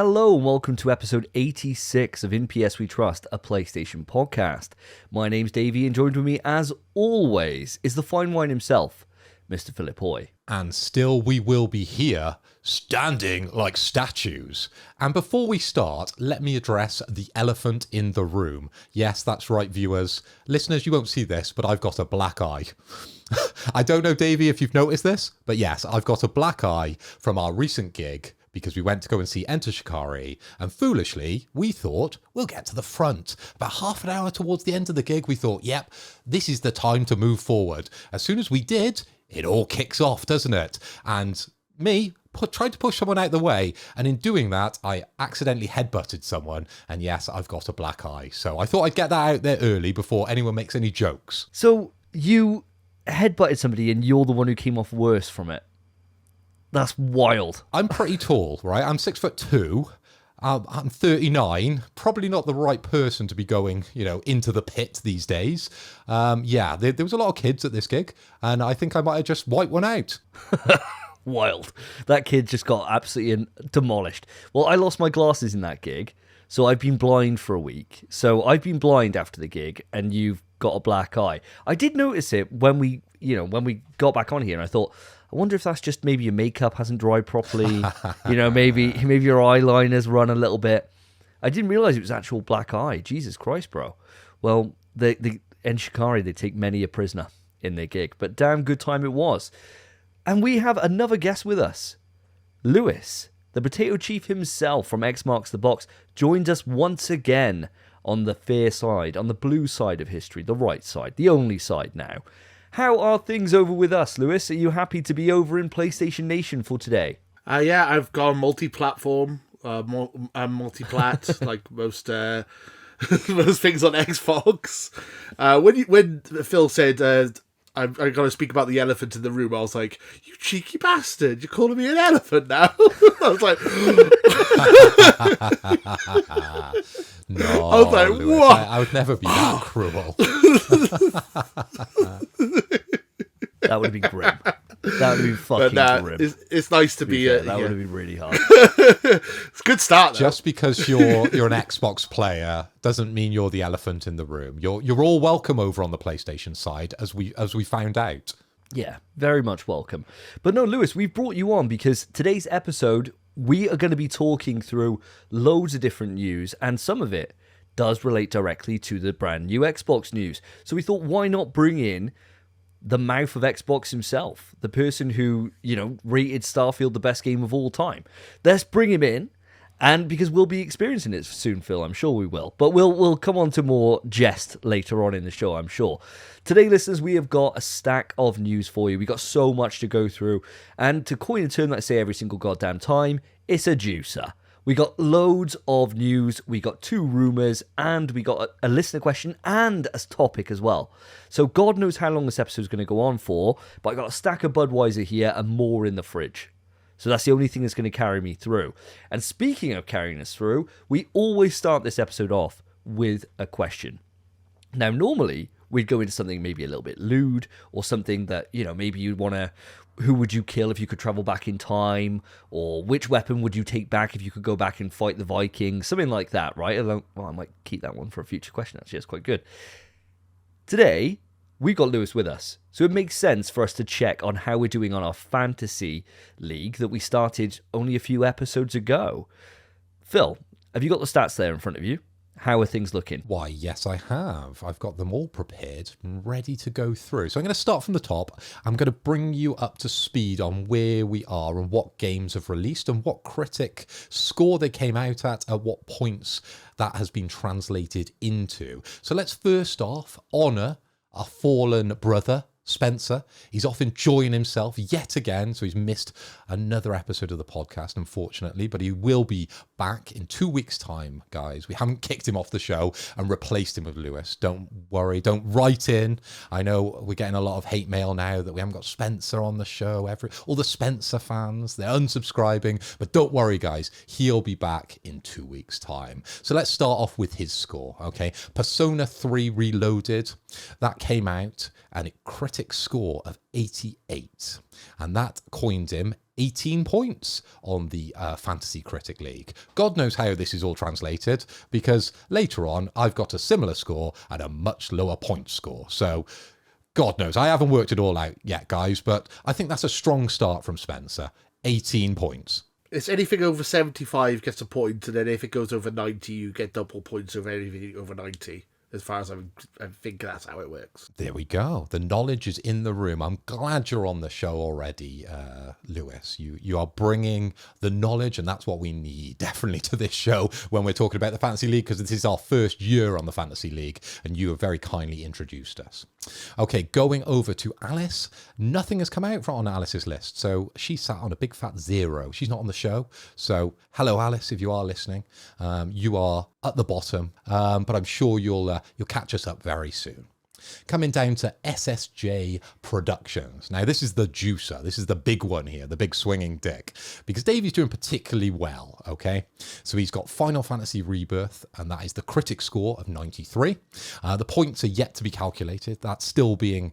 Hello and welcome to episode 86 of In PS We Trust, a PlayStation podcast. My name's Davey and joined with me as always is the fine wine himself, Mr. Philip Hoy. And still we will be here, standing like statues. And before we start, let me address the elephant in the room. Yes, that's right, viewers. Listeners, you won't see this, but I've got a black eye. I don't know, Davey, if you've noticed this, but yes, I've got a black eye from our recent gig because we went to go and see Enter Shikari, and foolishly, we thought, we'll get to the front. About half an hour towards the end of the gig, we thought, yep, this is the time to move forward. As soon as we did, it all kicks off, doesn't it? And me tried to push someone out the way, and in doing that, I accidentally headbutted someone, and yes, I've got a black eye. So I thought I'd get that out there early before anyone makes any jokes. So you headbutted somebody and you're the one who came off worse from it. That's wild. I'm pretty tall, right? I'm 6'2". I'm 39. Probably not the right person to be going, into the pit these days. There was a lot of kids at this gig, and I think I might have just wiped one out. Wild. That kid just got absolutely demolished. Well, I lost my glasses in that gig, so I've been blind for a week. So I've been blind after the gig, and you've got a black eye. I did notice it when we got back on here, and I thought, I wonder if that's just maybe your makeup hasn't dried properly. Maybe your eyeliner's run a little bit. I didn't realize it was actual black eye. Jesus Christ, bro. Well, in Shikari, they take many a prisoner in their gig, but damn good time it was. And we have another guest with us. Lewis, the potato chief himself from X Marks the Box, joined us once again on the fair side, on the blue side of history, the right side, the only side now. How are things over with us, Lewis? Are you happy to be over in PlayStation Nation for today? Yeah, I've gone multi-platform, multi-plat, like most most things on Xbox. When Phil said, I'm going to speak about the elephant in the room, I was like, you cheeky bastard, you're calling me an elephant now? I was like... No, I was like, Lewis, what? I would never be that cruel. That would have been grim. That would have been fucking grim. It's nice to be that would have been really hard. It's a good start, though. Just because you're an Xbox player doesn't mean you're the elephant in the room. You're all welcome over on the PlayStation side, as we found out. Yeah, very much welcome. But no, Lewis, we've brought you on because today's episode, we are going to be talking through loads of different news, and some of it does relate directly to the brand new Xbox news. So we thought, why not bring in the mouth of Xbox himself, the person who, rated Starfield the best game of all time. Let's bring him in, and because we'll be experiencing it soon, Phil, I'm sure we will. But we'll come on to more jest later on in the show, I'm sure. Today, listeners, we have got a stack of news for you. We've got so much to go through, and to coin a term that I say every single goddamn time, it's a juicer. We got loads of news, we got 2 rumours, and we got a listener question and a topic as well. So God knows how long this episode is going to go on for, but I got a stack of Budweiser here and more in the fridge. So that's the only thing that's going to carry me through. And speaking of carrying us through, we always start this episode off with a question. Now, normally, we'd go into something maybe a little bit lewd, or something that, maybe you'd want to... Who would you kill if you could travel back in time? Or which weapon would you take back if you could go back and fight the Vikings? Something like that, right? I might keep that one for a future question, actually. That's quite good. Today, we've got Lewis with us. So it makes sense for us to check on how we're doing on our fantasy league that we started only a few episodes ago. Phil, have you got the stats there in front of you? How are things looking? Why, yes, I have. I've got them all prepared and ready to go through. So I'm going to start from the top. I'm going to bring you up to speed on where we are and what games have released and what critic score they came out at what points that has been translated into. So let's first off honour our fallen brother, Spencer. He's off enjoying himself yet again, so he's missed another episode of the podcast, unfortunately, but he will be back in 2 weeks' time, guys. We haven't kicked him off the show and replaced him with Lewis. Don't worry, don't write in. I know we're getting a lot of hate mail now that we haven't got Spencer on the show. All the Spencer fans, they're unsubscribing, but don't worry, guys. He'll be back in 2 weeks' time. So let's start off with his score, okay? Persona 3 Reloaded, that came out, and it critically critic score of 88. And that coined him 18 points on the Fantasy Critic League. God knows how this is all translated, because later on I've got a similar score and a much lower point score. So God knows. I haven't worked it all out yet, guys, but I think that's a strong start from Spencer. 18 points. It's anything over 75 gets a point, and then if it goes over 90, you get double points over anything over 90. As far as I think that's how it works. There we go. The knowledge is in the room. I'm glad you're on the show already, Lewis. You are bringing the knowledge, and that's what we need, definitely, to this show when we're talking about the Fantasy League, because this is our first year on the Fantasy League, and you have very kindly introduced us. Okay, going over to Alice. Nothing has come out on Alice's list, so she sat on a big fat 0. She's not on the show, so hello, Alice, if you are listening. You are at the bottom, but I'm sure you'll catch us up very soon. Coming down to SSJ Productions. Now, this is the juicer. This is the big one here, the big swinging dick, because Davey's doing particularly well, okay? So he's got Final Fantasy Rebirth, and that is the critic score of 93. The points are yet to be calculated. That's still being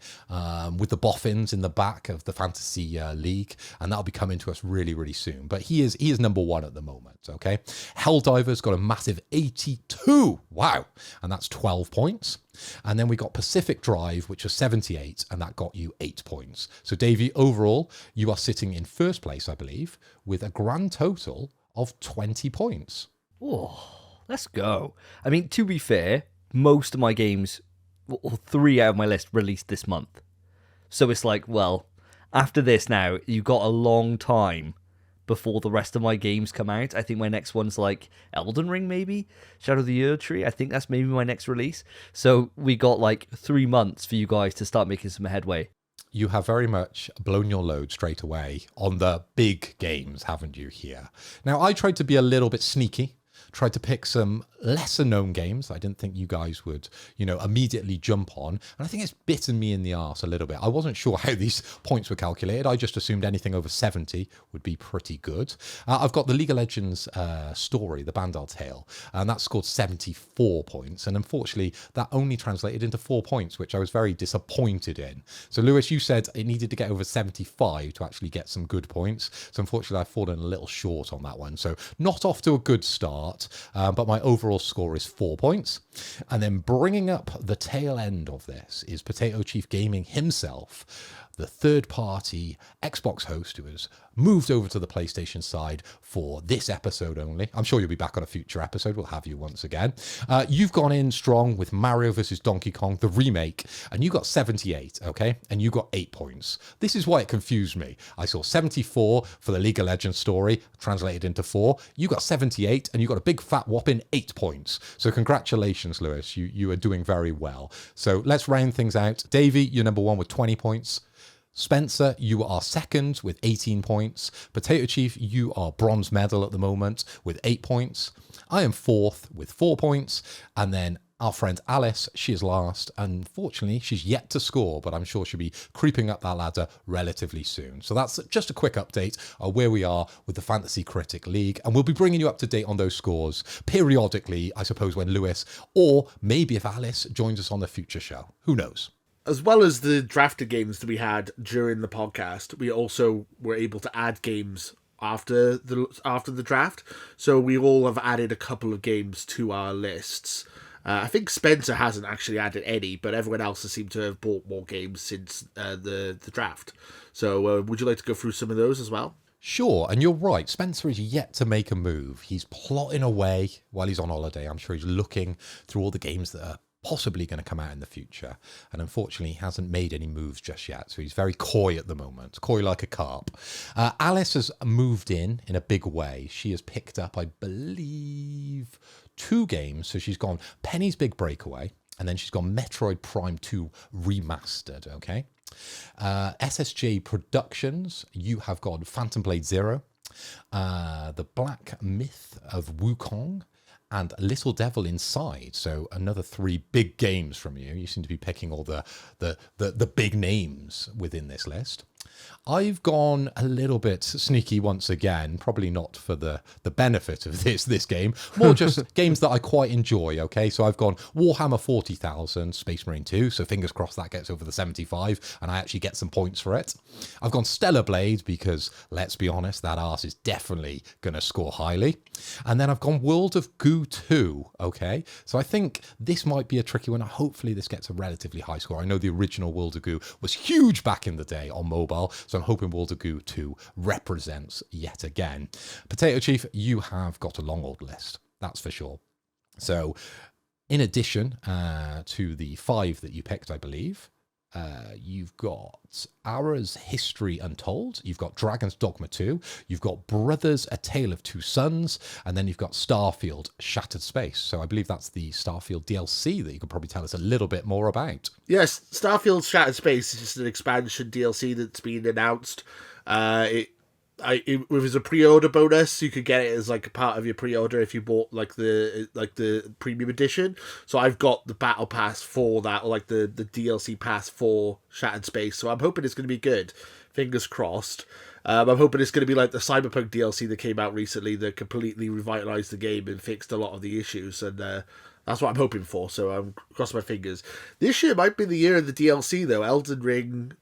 with the boffins in the back of the Fantasy League, and that'll be coming to us really, really soon. But he is number 1 at the moment, okay? Helldiver's got a massive 82. Wow. And that's 12 points. And then we got Pacific Drive, which was 78, and that got you 8 points. So, Davey, overall, you are sitting in first place, I believe, with a grand total of 20 points. Oh, let's go. I mean, to be fair, most of my games, well, 3 out of my list, released this month. So it's like, well, after this now, you've got a long time before the rest of my games come out. I think my next one's like Elden Ring, maybe? Shadow of the Erdtree. I think that's maybe my next release. So we got like 3 months for you guys to start making some headway. You have very much blown your load straight away on the big games, haven't you, here? Now, I tried to be a little bit sneaky. Tried to pick some lesser known games I didn't think you guys would, immediately jump on. And I think it's bitten me in the arse a little bit. I wasn't sure how these points were calculated. I just assumed anything over 70 would be pretty good. I've got the League of Legends story, the Bandai Tale, and that scored 74 points. And unfortunately, that only translated into 4 points, which I was very disappointed in. So, Lewis, you said it needed to get over 75 to actually get some good points. So, unfortunately, I've fallen a little short on that one. So, not off to a good start. But my overall score is 4 points. And then bringing up the tail end of this is Potato Chief Gaming himself, the third-party Xbox host who has moved over to the PlayStation side for this episode only. I'm sure you'll be back on a future episode. We'll have you once again. You've gone in strong with Mario vs. Donkey Kong, the remake, and you got 78, okay? And you got 8 points. This is why it confused me. I saw 74 for the League of Legends story, translated into 4. You got 78, and you got a big fat whopping 8 points. So congratulations, Lewis. You are doing very well. So let's round things out. Davey, you're number 1 with 20 points. Spencer, you are second with 18 points. Potato Chief, you are bronze medal at the moment with 8 points. I am fourth with 4 points. And then our friend Alice, she is last. Unfortunately, she's yet to score, but I'm sure she'll be creeping up that ladder relatively soon. So that's just a quick update of where we are with the Fantasy Critic League. And we'll be bringing you up to date on those scores periodically, I suppose, when Lewis, or maybe if Alice joins us on the future show. Who knows? As well as the drafted games that we had during the podcast, we also were able to add games after the draft. So we all have added a couple of games to our lists. I think Spencer hasn't actually added any, but everyone else has seemed to have bought more games since the draft. So would you like to go through some of those as well? Sure, and you're right. Spencer is yet to make a move. He's plotting away while he's on holiday. I'm sure he's looking through all the games that are possibly going to come out in the future, and unfortunately he hasn't made any moves just yet, so he's very coy at the moment, coy like a carp. Alice has moved in a big way. She has picked up, I believe, 2 games. So she's gone Penny's Big Breakaway, and then she's gone Metroid Prime 2 Remastered, okay? SSJ Productions, you have got Phantom Blade Zero, The Black Myth of Wukong, and Little Devil Inside. So another 3 big games from you. You seem to be picking all the big names within this list. I've gone a little bit sneaky once again, probably not for the benefit of this game, more just games that I quite enjoy, okay? So I've gone Warhammer 40,000, Space Marine 2, so fingers crossed that gets over the 75, and I actually get some points for it. I've gone Stellar Blade, because, let's be honest, that arse is definitely going to score highly. And then I've gone World of Goo 2, okay? So I think this might be a tricky one. Hopefully this gets a relatively high score. I know the original World of Goo was huge back in the day on mobile, so I'm hoping World of Goo 2 represents yet again. Potato Chief, you have got a long old list, that's for sure. So, in addition to the 5 that you picked, I believe, you've got Ara's History Untold, you've got Dragon's Dogma 2, you've got Brothers, A Tale of Two Sons, and then you've got Starfield, Shattered Space. So I believe that's the Starfield DLC that you could probably tell us a little bit more about. Yes, Starfield Shattered Space is just an expansion DLC that's been announced. It was a pre-order bonus. You could get it as like a part of your pre-order if you bought like the premium edition. So I've got the battle pass for that, or like the DLC pass for Shattered Space. So I'm hoping it's going to be good. Fingers crossed. I'm hoping it's going to be like the Cyberpunk DLC that came out recently that completely revitalized the game and fixed a lot of the issues. And that's what I'm hoping for. So I'm crossing my fingers. This year might be the year of the DLC though. Elden Ring,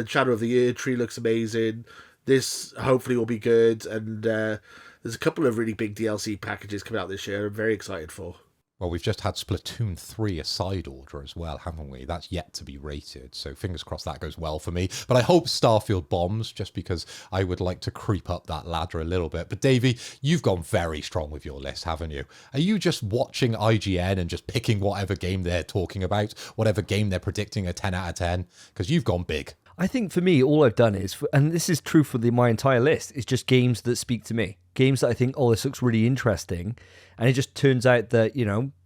Shadow of the Year Tree looks amazing. This hopefully will be good, and there's a couple of really big DLC packages coming out this year I'm very excited for. Well, we've just had Splatoon 3 a side order as well, haven't we? That's yet to be rated, so fingers crossed that goes well for me. But I hope Starfield bombs, just because I would like to creep up that ladder a little bit. But Davey, you've gone very strong with your list, haven't you? Are you just watching IGN and just picking whatever game they're talking about, whatever game they're predicting a 10 out of 10? Because you've gone big. I think for me, all I've done is, and this is true for my entire list, is just games that speak to me. Games that I think, oh, this looks really interesting. And it just turns out that,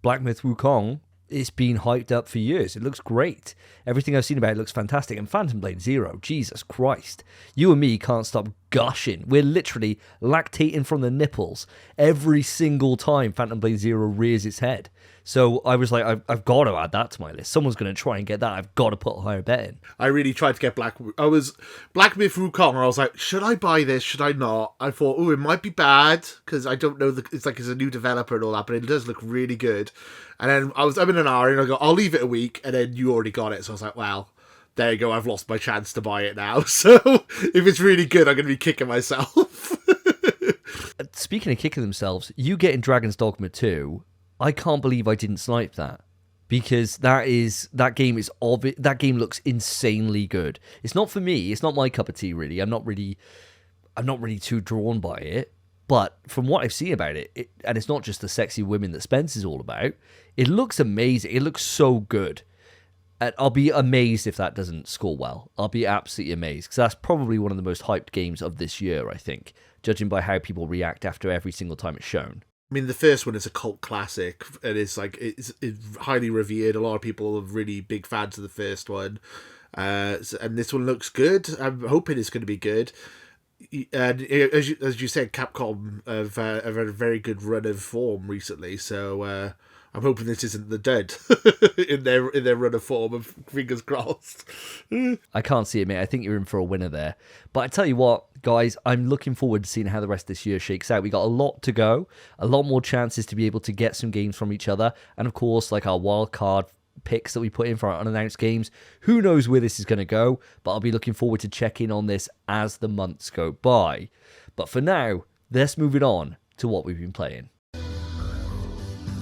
Black Myth Wukong, it's been hyped up for years. It looks great. Everything I've seen about it looks fantastic. And Phantom Blade Zero, Jesus Christ. You and me can't stop gushing. We're literally lactating from the nipples every single time Phantom Blade Zero rears its head. So I was like, I've got to add that to my list. Someone's going to try and get that. I've got to put a higher bet in. I really tried to get Black Myth Wukong, and I was like, should I buy this? Should I not? I thought, it might be bad, because I don't know, it's like it's a new developer and all that, but it does look really good. And then I'm in an hour, and I go, I'll leave it a week, and then you already got it. So I was like, well, there you go, I've lost my chance to buy it now. So if it's really good, I'm going to be kicking myself. Speaking of kicking themselves, you getting Dragon's Dogma 2, I can't believe I didn't snipe that, because that game looks insanely good. It's not for me. It's not my cup of tea, really. I'm not really too drawn by it. But from what I've seen about it, and it's not just the sexy women that Spence is all about, it looks amazing. It looks so good. And I'll be amazed if that doesn't score well. I'll be absolutely amazed, because that's probably one of the most hyped games of this year, I think, judging by how people react after every single time it's shown. I mean, the first one is a cult classic, and it's highly revered. A lot of people are really big fans of the first one, and this one looks good. I'm hoping it's going to be good. And as you said, Capcom have had a very good run of form recently, so I'm hoping this isn't the dud in their run of form. Of fingers crossed. I can't see it, mate. I think you're in for a winner there. But I tell you what, guys, I'm looking forward to seeing how the rest of this year shakes out. We got a lot to go, a lot more chances to be able to get some games from each other, and of course, like our wild card picks that we put in for our unannounced games. Who knows where this is going to go? But I'll be looking forward to checking on this as the months go by. But for now, let's move it on to what we've been playing.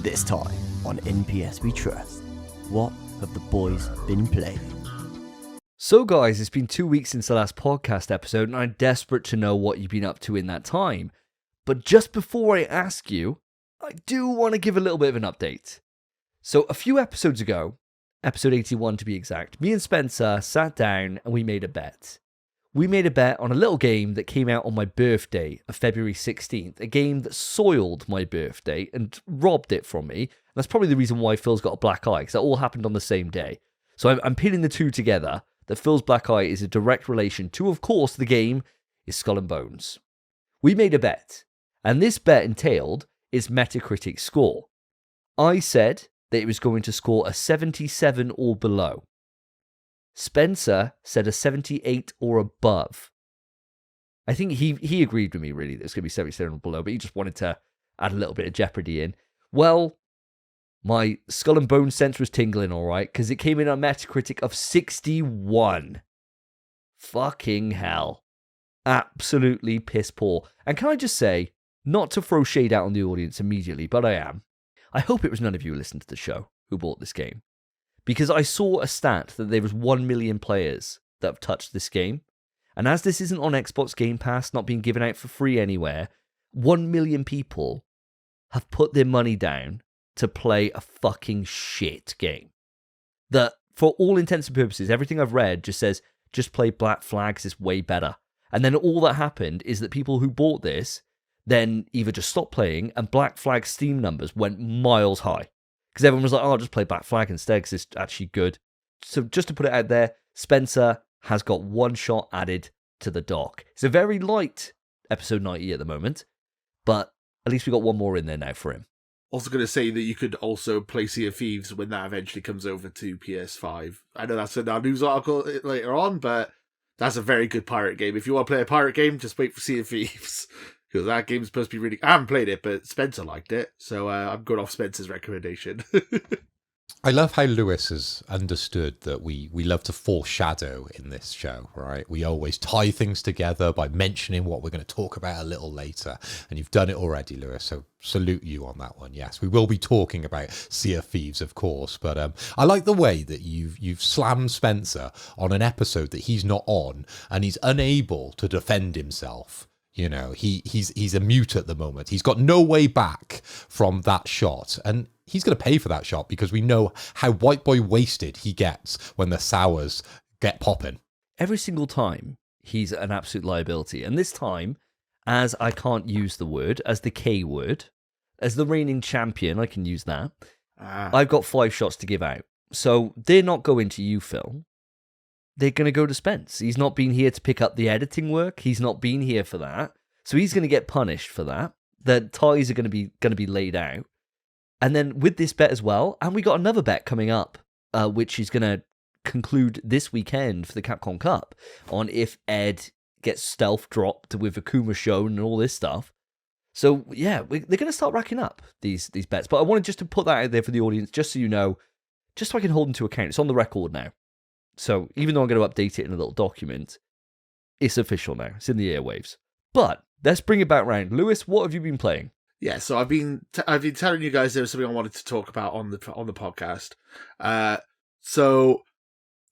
This time on NPS We Trust, what have the boys been playing? So guys, it's been 2 weeks since the last podcast episode, and I'm desperate to know what you've been up to in that time. But just before I ask you, I do want to give a little bit of an update. So a few episodes ago, episode 81 to be exact, me and Spencer sat down and we made a bet. We made a bet on a little game that came out on my birthday of February 16th, a game that soiled my birthday and robbed it from me. That's probably the reason why Phil's got a black eye, because that all happened on the same day. So I'm pinning the two together, that Phil's black eye is a direct relation to, of course, the game is Skull and Bones. We made a bet, and this bet entailed its Metacritic score. I said that it was going to score a 77 or below. Spencer said a 78 or above. I think he agreed with me, really, that it's going to be 77 or below, but he just wanted to add a little bit of jeopardy in. Well, my skull and bone sense was tingling, all right, because it came in on Metacritic of 61. Fucking hell. Absolutely piss poor. And can I just say, not to throw shade out on the audience immediately, but I am. I hope it was none of you who listened to the show who bought this game. Because I saw a stat that there was 1 million players that have touched this game. And as this isn't on Xbox Game Pass, not being given out for free anywhere, 1 million people have put their money down to play a fucking shit game. That, for all intents and purposes, everything I've read just says, just play Black Flags, it's way better. And then all that happened is that people who bought this then either just stopped playing, and Black Flag Steam numbers went miles high. Because everyone was like, oh, I'll just play Black Flag instead because it's actually good. So just to put it out there, Spencer has got one shot added to the dock. It's a very light episode 90 at the moment, but at least we got one more in there now for him. Also going to say that you could also play Sea of Thieves when that eventually comes over to PS5. I know that's in our news article later on, but that's a very good pirate game. If you want to play a pirate game, just wait for Sea of Thieves. Because that game's supposed to be really... I haven't played it, but Spencer liked it. So I'm going off Spencer's recommendation. I love how Lewis has understood that we love to foreshadow in this show, right? We always tie things together by mentioning what we're going to talk about a little later. And you've done it already, Lewis. So salute you on that one. Yes, we will be talking about Sea of Thieves, of course. But I like the way that you've slammed Spencer on an episode that he's not on and he's unable to defend himself. You know, he's a mute at the moment. He's got no way back from that shot. And he's going to pay for that shot because we know how white boy wasted he gets when the sours get popping. Every single time, he's an absolute liability. And this time, as I can't use the word, as the K word, as the reigning champion, I can use that. I've got 5 shots to give out. So they're not going to you, Phil. They're going to go to Spence. He's not been here to pick up the editing work. He's not been here for that. So he's going to get punished for that. The ties are going to be laid out. And then with this bet as well, and we got another bet coming up, which is going to conclude this weekend for the Capcom Cup, on if Ed gets stealth dropped with Akuma shown and all this stuff. So yeah, they're going to start racking up these bets. But I wanted just to put that out there for the audience, just so you know, just so I can hold them to account. It's on the record now. So even though I'm going to update it in a little document, it's official now. It's in the airwaves. But let's bring it back round. Lewis, what have you been playing? Yeah, so I've been telling you guys there was something I wanted to talk about on the podcast. So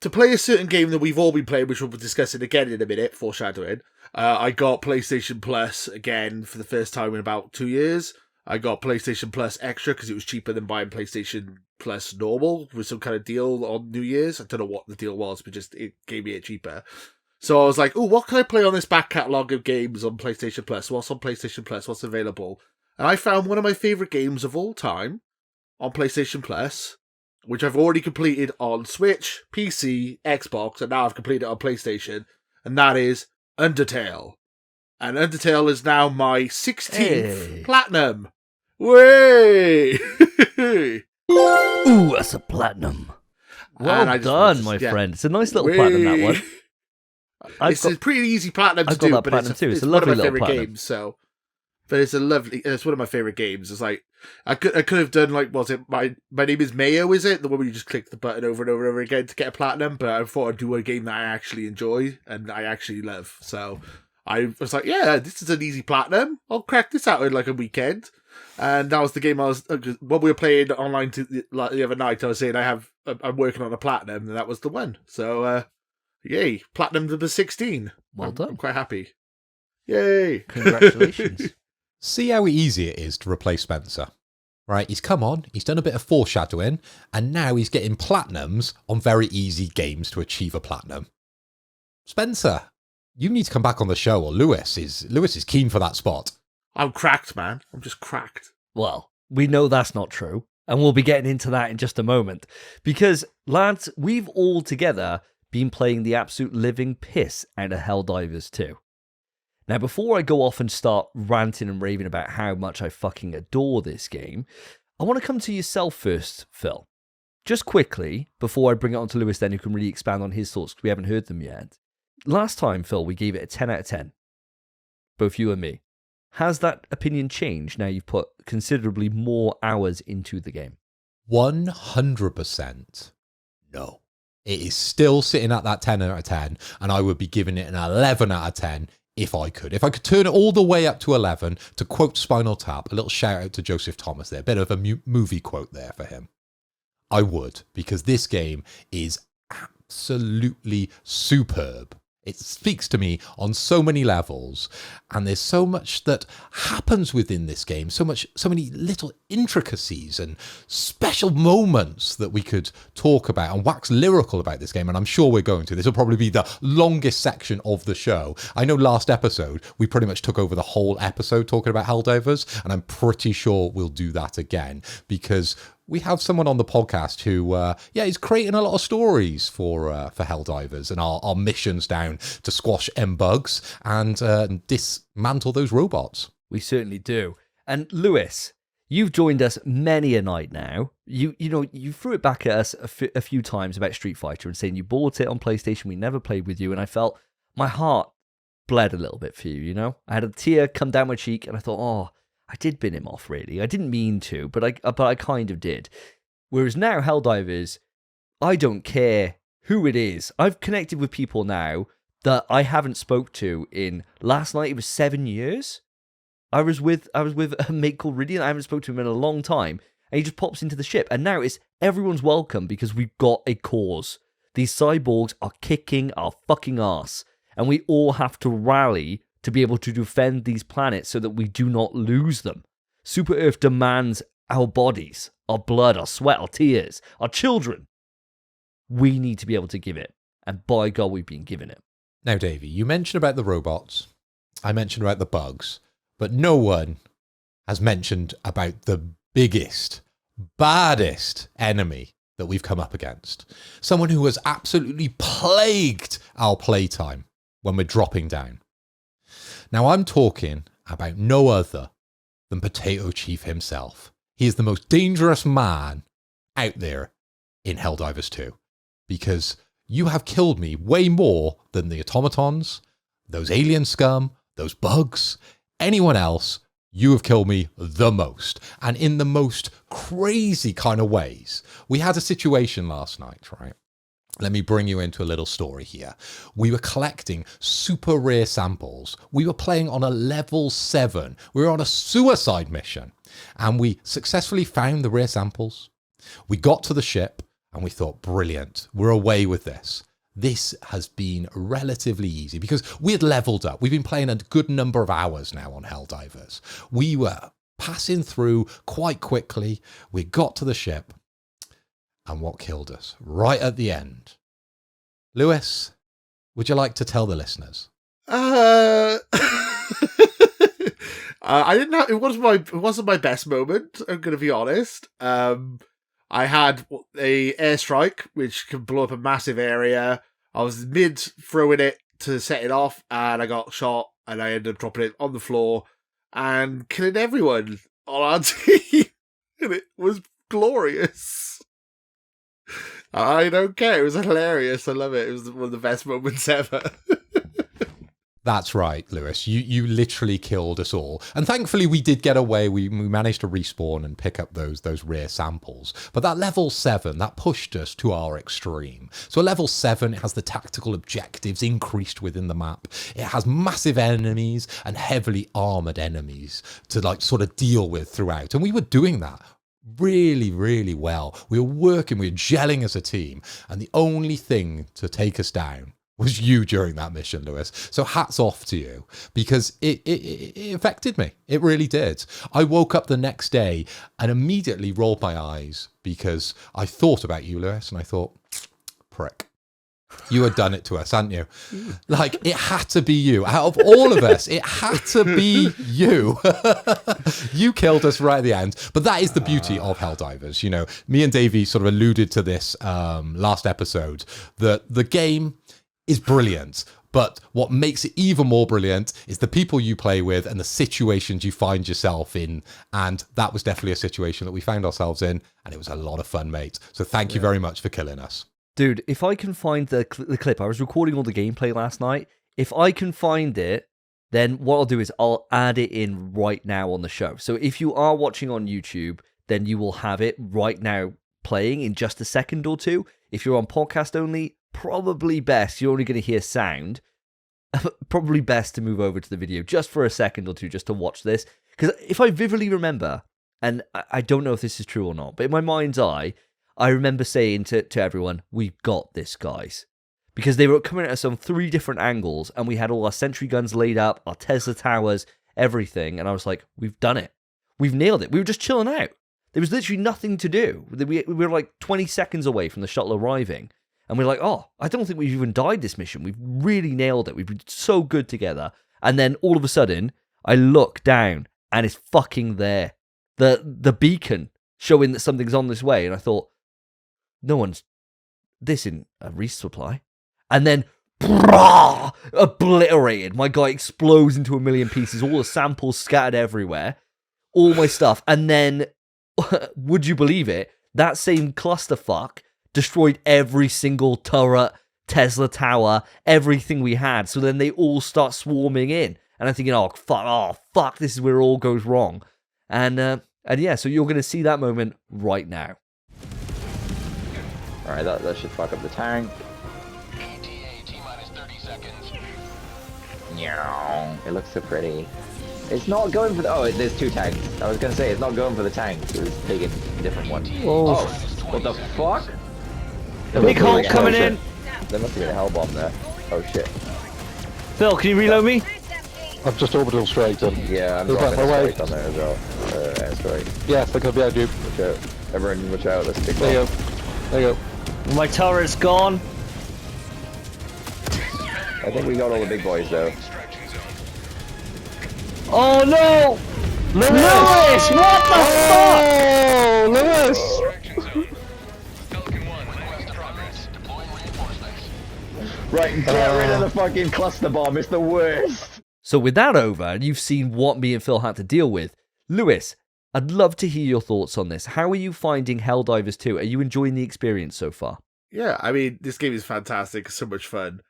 to play a certain game that we've all been playing, which we'll be discussing again in a minute, foreshadowing, I got PlayStation Plus again for the first time in about 2 years. I got PlayStation Plus Extra because it was cheaper than buying PlayStation Plus Normal with some kind of deal on New Year's. I don't know what the deal was, but just it gave me it cheaper. So I was like, oh, what can I play on this back catalogue of games on PlayStation Plus? What's on PlayStation Plus? What's available? And I found one of my favourite games of all time on PlayStation Plus, which I've already completed on Switch, PC, Xbox, and now I've completed it on PlayStation, and that is Undertale. And Undertale is now my 16th platinum. Way! Ooh, that's a platinum. Well done, my friend. It's a nice little platinum, that one. It's a pretty easy platinum to do, but it's a lovely one of my favourite games. So, but it's one of my favourite games. It's like I could have done like, was it my name is Mayo? Is it the one where you just click the button over and over and over again to get a platinum? But I thought I'd do a game that I actually enjoy and I actually love. So I was like, yeah, this is an easy platinum. I'll crack this out in like a weekend. And that was the game I was when we were playing online the other night. I was saying I'm working on a platinum, and that was the one. So yay, platinum number 16. Well done. I'm quite happy. Yay! Congratulations. See how easy it is to replace Spencer, right? He's come on, he's done a bit of foreshadowing, and now he's getting platinums on very easy games to achieve a platinum. Spencer, you need to come back on the show, or Lewis is keen for that spot. I'm cracked, man. I'm just cracked. Well, we know that's not true, and we'll be getting into that in just a moment. Because, lads, we've all together been playing the absolute living piss out of Helldivers 2. Now, before I go off and start ranting and raving about how much I fucking adore this game, I want to come to yourself first, Phil. just quickly, before I bring it on to Lewis then, who can really expand on his thoughts, because we haven't heard them yet. Last time, Phil, we gave it a 10 out of 10. Both you and me. Has that opinion changed now you've put considerably more hours into the game? 100% no. It is still sitting at that 10 out of 10, and I would be giving it an 11 out of 10 if I could. If I could turn it all the way up to 11, to quote Spinal Tap, a little shout out to Joseph Thomas there, a bit of a movie quote there for him. I would, because this game is absolutely superb. It speaks to me on so many levels, and there's so much that happens within this game, so many little intricacies and special moments that we could talk about and wax lyrical about this game, and I'm sure we're going to. This will probably be the longest section of the show. I know last episode, we pretty much took over the whole episode talking about Helldivers, and I'm pretty sure we'll do that again, because we have someone on the podcast who, is creating a lot of stories for Helldivers and our missions down to squash bugs and dismantle those robots. We certainly do. And Lewis, you've joined us many a night now. You threw it back at us a few times about Street Fighter and saying you bought it on PlayStation. We never played with you, and I felt my heart bled a little bit for you. You know, I had a tear come down my cheek, and I thought, oh, I did bin him off, really. I didn't mean to, but I kind of did. Whereas now, Helldivers, I don't care who it is. I've connected with people now that I haven't spoke to in, last night it was 7 years. I was with a mate called Ridian. I haven't spoken to him in a long time. And he just pops into the ship. And now it's everyone's welcome because we've got a cause. These cyborgs are kicking our fucking ass. And we all have to rally to be able to defend these planets so that we do not lose them. Super Earth demands our bodies, our blood, our sweat, our tears, our children. We need to be able to give it. And by God, we've been given it. Now, Davey, you mentioned about the robots. I mentioned about the bugs. But no one has mentioned about the biggest, baddest enemy that we've come up against. Someone who has absolutely plagued our playtime when we're dropping down. Now, I'm talking about no other than Potato Chief himself. He is the most dangerous man out there in Helldivers 2, because you have killed me way more than the automatons, those alien scum, those bugs, anyone else. You have killed me the most, and in the most crazy kind of ways. We had a situation last night, right? Let me bring you into a little story here. We were collecting super rare samples. We were playing on a level 7. We were on a suicide mission, and we successfully found the rare samples. We got to the ship, and we thought, brilliant, we're away with this. This has been relatively easy because we had leveled up. We've been playing a good number of hours now on Helldivers. We were passing through quite quickly. We got to the ship. And what killed us right at the end? Lewis, would you like to tell the listeners? I didn't have. It wasn't my best moment. I'm going to be honest. I had a airstrike which can blow up a massive area. I was mid throwing it to set it off, and I got shot, and I ended up dropping it on the floor and killing everyone on our team. And it was glorious. I don't care. It was hilarious. I love it. It was one of the best moments ever. That's right, Lewis. You literally killed us all. And thankfully we did get away. We managed to respawn and pick up those rare samples. But that level 7, that pushed us to our extreme. So at level 7, it has the tactical objectives increased within the map. It has massive enemies and heavily armored enemies to sort of deal with throughout. And we were doing that really, really well. We were working, we were gelling as a team. And the only thing to take us down was you during that mission, Lewis. So hats off to you, because it affected me. It really did. I woke up the next day and immediately rolled my eyes because I thought about you, Lewis, and I thought, prick. You had done it to us, hadn't you? It had to be you. Out of all of us, it had to be you. You killed us right at the end. But that is the beauty of Helldivers. You know, me and Davey sort of alluded to this last episode, that the game is brilliant, But what makes it even more brilliant is the people you play with and the situations you find yourself in. And that was definitely a situation that we found ourselves in, and it was a lot of fun, mate. So thank you very much for killing us. Dude, if I can find the clip, I was recording all the gameplay last night. If I can find it, then what I'll do is I'll add it in right now on the show. So if you are watching on YouTube, then you will have it right now playing in just a second or two. If you're on podcast only, probably best, you're only going to hear sound. Probably best to move over to the video just for a second or two just to watch this. Because if I vividly remember, and I don't know if this is true or not, but in my mind's eye, I remember saying to everyone, we've got this, guys. Because they were coming at us on 3 different angles, and we had all our sentry guns laid up, our Tesla towers, everything, and I was like, we've done it. We've nailed it. We were just chilling out. There was literally nothing to do. We were like 20 seconds away from the shuttle arriving, and we're like, oh, I don't think we've even died this mission. We've really nailed it. We've been so good together. And then all of a sudden, I look down, and it's fucking there. The beacon showing that something's on this way, and I thought, this isn't a resupply. And then, obliterated. My guy explodes into a million pieces. All the samples scattered everywhere. All my stuff. And then, would you believe it? That same clusterfuck destroyed every single turret, Tesla tower, everything we had. So then they all start swarming in. And I'm thinking, oh, fuck, this is where it all goes wrong. And yeah, so you're going to see that moment right now. Alright, that should fuck up the tank. It looks so pretty. It's not going for the... Oh, there's 2 tanks. I was going to say, it's not going for the tanks. It was taking a different one. Oh, what the fuck? Big hole coming in. There must have been a hell bomb there. Oh shit. Phil, can you reload me? I've just orbital striked him. Yeah, I'm They're dropping a back my way. strike on there as well. Airstrike. Yeah, they're gonna be behind you. Watch out. Everyone watch out, let's kick There you off. go. There you go. My turret's gone. I think we got all the big boys though. Oh no! Lewis! What the fuck? Oh, Lewis! Right, get rid of the fucking cluster bomb, it's the worst! So with that over, and you've seen what me and Phil had to deal with, Lewis, I'd love to hear your thoughts on this. How are you finding Helldivers 2? Are you enjoying the experience so far? Yeah, I mean, this game is fantastic. It's so much fun.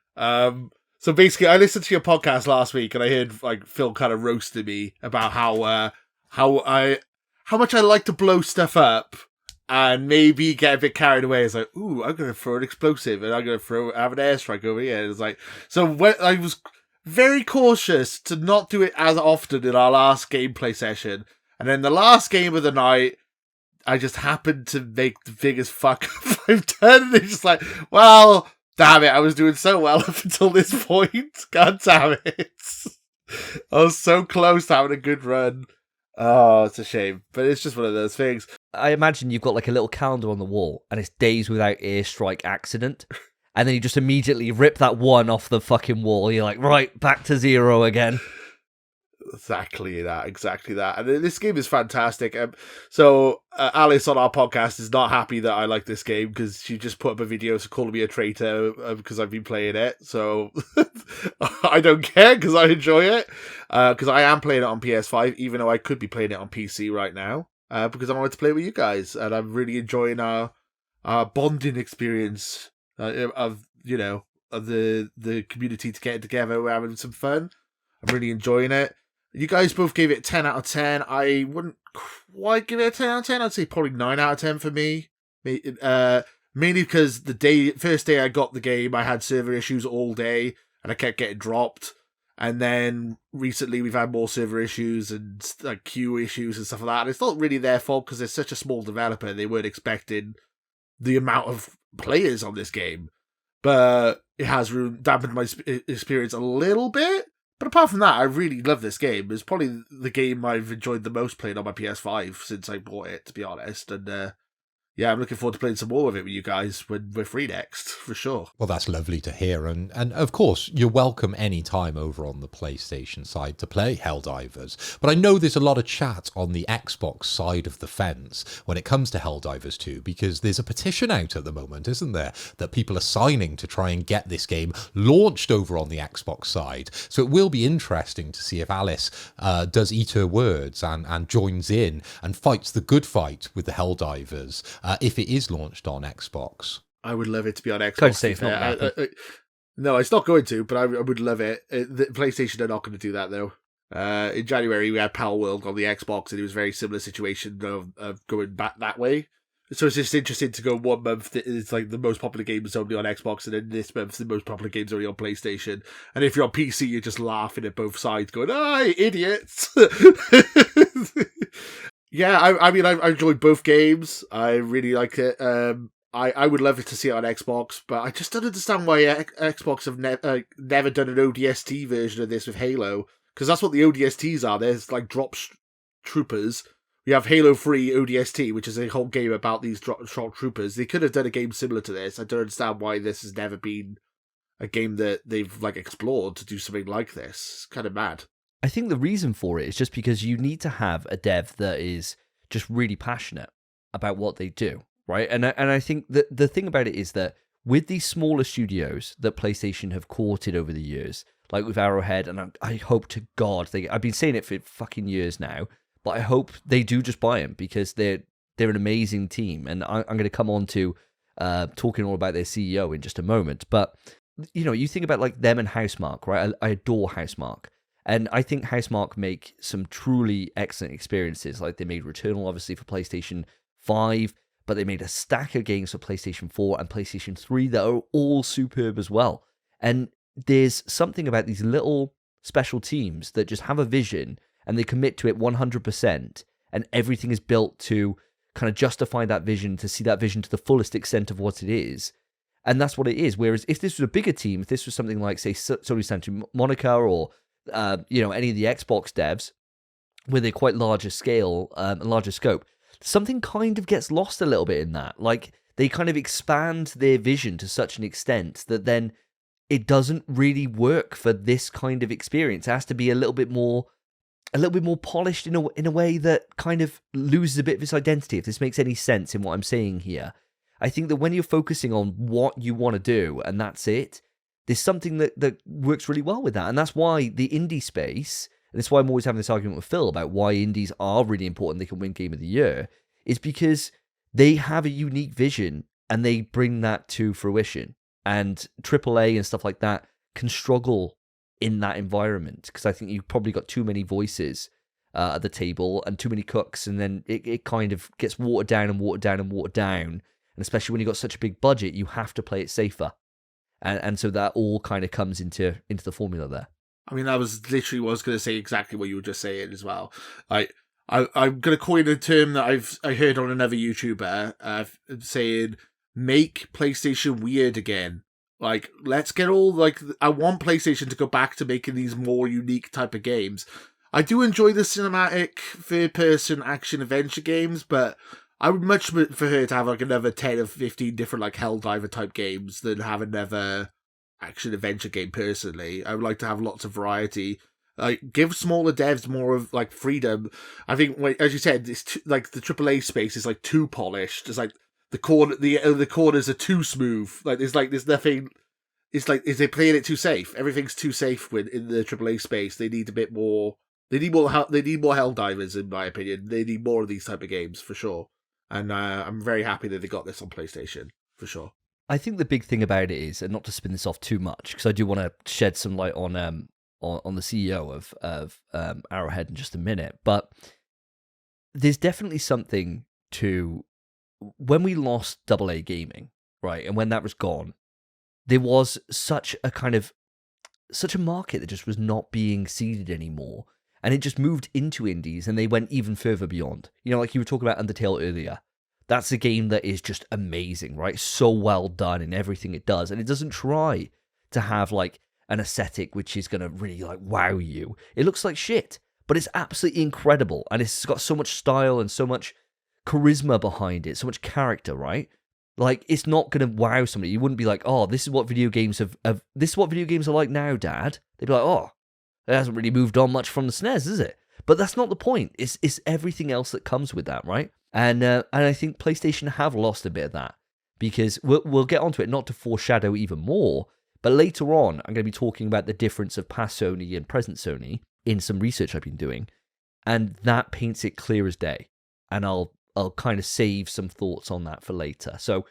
So basically, I listened to your podcast last week, and I heard like Phil kind of roasted me about how much I like to blow stuff up and maybe get a bit carried away. It's like, ooh, I'm gonna throw an explosive, and I'm gonna have an airstrike over here. And it's like, so when I was very cautious to not do it as often in our last gameplay session, and then the last game of the night, I just happened to make the biggest fuck up I've done, and it's just like, well, damn it, I was doing so well up until this point. God damn it. I was so close to having a good run. Oh, it's a shame. But it's just one of those things. I imagine you've got like a little calendar on the wall, and it's days without airstrike accident. And then you just immediately rip that one off the fucking wall. You're like, right, back to 0 again. Exactly that. And this game is fantastic. So Alice on our podcast is not happy that I like this game because she just put up a video calling me a traitor because I've been playing it. So I don't care because I enjoy it. Because I am playing it on PS5, even though I could be playing it on PC right now. Because I wanted to play with you guys, and I'm really enjoying our bonding experience of the community to get together. We're having some fun. I'm really enjoying it. You guys both gave it 10 out of 10. I wouldn't quite give it a 10 out of 10. I'd say probably 9 out of 10 for me. Mainly because first day I got the game, I had server issues all day, and I kept getting dropped. And then recently we've had more server issues and like queue issues and stuff like that. And it's not really their fault because they're such a small developer. They weren't expecting the amount of players on this game. But it has dampened my experience a little bit. But apart from that, I really love this game. It's probably the game I've enjoyed the most playing on my PS5 since I bought it, to be honest. And yeah, I'm looking forward to playing some more of it with you guys when we're free next, for sure. Well, that's lovely to hear. And of course, you're welcome any time over on the PlayStation side to play Helldivers. But I know there's a lot of chat on the Xbox side of the fence when it comes to Helldivers 2, because there's a petition out at the moment, isn't there, that people are signing to try and get this game launched over on the Xbox side. So it will be interesting to see if Alice does eat her words and joins in and fights the good fight with the Helldivers if it is launched on Xbox. I would love it to be on Xbox. Can't say it's not gonna happen. No, it's not going to, but I would love it. The PlayStation are not going to do that, though. In January, we had Power World on the Xbox, and it was a very similar situation of going back that way. So it's just interesting to go 1 month, it's like the most popular games only on Xbox, and then this month, the most popular games only on PlayStation. And if you're on PC, you're just laughing at both sides, going, idiots! Yeah, I mean, I enjoyed both games. I really liked it. I would love it to see it on Xbox, but I just don't understand why Xbox have never done an ODST version of this with Halo, because that's what the ODSTs are. There's like drop troopers. We have Halo 3 ODST, which is a whole game about these drop troopers. They could have done a game similar to this. I don't understand why this has never been a game that they've like explored to do something like this. It's kind of mad. I think the reason for it is just because you need to have a dev that is just really passionate about what they do, right? And I think that the thing about it is that with these smaller studios that PlayStation have courted over the years, like with Arrowhead, and I hope to God, I've been saying it for fucking years now, but I hope they do just buy them, because they're an amazing team. And I'm going to come on to talking all about their CEO in just a moment. But, you know, you think about like them and Housemarque, right? I adore Housemarque. And I think Housemarque make some truly excellent experiences. Like they made Returnal, obviously, for PlayStation 5, but they made a stack of games for PlayStation 4 and PlayStation 3 that are all superb as well. And there's something about these little special teams that just have a vision and they commit to it 100%, and everything is built to kind of justify that vision, to see that vision to the fullest extent of what it is. And that's what it is. Whereas if this was a bigger team, if this was something like, say, Sony Santa Monica or any of the Xbox devs, where they're quite larger scale and larger scope, something kind of gets lost a little bit in that. Like they kind of expand their vision to such an extent that then it doesn't really work for this kind of experience. It has to be a little bit more polished in a way that kind of loses a bit of its identity, if this makes any sense in what I'm saying here. I think that when you're focusing on what you want to do and that's it, there's something that works really well with that. And that's why the indie space, and that's why I'm always having this argument with Phil about why indies are really important, they can win Game of the Year, is because they have a unique vision and they bring that to fruition. And AAA and stuff like that can struggle in that environment, because I think you've probably got too many voices at the table and too many cooks, and then it kind of gets watered down and watered down and watered down. And especially when you've got such a big budget, you have to play it safer. And so that all kind of comes into the formula there. I mean, that was literally what I was going to say, exactly what you were just saying as well. I'm going to coin a term that I heard on another YouTuber saying, make PlayStation weird again. Like, let's get all, like, I want PlayStation to go back to making these more unique type of games. I do enjoy the cinematic third-person action-adventure games, but I would much for her to have, like, another 10 or 15 different, like, Helldiver-type games than have another action-adventure game, personally. I would like to have lots of variety. Like, give smaller devs more of, like, freedom. I think, as you said, it's like, the AAA space is, like, too polished. It's, like, the corners are too smooth. Like there's nothing. It's like, is they playing it too safe? Everything's too safe in the AAA space. They need a bit more. They need more Helldivers, in my opinion. They need more of these type of games for sure. And I'm very happy that they got this on PlayStation for sure. I think the big thing about it is, and not to spin this off too much, because I do want to shed some light on the CEO of Arrowhead in just a minute, but there's definitely something to. When we lost AA gaming, right, and when that was gone, there was such a market that just was not being seeded anymore, and it just moved into indies, and they went even further beyond. You know, like you were talking about Undertale earlier. That's a game that is just amazing, right? So well done in everything it does, and it doesn't try to have like an aesthetic which is going to really like wow you. It looks like shit, but it's absolutely incredible, and it's got so much style and so much charisma behind it, so much character, right? Like, it's not going to wow somebody. You wouldn't be like, oh, this is what video games this is what video games are like now, Dad. They'd be like, oh, it hasn't really moved on much from the SNES, is it? But that's not the point. It's everything else that comes with that, right? And I think PlayStation have lost a bit of that, because we'll get onto it, not to foreshadow even more, but later on, I'm going to be talking about the difference of past Sony and present Sony in some research I've been doing, and that paints it clear as day. And I'll kind of save some thoughts on that for later. So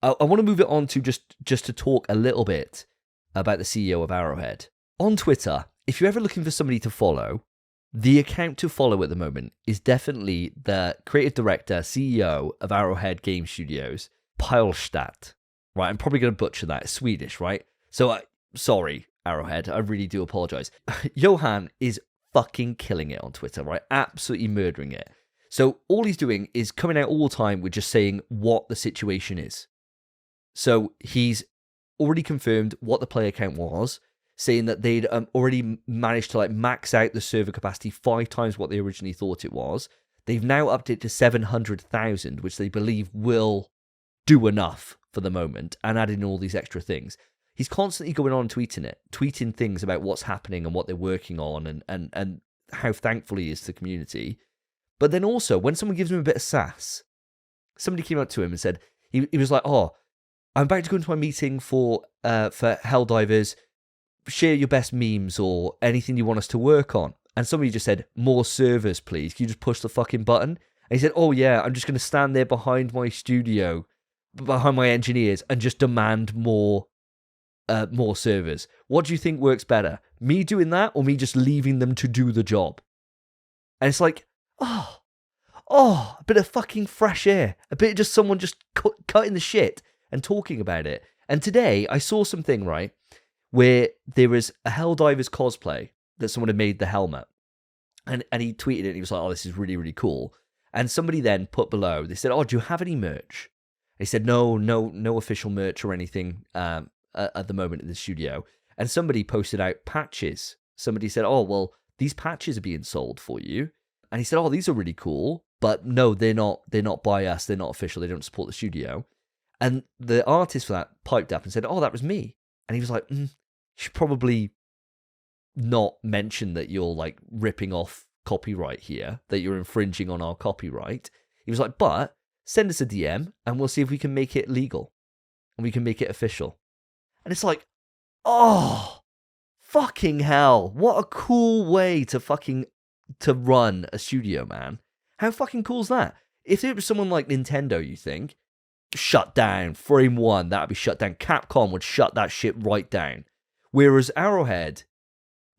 I want to move it on to just to talk a little bit about the CEO of Arrowhead. On Twitter, if you're ever looking for somebody to follow, the account to follow at the moment is definitely the creative director, CEO of Arrowhead Game Studios, Pylstadt. Right, I'm probably going to butcher that. It's Swedish, right? So, sorry, Arrowhead. I really do apologize. Johan is fucking killing it on Twitter, right? Absolutely murdering it. So all he's doing is coming out all the time with just saying what the situation is. So he's already confirmed what the player count was, saying that they'd already managed to max out the server capacity 5 times what they originally thought it was. They've now upped it to 700,000, which they believe will do enough for the moment, and add in all these extra things. He's constantly going on tweeting things about what's happening and what they're working on, and how thankful he is to the community. But then also, when someone gives him a bit of sass, somebody came up to him and said, he was like, oh, I'm about to go into my meeting for Helldivers, share your best memes or anything you want us to work on. And somebody just said, more servers, please. Can you just push the fucking button? And he said, oh yeah, I'm just going to stand there behind my studio, behind my engineers, and just demand more servers. What do you think works better? Me doing that, or me just leaving them to do the job? And it's like, oh, a bit of fucking fresh air. A bit of just someone just cutting the shit and talking about it. And today, I saw something, right, where there was a Helldivers cosplay that someone had made the helmet. And he tweeted it, and he was like, oh, this is really, really cool. And somebody then put below, they said, oh, do you have any merch? He said, no official merch or anything at the moment in the studio. And somebody posted out patches. Somebody said, oh, well, these patches are being sold for you. And he said, oh, these are really cool, but no, they're not by us, they're not official, they don't support the studio. And the artist for that piped up and said, oh, that was me. And he was like, you should probably not mention that you're ripping off copyright here, that you're infringing on our copyright. He was like, but send us a DM and we'll see if we can make it legal and we can make it official. And it's like, oh, fucking hell. What a cool way to run a studio, man. How fucking cool is that? If it was someone like Nintendo, you think, shut down, frame one, that'd be shut down. Capcom would shut that shit right down. Whereas Arrowhead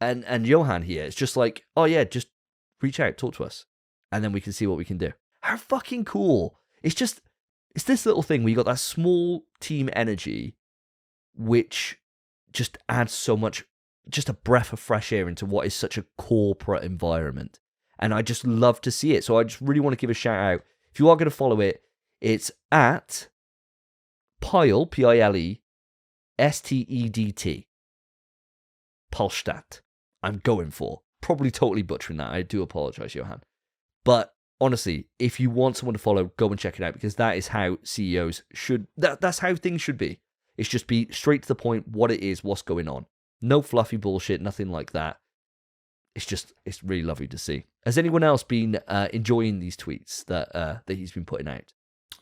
and Johan here, it's just like, oh yeah, just reach out, talk to us, and then we can see what we can do. How fucking cool. It's this little thing where you got that small team energy, which just adds so much, just a breath of fresh air into what is such a corporate environment. And I just love to see it. So I just really want to give a shout out. If you are going to follow it, it's at Pyle, Pile, Stedt. Pylstadt. I'm going for. Probably totally butchering that. I do apologize, Johan. But honestly, if you want someone to follow, go and check it out, because that is how CEOs should, that's how things should be. It's just be straight to the point, what it is, what's going on. No fluffy bullshit, nothing like that. It's really lovely to see. Has anyone else been enjoying these tweets that he's been putting out?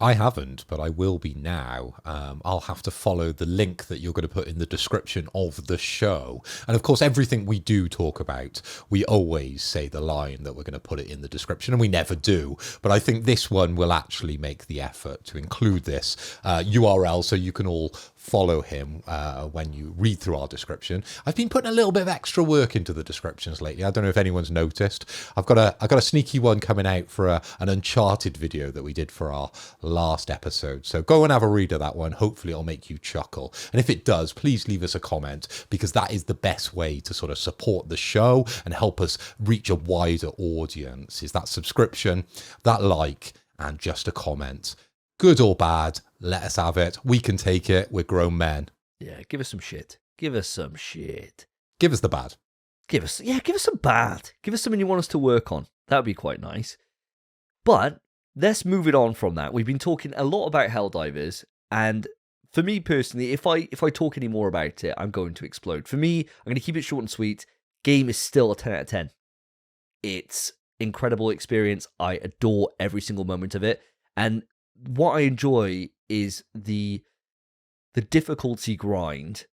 I haven't, but I will be now. I'll have to follow the link that you're going to put in the description of the show. And of course, everything we do talk about, we always say the line that we're going to put it in the description, and we never do. But I think this one will actually make the effort to include this URL so you can all follow him when you read through our description. I've been putting a little bit of extra work into the descriptions lately. I don't know if anyone's noticed. I've got a sneaky one coming out for an Uncharted video that we did for our last episode. So go and have a read of that one. Hopefully it'll make you chuckle. And if it does, please leave us a comment, because that is the best way to sort of support the show and help us reach a wider audience, is that subscription, that like, and just a comment. Good or bad, let us have it. We can take it. We're grown men. Yeah, give us some shit. Give us some shit. Give us the bad. Give us some bad. Give us something you want us to work on. That would be quite nice. But let's move it on from that. We've been talking a lot about Helldivers, and for me personally, if I talk any more about it, I'm going to explode. For me, I'm going to keep it short and sweet. Game is still a 10 out of 10. It's incredible experience. I adore every single moment of it, and what I enjoy is the difficulty grind,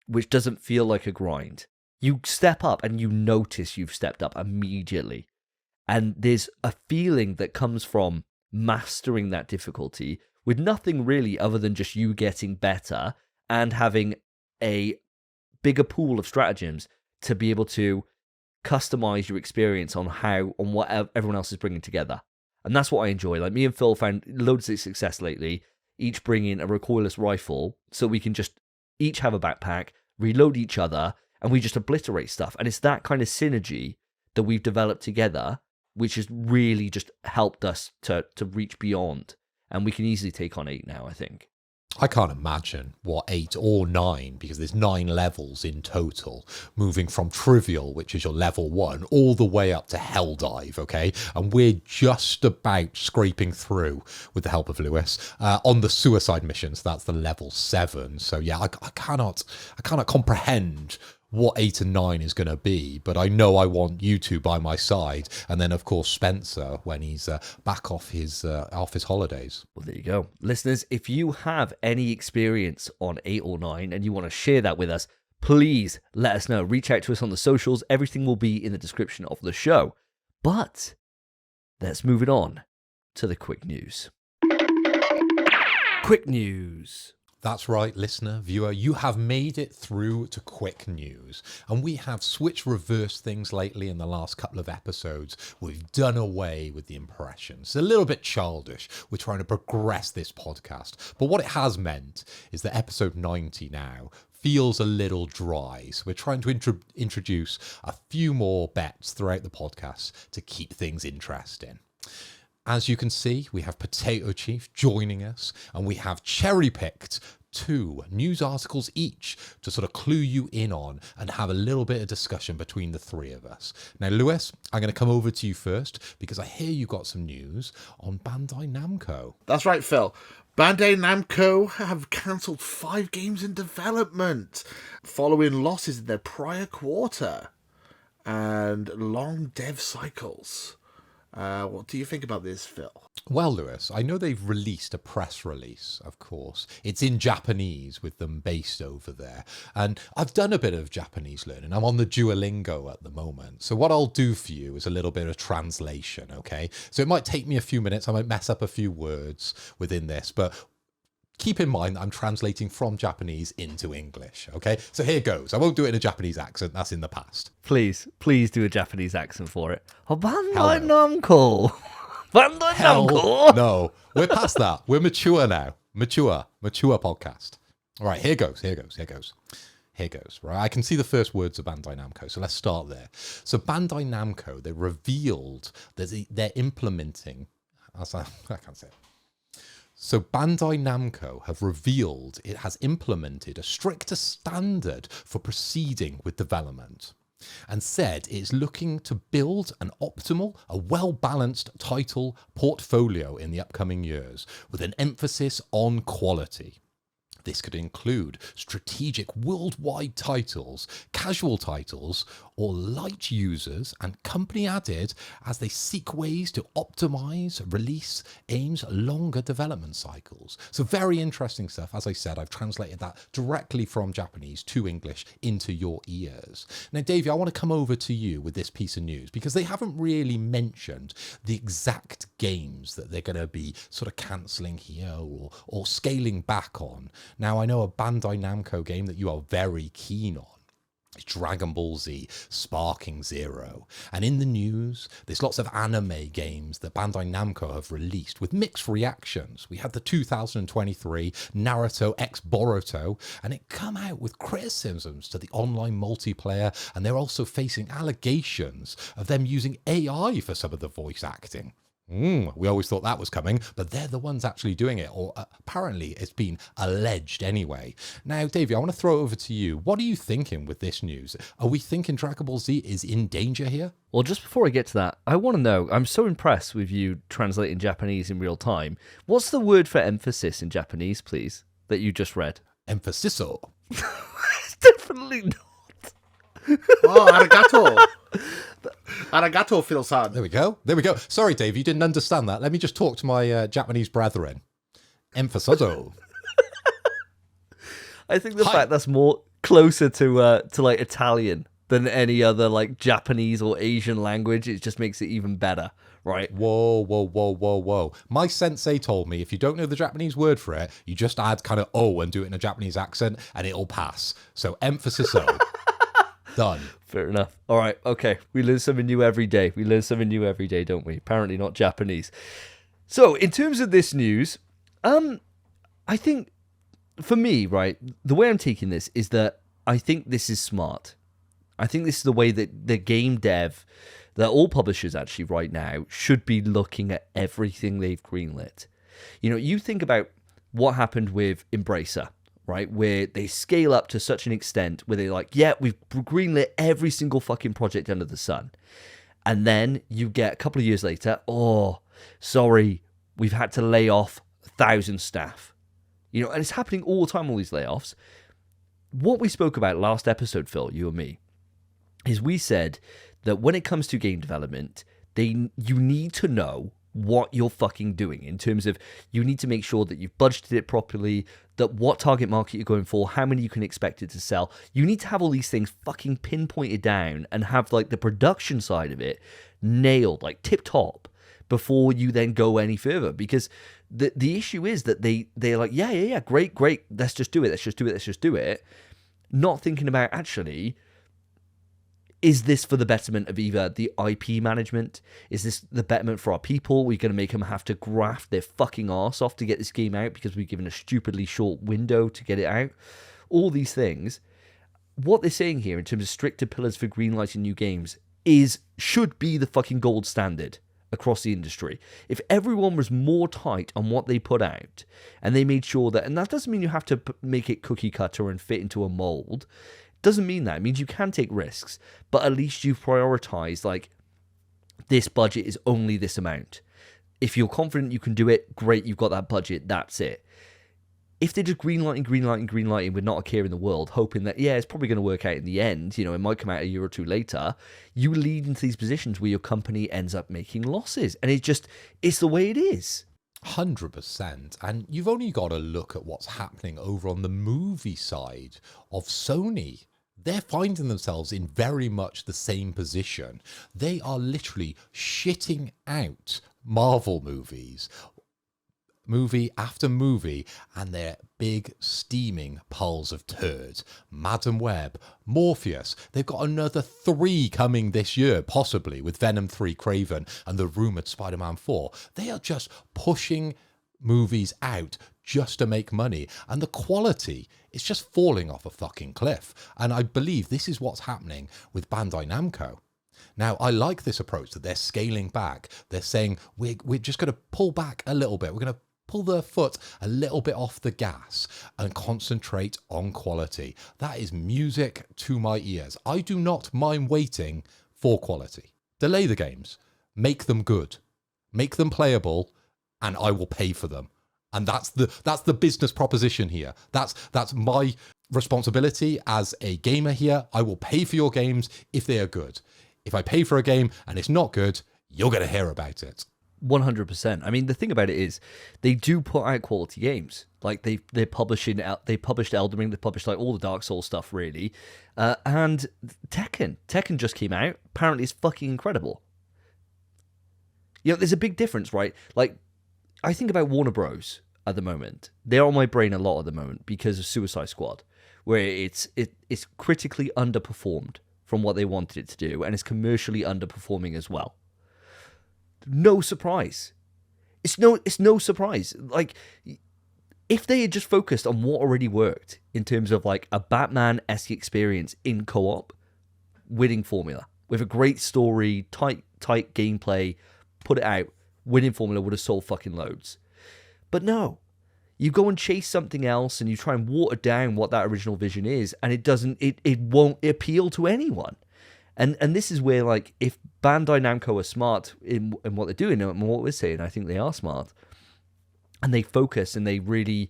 which doesn't feel like a grind. You step up and you notice you've stepped up immediately. And there's a feeling that comes from mastering that difficulty with nothing really other than just you getting better and having a bigger pool of stratagems to be able to customize your experience on what everyone else is bringing together. And that's what I enjoy. Like, me and Phil found loads of success lately, each bringing a recoilless rifle, so we can just each have a backpack, reload each other, and we just obliterate stuff. And it's that kind of synergy that we've developed together, which has really just helped us to reach beyond. And we can easily take on 8 now, I think. I can't imagine what 8 or 9, because there's 9 levels in total, moving from trivial, which is your level 1, all the way up to Helldive, okay? And we're just about scraping through, with the help of Lewis, on the suicide missions. That's the level 7. So yeah, I cannot comprehend what 8 and 9 is going to be, but I know I want you two by my side, and then of course Spencer when he's back off his holidays. Well, there you go, listeners. If you have any experience on 8 or 9 and you want to share that with us, please let us know. Reach out to us on the socials. Everything will be in the description of the show. But let's move it on to the quick news. Quick news. That's right, listener, viewer, you have made it through to quick news. And we have switched reverse things lately in the last couple of episodes. We've done away with the impressions. It's a little bit childish. We're trying to progress this podcast. But what it has meant is that episode 90 now feels a little dry. So we're trying to introduce a few more bets throughout the podcast to keep things interesting. As you can see, we have Potato Chief joining us, and we have cherry-picked 2 news articles each to sort of clue you in on and have a little bit of discussion between the 3 of us. Now, Lewis, I'm going to come over to you first because I hear you got some news on Bandai Namco. That's right, Phil. Bandai Namco have cancelled 5 games in development following losses in their prior quarter and long dev cycles. What do you think about this, Phil? Well, Lewis, I know they've released a press release, of course. It's in Japanese with them based over there. And I've done a bit of Japanese learning. I'm on the Duolingo at the moment. So what I'll do for you is a little bit of translation, okay? So it might take me a few minutes. I might mess up a few words within this, but keep in mind that I'm translating from Japanese into English, okay? So here goes. I won't do it in a Japanese accent. That's in the past. Please do a Japanese accent for it. Oh, Bandai Namco. Bandai Namco. No, we're past that. We're mature now. Mature podcast. All right, here goes. Right, I can see the first words of Bandai Namco, so let's start there. So Bandai Namco, they revealed that they're implementing... I can't say it. So Bandai Namco have revealed it has implemented a stricter standard for proceeding with development and said it's looking to build an optimal, a well-balanced title portfolio in the upcoming years with an emphasis on quality. This could include strategic worldwide titles, casual titles, or light users and company added as they seek ways to optimize release aims longer development cycles. So very interesting stuff. As I said, I've translated that directly from Japanese to English into your ears. Now, Davey, I want to come over to you with this piece of news because they haven't really mentioned the exact games that they're going to be sort of cancelling here or scaling back on. Now, I know a Bandai Namco game that you are very keen on. It's Dragon Ball Z Sparking Zero. And in the news, there's lots of anime games that Bandai Namco have released with mixed reactions. We had the 2023 Naruto X Boruto, and it come out with criticisms to the online multiplayer, and they're also facing allegations of them using AI for some of the voice acting. We always thought that was coming, but they're the ones actually doing it, or apparently it's been alleged anyway. Now, Davey, I want to throw it over to you. What are you thinking with this news? Are we thinking Dragon Ball Z is in danger here? Well, just before I get to that, I want to know, I'm so impressed with you translating Japanese in real time. What's the word for emphasis in Japanese, please, that you just read? Emphasiso. It's definitely not. Oh, arigato. Arigato, Phil-san. There we go. There we go. Sorry, Dave, you didn't understand that. Let me just talk to my Japanese brethren. Emphasizo. I think the fact that's more closer to like Italian than any other like Japanese or Asian language, it just makes it even better, right? Whoa, whoa, whoa, whoa, whoa. My sensei told me if you don't know the Japanese word for it, you just add kind of O and do it in a Japanese accent and it'll pass. So emphasis O. Done. Fair enough. All right. Okay. We learn something new every day. We learn something new every day, don't we? Apparently not Japanese. So in terms of this news, I think for me, right, the way I'm taking this is that I think this is smart. I think this is the way that the game dev, that all publishers actually right now should be looking at everything they've greenlit. You know, you think about what happened with Embracer, right, where they scale up to such an extent where they're like, yeah, we've greenlit every single fucking project under the sun. And then you get a couple of years later, oh, sorry, we've had to lay off 1,000 staff. You know, and it's happening all the time, all these layoffs. What we spoke about last episode, Phil, you and me, is we said that when it comes to game development, you need to know what you're fucking doing in terms of you need to make sure that you've budgeted it properly, that what target market you're going for, how many you can expect it to sell. You need to have all these things fucking pinpointed down and have like the production side of it nailed, like tip top, before you then go any further. Because the issue is that they're like, yeah, great, let's just do it. Not thinking about actually, is this for the betterment of either the IP management? Is this the betterment for our people? We're going to make them have to graft their fucking arse off to get this game out because we've given a stupidly short window to get it out. All these things. What they're saying here in terms of stricter pillars for greenlighting new games should be the fucking gold standard across the industry. If everyone was more tight on what they put out and they made sure that, and that doesn't mean you have to make it cookie cutter and fit into a mold. Doesn't mean that. It means you can take risks, but at least you've prioritized, like, this budget is only this amount. If you're confident you can do it, great, you've got that budget, that's it. If they're just greenlighting with not a care in the world, hoping that, yeah, it's probably going to work out in the end, you know, it might come out a year or two later, you lead into these positions where your company ends up making losses. And it's the way it is. 100%. And you've only got to look at what's happening over on the movie side of Sony. They're finding themselves in very much the same position. They are literally shitting out Marvel movies, movie after movie, and they're big steaming piles of turds. Madam Web, Morpheus, they've got another 3 coming this year, possibly, with Venom 3 Craven and the rumoured Spider-Man 4. They are just pushing movies out just to make money, and the quality is just falling off a fucking cliff. And I believe this is what's happening with Bandai Namco. Now, I like this approach that they're scaling back. They're saying, we're just going to pull back a little bit. We're going to pull their foot a little bit off the gas and concentrate on quality. That is music to my ears. I do not mind waiting for quality. Delay the games. Make them good. Make them playable, and I will pay for them. And that's the business proposition here. That's my responsibility as a gamer here. I will pay for your games if they are good. If I pay for a game and it's not good, you're going to hear about it. 100%. I mean, the thing about it is, they do put out quality games. Like they published Elden Ring, they published like all the Dark Souls stuff, really. And Tekken just came out. Apparently, it's fucking incredible. You know, there's a big difference, right? Like, I think about Warner Bros. At the moment. They're on my brain a lot at the moment because of Suicide Squad, where it's critically underperformed from what they wanted it to do, and it's commercially underperforming as well. No surprise. It's no surprise. Like, if they had just focused on what already worked in terms of like a Batman-esque experience in co-op, winning formula with a great story, tight gameplay, put it out, winning formula would have sold fucking loads. But no, you go and chase something else and you try and water down what that original vision is, and it won't appeal to anyone. And this is where, like, if Bandai Namco are smart in what they're doing and what we're saying, I think they are smart, and they focus and they really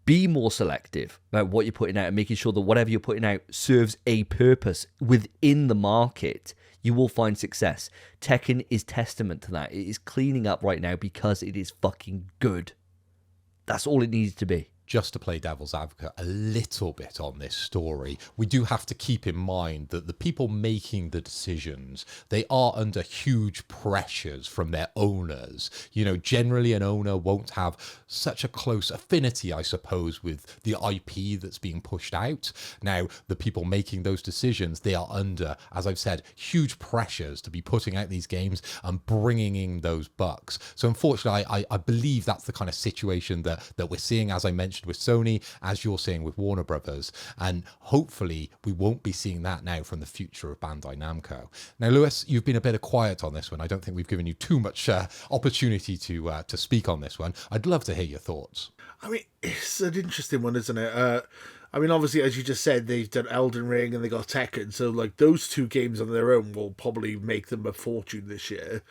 be more selective about what you're putting out and making sure that whatever you're putting out serves a purpose within the market, you will find success. Tekken is testament to that. It is cleaning up right now because it is fucking good. That's all it needs to be. Just to play devil's advocate a little bit on this story, we do have to keep in mind that the people making the decisions, they are under huge pressures from their owners. You know, generally an owner won't have such a close affinity, I suppose, with the IP that's being pushed out. Now, the people making those decisions, they are under, as I've said, huge pressures to be putting out these games and bringing in those bucks. So unfortunately, I believe that's the kind of situation that we're seeing, as I mentioned, with Sony, as you're seeing with Warner Brothers, and hopefully we won't be seeing that now from the future of Bandai Namco. Now, Lewis, you've been a bit quiet on this one. I don't think we've given you too much opportunity to speak on this one. I'd love to hear your thoughts. I mean, it's an interesting one, isn't it? I mean, obviously, as you just said, they've done Elden Ring and they got Tekken, so like those two games on their own will probably make them a fortune this year.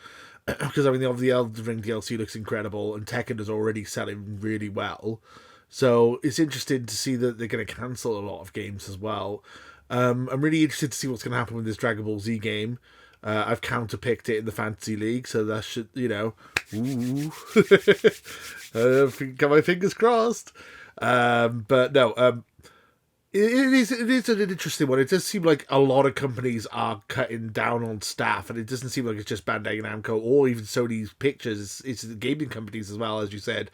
Because I mean, the Elden Ring DLC looks incredible, and Tekken is already selling really well. So it's interesting to see that they're going to cancel a lot of games as well. I'm really interested to see what's going to happen with this Dragon Ball Z game. I've counterpicked it in the Fantasy League, so that should, you know, got my fingers crossed. But no, it is an interesting one. It does seem like a lot of companies are cutting down on staff, and it doesn't seem like it's just Bandai Namco or even Sony's Pictures. It's the gaming companies as well, as you said.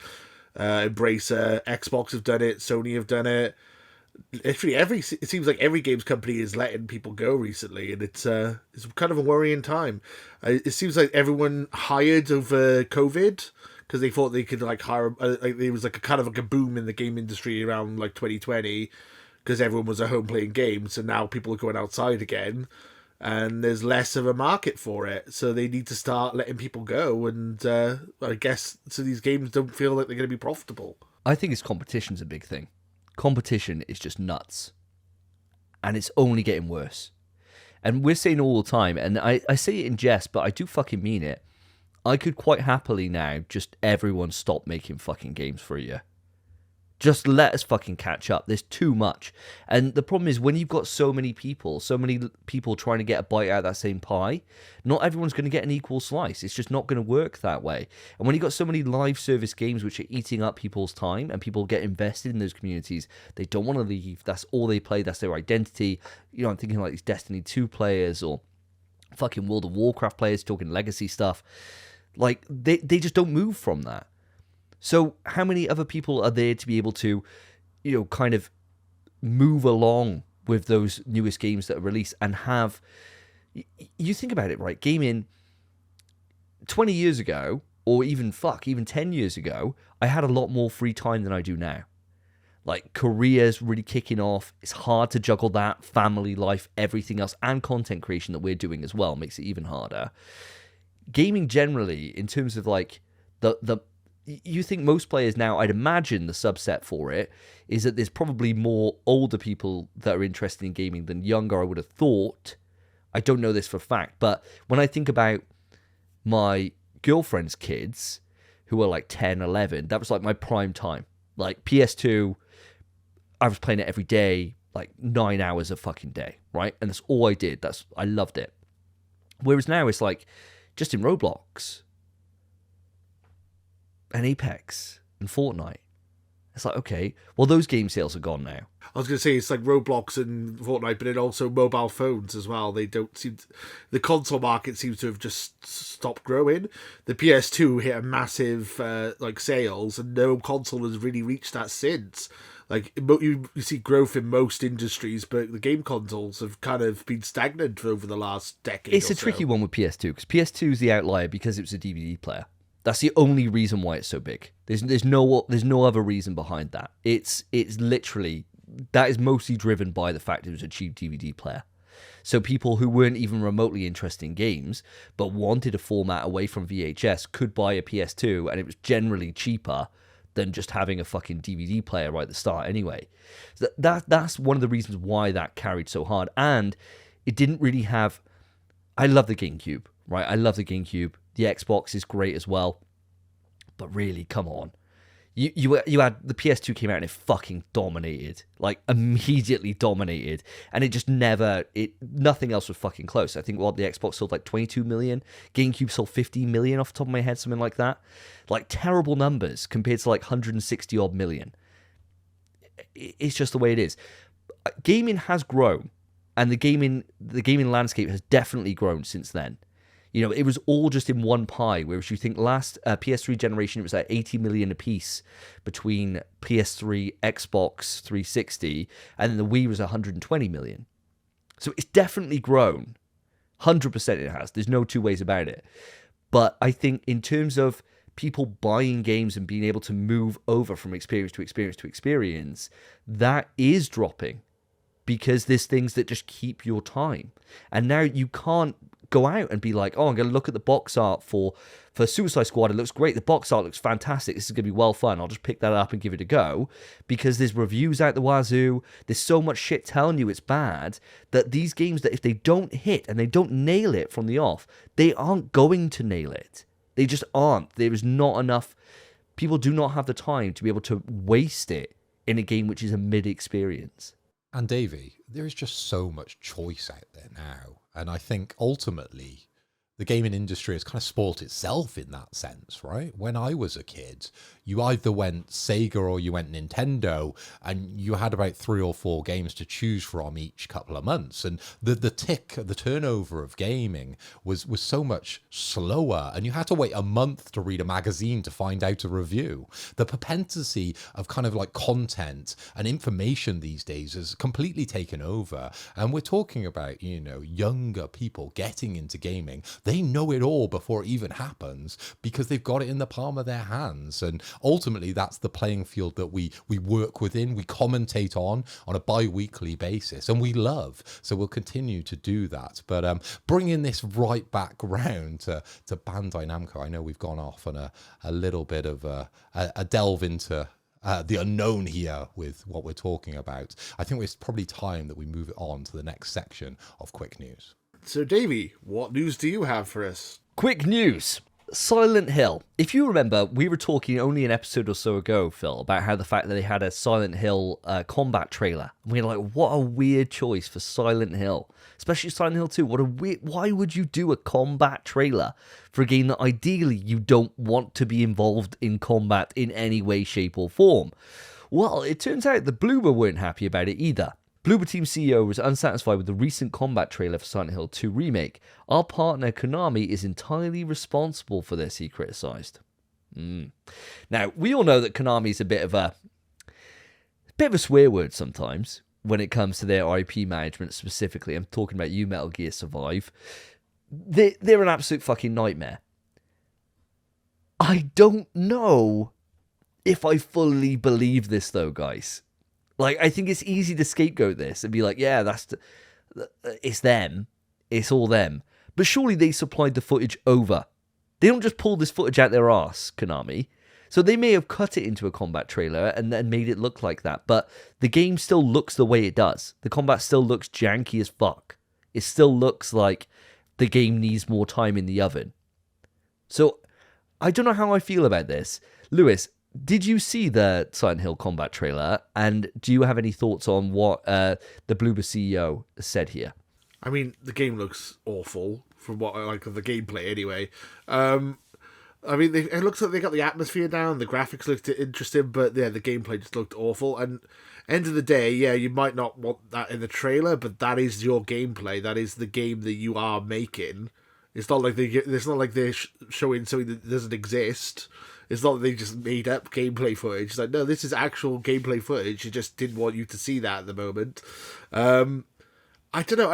Embracer, Xbox have done it, Sony have done it. Literally it seems like every games company is letting people go recently, and it's kind of a worrying time. It seems like everyone hired over COVID because they thought they could like hire. Like there was like a kind of like a boom in the game industry around like 2020 because everyone was at home playing games, and now people are going outside again. And there's less of a market for it, so they need to start letting people go, and I guess so these games don't feel like they're going to be profitable. I think it's competition's a big thing. Competition is just nuts, and it's only getting worse. And we're saying all the time, and I say it in jest, but I do fucking mean it. I could quite happily now just everyone stop making fucking games for a year. Just let us fucking catch up. There's too much. And the problem is when you've got so many people trying to get a bite out of that same pie, not everyone's going to get an equal slice. It's just not going to work that way. And when you've got so many live service games which are eating up people's time and people get invested in those communities, they don't want to leave. That's all they play. That's their identity. You know, I'm thinking like these Destiny 2 players or fucking World of Warcraft players talking legacy stuff. Like, they just don't move from that. So how many other people are there to be able to, you know, kind of move along with those newest games that are released and have... You think about it, right? Gaming 20 years ago, or even 10 years ago, I had a lot more free time than I do now. Like, careers really kicking off. It's hard to juggle that, family life, everything else, and content creation that we're doing as well makes it even harder. Gaming generally, in terms of like you think most players now, I'd imagine the subset for it is that there's probably more older people that are interested in gaming than younger, I would have thought. I don't know this for a fact, but when I think about my girlfriend's kids who were like 10, 11, that was like my prime time. Like PS2, I was playing it every day, like 9 hours a fucking day, right? And that's all I did. I loved it. Whereas now it's like just in Roblox and Apex and Fortnite. It's like, okay, well, those game sales are gone now. I was going to say, it's like Roblox and Fortnite, but then also mobile phones as well. They don't seem the console market seems to have just stopped growing. The PS2 hit a massive like sales, and no console has really reached that since. Like, you see growth in most industries, but the game consoles have kind of been stagnant over the last decade. It's a tricky one with PS2, because PS2 is the outlier because it was a DVD player. That's the only reason why it's so big. There's no other reason behind that. It's literally, that is mostly driven by the fact it was a cheap DVD player. So people who weren't even remotely interested in games, but wanted a format away from VHS, could buy a PS2, and it was generally cheaper than just having a fucking DVD player right at the start anyway. So that's one of the reasons why that carried so hard. And it didn't really have... I love the GameCube, right? I love the GameCube. The Xbox is great as well. But really, come on. You had the PS2 came out and it fucking dominated, like immediately dominated, and it just nothing else was fucking close. I think the Xbox sold like 22 million, GameCube sold 15 million off the top of my head, something like that. Like terrible numbers compared to like 160 odd million. It's just the way it is. Gaming has grown, and the gaming landscape has definitely grown since then. You know, it was all just in one pie, whereas you think last PS3 generation, it was like 80 million apiece between PS3, Xbox 360, and then the Wii was 120 million. So it's definitely grown. 100% it has. There's no two ways about it. But I think in terms of people buying games and being able to move over from experience to experience to experience, that is dropping because there's things that just keep your time. And now you can't go out and be like, oh, I'm going to look at the box art for Suicide Squad. It looks great. The box art looks fantastic. This is going to be well fun. I'll just pick that up and give it a go, because there's reviews out the wazoo. There's so much shit telling you it's bad that these games, that if they don't hit and they don't nail it from the off, they aren't going to nail it. They just aren't. There is not enough. People do not have the time to be able to waste it in a game which is a mid-experience. And Davey, there is just so much choice out there now. And I think ultimately the gaming industry has kind of spoilt itself in that sense, right? When I was a kid, you either went Sega or you went Nintendo, and you had about 3 or 4 games to choose from each couple of months. And the turnover of gaming was so much slower, and you had to wait a month to read a magazine to find out a review. The propensity of kind of like content and information these days has completely taken over. And we're talking about, you know, younger people getting into gaming. They know it all before it even happens because they've got it in the palm of their hands. And ultimately, that's the playing field that we work within, we commentate on a bi-weekly basis, and we love. So we'll continue to do that. But bringing this right back round to Bandai Namco, I know we've gone off on a little bit of a delve into the unknown here with what we're talking about. I think it's probably time that we move it on to the next section of Quick News. So, Davey, what news do you have for us? Quick news. Silent Hill. If you remember, we were talking only an episode or so ago, Phil, about how the fact that they had a Silent Hill combat trailer. And we were like, what a weird choice for Silent Hill. Especially Silent Hill 2. Why would you do a combat trailer for a game that ideally you don't want to be involved in combat in any way, shape, or form? Well, it turns out the Bloober weren't happy about it either. Bloober Team CEO was unsatisfied with the recent combat trailer for Silent Hill 2 Remake. Our partner Konami is entirely responsible for this, he criticised. Now, we all know that Konami is a bit of a swear word sometimes when it comes to their IP management specifically. I'm talking about you, Metal Gear Survive. They're an absolute fucking nightmare. I don't know if I fully believe this, though, guys. Like, I think it's easy to scapegoat this and be like, yeah, it's them. It's all them. But surely they supplied the footage over. They don't just pull this footage out their arse, Konami. So they may have cut it into a combat trailer and then made it look like that. But the game still looks the way it does. The combat still looks janky as fuck. It still looks like the game needs more time in the oven. So I don't know how I feel about this. Lewis, did you see the Silent Hill combat trailer, and do you have any thoughts on what the Bloober CEO said here? I mean, the game looks awful from what I like of the gameplay anyway. I mean, it looks like they got the atmosphere down, the graphics looked interesting, but yeah, the gameplay just looked awful. And end of the day, yeah, you might not want that in the trailer, but that is your gameplay. That is the game that you are making. It's not like they're showing something that doesn't exist. It's not that they just made up gameplay footage. It's like, no, this is actual gameplay footage. You just didn't want you to see that at the moment. I don't know.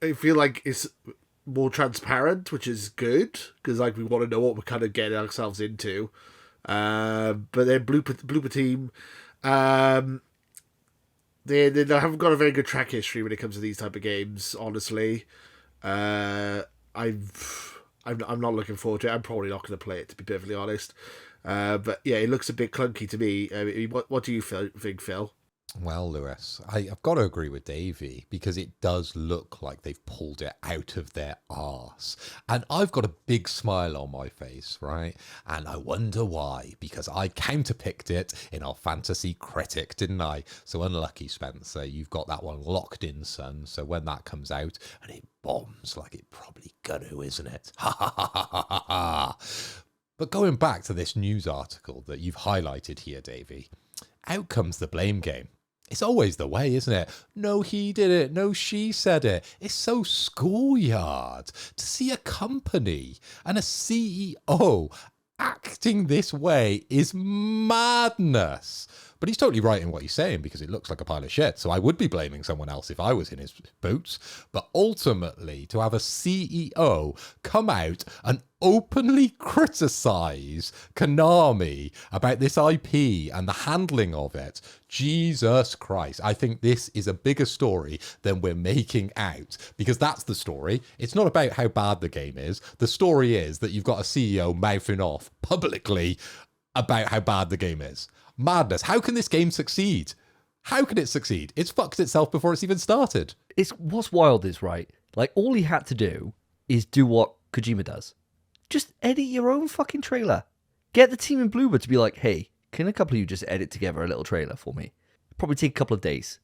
I feel like it's more transparent, which is good, because like we want to know what we're kind of getting ourselves into. But then Bloober Team, They haven't got a very good track history when it comes to these type of games, honestly. I'm not looking forward to it. I'm probably not going to play it, to be perfectly honest. But yeah, it looks a bit clunky to me. I mean, what do you think, Phil? Well, Lewis, I've got to agree with Davey because it does look like they've pulled it out of their arse. And I've got a big smile on my face, right? And I wonder why, because I counterpicked it in our fantasy critic, didn't I? So unlucky, Spencer, you've got that one locked in, son. So when that comes out, and it bombs like it probably gonna, isn't it? Ha ha ha ha ha ha. But going back to this news article that you've highlighted here, Davey, out comes the blame game. It's always the way, isn't it? No, he did it. No, she said it. It's so schoolyard to see a company and a CEO acting this way is madness. But he's totally right in what he's saying because it looks like a pile of shit. So I would be blaming someone else if I was in his boots. But ultimately, to have a CEO come out and openly criticize Konami about this IP and the handling of it, Jesus Christ, I think this is a bigger story than we're making out, because that's the story. It's not about how bad the game is. The story is that you've got a CEO mouthing off publicly about how bad the game is. Madness. How can this game succeed? How can it succeed? It's fucked itself before it's even started. It's what's wild is, right, like, all he had to do is do what Kojima does. Just edit your own fucking trailer. Get the team in Bloober to be like, hey, can a couple of you just edit together a little trailer for me? Probably take a couple of days.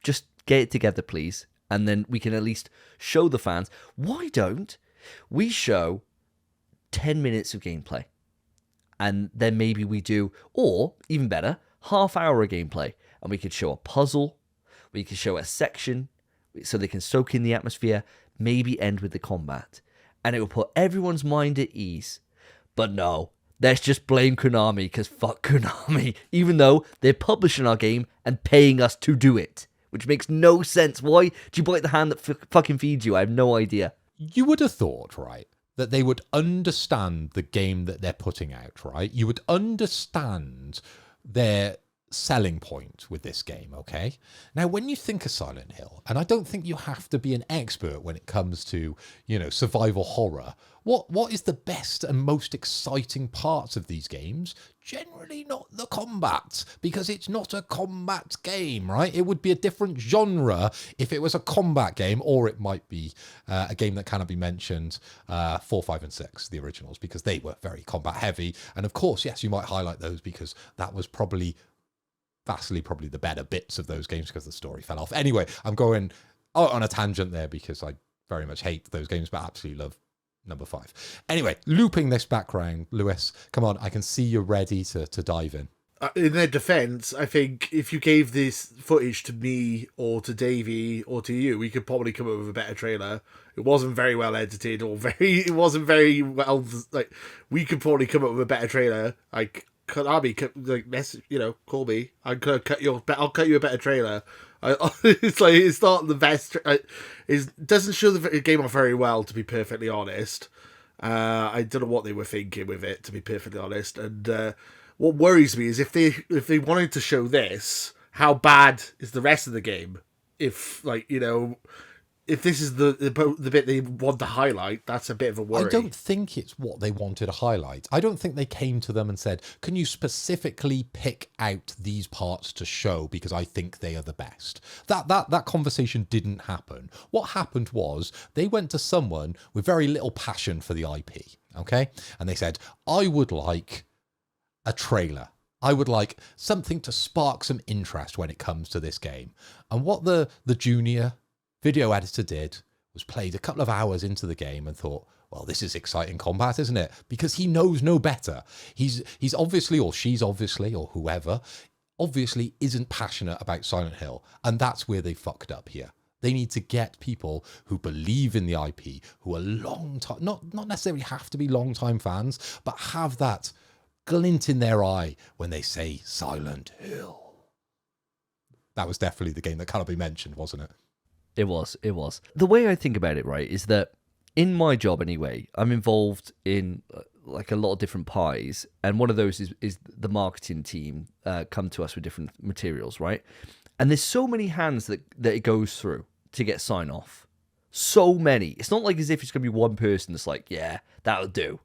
Just get it together, please. And then we can at least show the fans. Why don't we show 10 minutes of gameplay? And then maybe we do, or even better, half-hour of gameplay. And we could show a puzzle. We could show a section so they can soak in the atmosphere. Maybe end with the combat. And it will put everyone's mind at ease. But no, let's just blame Konami because fuck Konami. Even though they're publishing our game and paying us to do it. Which makes no sense. Why do you bite the hand that fucking feeds you? I have no idea. You would have thought, right, that they would understand the game that they're putting out, right? You would understand their selling point with this game, okay? Now, when you think of Silent Hill, and I don't think you have to be an expert when it comes to, survival horror, what is the best and most exciting parts of these games? Generally not the combat, because it's not a combat game, right? It would be a different genre if it was a combat game, or it might be a game that cannot be mentioned, 4, 5, and 6, the originals, because they were very combat heavy. And of course, yes, you might highlight those because that was vastly probably the better bits of those games because the story fell off. Anyway, I'm going on a tangent there because I very much hate those games, but absolutely love number 5. Anyway, looping this background, Lewis, come on, I can see you're ready to dive in. In their defense, I think if you gave this footage to me or to Davey or to you, we could probably come up with a better trailer. It wasn't very well edited it wasn't very well, like, we could probably come up with a better trailer. Like, Konami, like, message, call me. I'll cut you a better trailer. It's like, it's not the best. It doesn't show the game off very well, to be perfectly honest. I don't know what they were thinking with it, to be perfectly honest. And what worries me is if they wanted to show this, how bad is the rest of the game? If, like, if this is the bit they want to highlight, that's a bit of a worry. I don't think it's what they wanted to highlight. I don't think they came to them and said, can you specifically pick out these parts to show because I think they are the best? That conversation didn't happen. What happened was they went to someone with very little passion for the IP, okay? And they said, I would like a trailer. I would like something to spark some interest when it comes to this game. And what the junior video editor did was played a couple of hours into the game and thought, well, this is exciting combat, isn't it? Because he knows no better. He's obviously, or she's obviously, or whoever, obviously isn't passionate about Silent Hill. And that's where they fucked up here. They need to get people who believe in the IP, who are long time, not necessarily have to be long-time fans, but have that glint in their eye when they say Silent Hill. That was definitely the game that cannot be mentioned, wasn't it? It was. The way I think about it, right, is that in my job anyway, I'm involved in like a lot of different pies, and one of those is the marketing team come to us with different materials, right? And there's so many hands that it goes through to get sign off. So many. It's not like as if it's going to be one person that's like, yeah, that'll do.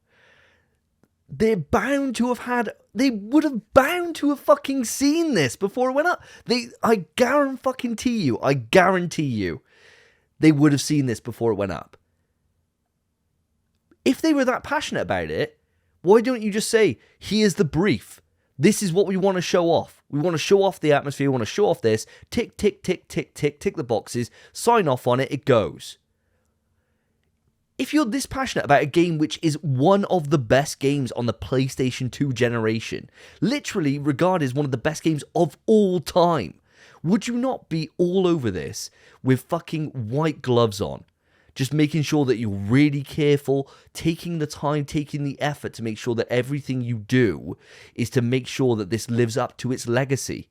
They would have bound to have fucking seen this before it went up. I guarantee you, they would have seen this before it went up. If they were that passionate about it, why don't you just say, here's the brief. This is what we want to show off. We want to show off the atmosphere. We want to show off this. Tick, tick, tick, tick, tick, tick the boxes. Sign off on it. It goes. If you're this passionate about a game which is one of the best games on the PlayStation 2 generation, literally regarded as one of the best games of all time, would you not be all over this with fucking white gloves on? Just making sure that you're really careful, taking the time, taking the effort to make sure that everything you do is to make sure that this lives up to its legacy.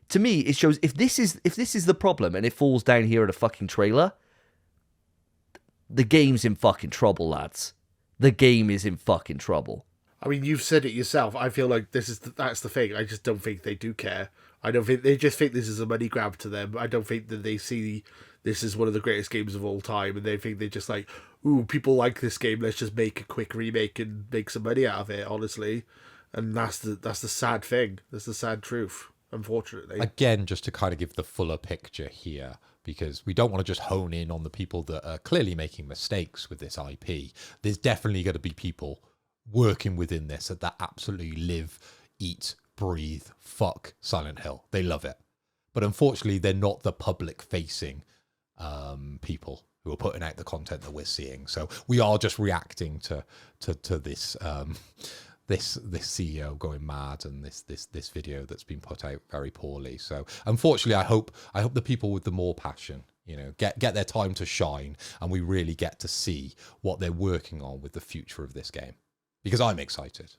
To me, it shows if this is the problem and it falls down here at a fucking trailer, the game's in fucking trouble, lads. The game is in fucking trouble. I mean, you've said it yourself. I feel like that's the thing. I just don't think they do care. I don't think they just think this is a money grab to them. I don't think that they see this is one of the greatest games of all time, and they think they're just like, ooh, people like this game, let's just make a quick remake and make some money out of it, honestly. And that's the sad thing. That's the sad truth, unfortunately. Again, just to kind of give the fuller picture here, because we don't want to just hone in on the people that are clearly making mistakes with this IP. There's definitely going to be people working within this that absolutely live, eat, breathe, fuck Silent Hill. They love it. But unfortunately, they're not the public-facing people who are putting out the content that we're seeing. So we are just reacting to this this CEO going mad and this video that's been put out very poorly. So unfortunately, I hope the people with the more passion, get their time to shine, and we really get to see what they're working on with the future of this game. Because I'm excited,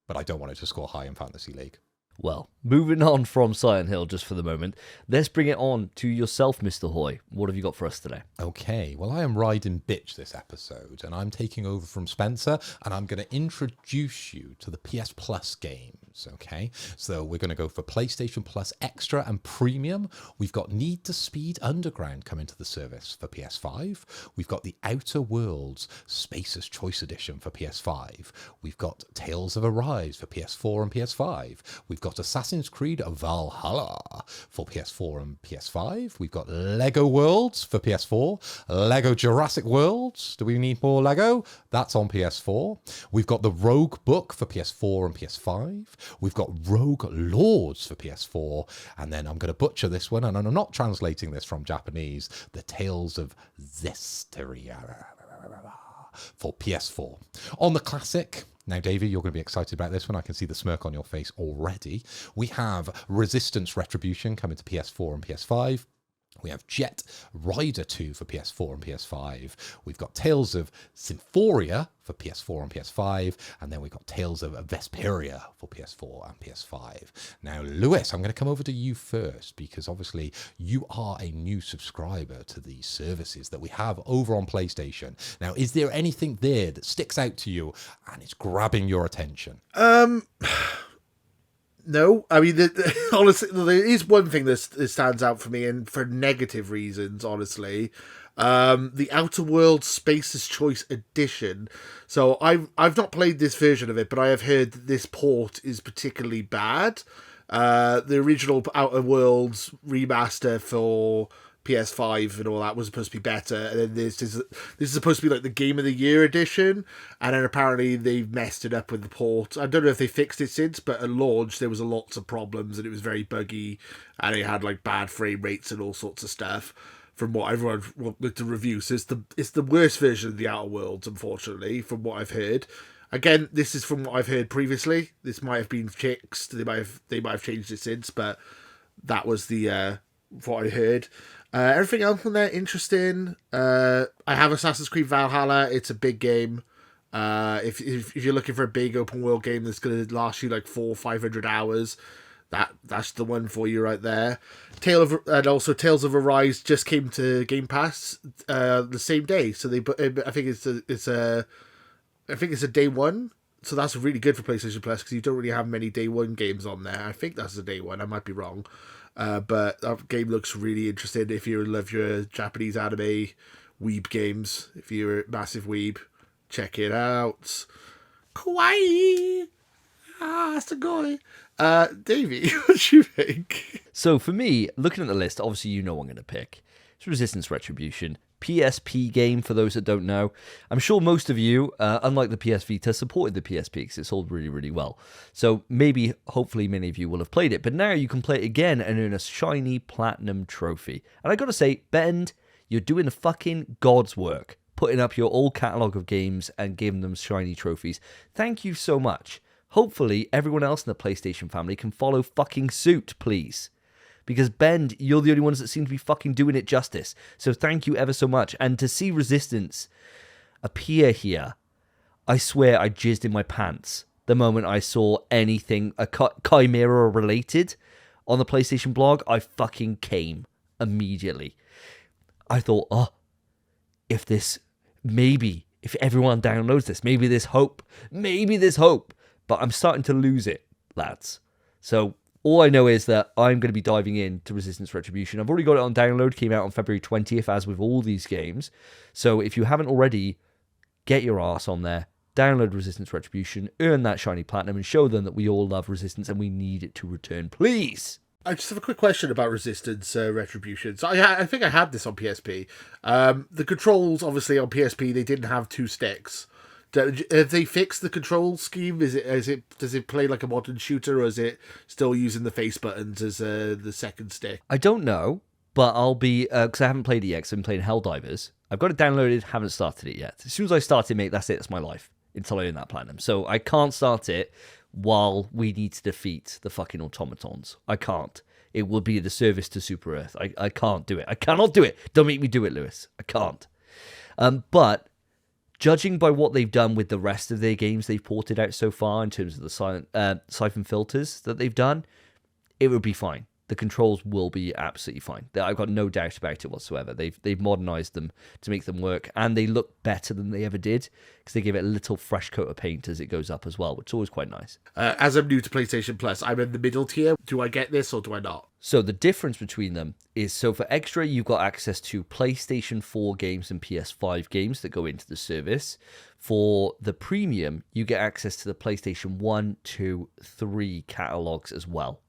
but I don't want it to score high in Fantasy League. Well, moving on from Silent Hill just for the moment, let's bring it on to yourself, Mr. Hoy. What have you got for us today? Okay, well, I am riding bitch this episode, and I'm taking over from Spencer, and I'm going to introduce you to the PS Plus games, okay? So we're going to go for PlayStation Plus Extra and Premium. We've got Need to Speed Underground coming to the service for PS5. We've got The Outer Worlds Spacer's Choice Edition for PS5. We've got Tales of Arise for PS4 and PS5. We've got Assassin's Creed Valhalla for PS4 and PS5. We've got Lego Worlds for PS4. Lego Jurassic Worlds. Do we need more Lego? That's on PS4. We've got the Rogue Book for PS4 and PS5. We've got Rogue Lords for PS4. And then I'm going to butcher this one, and I'm not translating this from Japanese. The Tales of Zestiria for PS4. On the classic... Now, Davey, you're going to be excited about this one. I can see the smirk on your face already. We have Resistance Retribution coming to PS4 and PS5. We have Jet Rider 2 for PS4 and PS5. We've got Tales of Symphoria for PS4 and PS5. And then we've got Tales of Vesperia for PS4 and PS5. Now, Lewis, I'm going to come over to you first, because obviously you are a new subscriber to these services that we have over on PlayStation. Now, is there anything there that sticks out to you and it's grabbing your attention? No, I mean, honestly, there is one thing that stands out for me, and for negative reasons, honestly. The Outer Worlds Spacer's Choice Edition. So I've not played this version of it, but I have heard that this port is particularly bad. The original Outer Worlds remaster for PS5 and all that was supposed to be better, and then this is supposed to be like the Game of the Year edition, and then apparently they've messed it up with the port. I don't know if they fixed it since, but at launch there was lots of problems and it was very buggy, and it had like bad frame rates and all sorts of stuff from what everyone looked to review. So it's the worst version of the Outer Worlds, unfortunately, from what I've heard. Again, this is from what I've heard previously. This might have been fixed. They might have changed it since, but that was the what I heard. Everything else on there, interesting. I have Assassin's Creed Valhalla. It's a big game. If you're looking for a big open world game that's going to last you like 400 or 500 hours, that's the one for you right there. Tales of Arise just came to Game Pass the same day. So I think it's a day one. So that's really good for PlayStation Plus because you don't really have many day one games on there. I think that's the day one. I might be wrong. But that game looks really interesting if you love your Japanese anime, weeb games. If you're a massive weeb, check it out. Kawaii! Sugoi! Davey, what do you think? So for me, looking at the list, obviously you know what I'm going to pick. It's Resistance Retribution. PSP game, for those that don't know. I'm sure most of you, unlike the PS Vita, supported the PSP because it sold really, really well. So maybe, hopefully, many of you will have played it. But now you can play it again and earn a shiny platinum trophy. And I got to say, Bend, you're doing the fucking God's work, putting up your old catalogue of games and giving them shiny trophies. Thank you so much. Hopefully, everyone else in the PlayStation family can follow fucking suit, please. Because, Bend, you're the only ones that seem to be fucking doing it justice. So thank you ever so much. And to see Resistance appear here, I swear I jizzed in my pants the moment I saw anything Chimera related on the PlayStation blog. I fucking came immediately. I thought, if everyone downloads this, maybe there's hope. But I'm starting to lose it, lads. So all I know is that I'm going to be diving into Resistance Retribution. I've already got it on download. Came out on February 20th, as with all these games. So if you haven't already, get your ass on there. Download Resistance Retribution. Earn that shiny platinum and show them that we all love Resistance and we need it to return. Please! I just have a quick question about Resistance Retribution. So I think I had this on PSP. The controls, obviously, on PSP, they didn't have two sticks. Have they fixed the control scheme? Does it play like a modern shooter, or is it still using the face buttons as the second stick? I don't know, but I'll be because I haven't played it yet. Because I've been playing Helldivers. I've got it downloaded, haven't started it yet. As soon as I start it, mate, that's it. That's my life until I earn that platinum. So I can't start it while we need to defeat the fucking automatons. I can't. It will be the service to Super Earth. I can't do it. I cannot do it. Don't make me do it, Lewis. I can't. But judging by what they've done with the rest of their games they've ported out so far in terms of the siphon filters that they've done, it would be fine. The controls will be absolutely fine. I've got no doubt about it whatsoever. They've modernized them to make them work, and they look better than they ever did because they give it a little fresh coat of paint as it goes up as well, which is always quite nice. As I'm new to PlayStation Plus, I'm in the middle tier. Do I get this or do I not? So the difference between them is, so for Extra, you've got access to PlayStation 4 games and PS5 games that go into the service. For the Premium, you get access to the PlayStation 1, 2, 3 catalogs as well.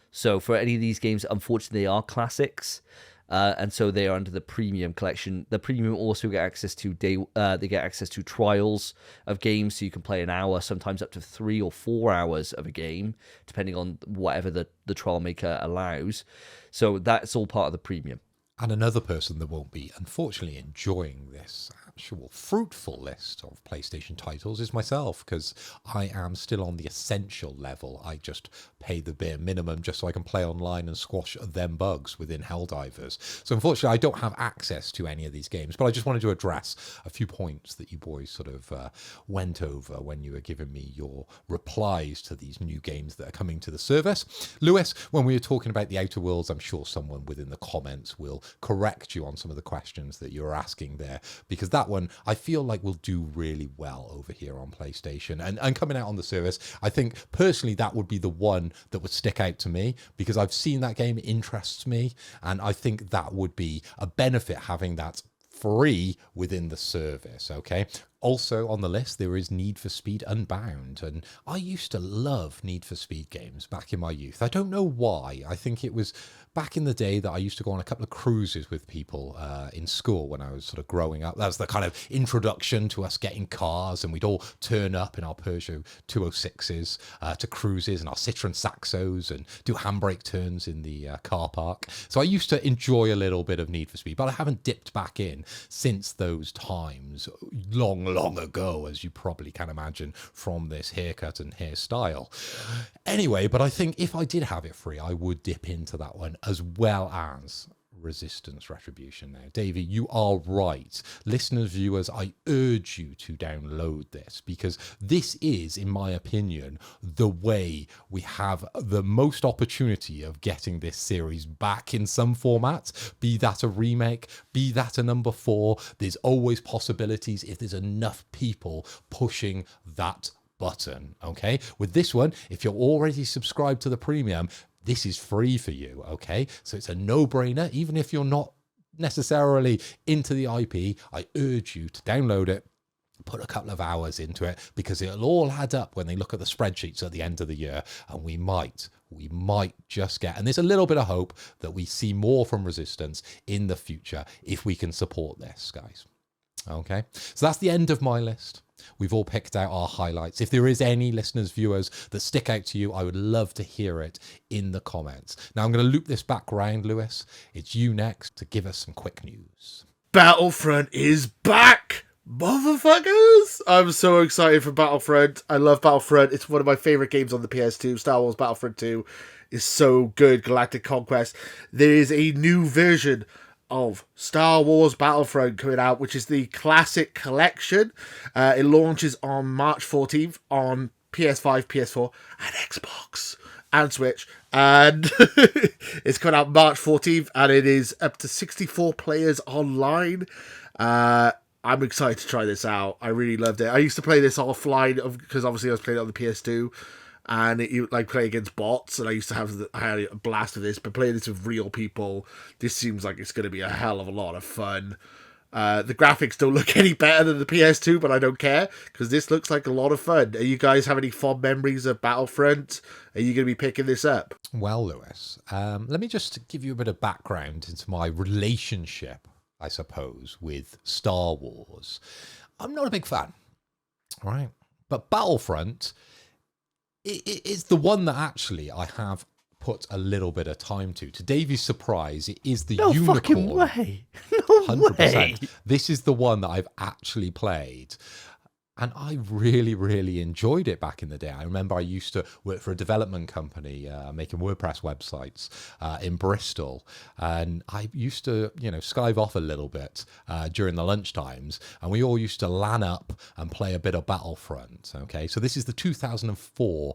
So for any of these games, unfortunately, they are classics, and so they are under the Premium collection. The Premium also get access to trials of games, so you can play an hour, sometimes up to 3 or 4 hours of a game, depending on whatever the trial maker allows. So that's all part of the Premium. And another person that won't be, unfortunately, enjoying this actual fruitful list of PlayStation titles is myself, because I am still on the essential level. I just pay the bare minimum just so I can play online and squash them bugs within Helldivers. So unfortunately, I don't have access to any of these games, but I just wanted to address a few points that you boys sort of went over when you were giving me your replies to these new games that are coming to the service. Lewis, when we were talking about the Outer Worlds, I'm sure someone within the comments will correct you on some of the questions that you're asking there, because that one I feel like will do really well over here on PlayStation and coming out on the service. I think personally that would be the one that would stick out to me, because I've seen that game, it interests me, and I think that would be a benefit having that free within the service. Okay, also on the list there is Need for Speed Unbound, and I used to love Need for Speed games back in my youth. I don't know why. I think it was back in the day that I used to go on a couple of cruises with people in school when I was sort of growing up. That was the kind of introduction to us getting cars, and we'd all turn up in our Peugeot 206s to cruises and our Citroen Saxos and do handbrake turns in the car park. So I used to enjoy a little bit of Need for Speed, but I haven't dipped back in since those times long ago, as you probably can imagine from this haircut and hairstyle. Anyway, but I think if I did have it free, I would dip into that one, as well as Resistance Retribution. Now, Davey, you are right. Listeners, viewers, I urge you to download this, because this is, in my opinion, the way we have the most opportunity of getting this series back in some format, be that a remake, be that a number 4. There's always possibilities if there's enough people pushing that button, okay? With this one, if you're already subscribed to the premium, this is free for you, okay? So it's a no-brainer. Even if you're not necessarily into the IP, I urge you to download it, put a couple of hours into it, because it'll all add up when they look at the spreadsheets at the end of the year, and we might just get, and there's a little bit of hope that we see more from Resistance in the future if we can support this, guys. Okay, so that's the end of my list. We've all picked out our highlights. If there is any listeners, viewers that stick out to you, I would love to hear it in the comments. Now I'm going to loop this back round, Lewis. It's you next to give us some quick news. Battlefront is back, motherfuckers! I'm so excited for Battlefront. I love Battlefront. It's one of my favorite games on the PS2. Star Wars Battlefront 2 is so good. Galactic Conquest. There is a new version of Star Wars Battlefront coming out, which is the Classic Collection. It launches on March 14th on PS5, PS4, and Xbox and Switch. And it's coming out March 14th, and it is up to 64 players online. I'm excited to try this out. I really loved it. I used to play this offline because obviously I was playing it on the PS2. And you like play against bots, and I had a blast with this. But playing this with real people, this seems like it's going to be a hell of a lot of fun. The graphics don't look any better than the PS2, but I don't care because this looks like a lot of fun. Are you guys have any fond memories of Battlefront? Are you going to be picking this up? Well, Lewis, let me just give you a bit of background into my relationship, I suppose, with Star Wars. I'm not a big fan, all right? But Battlefront is the one that actually I have put a little bit of time to. To Davey's surprise, it is the unicorn. Fucking way. No 100%. way. This is the one that I've actually played. And I really, really enjoyed it back in the day. I remember I used to work for a development company making WordPress websites in Bristol. And I used to, skive off a little bit during the lunch times. And we all used to LAN up and play a bit of Battlefront. Okay, so this is the 2004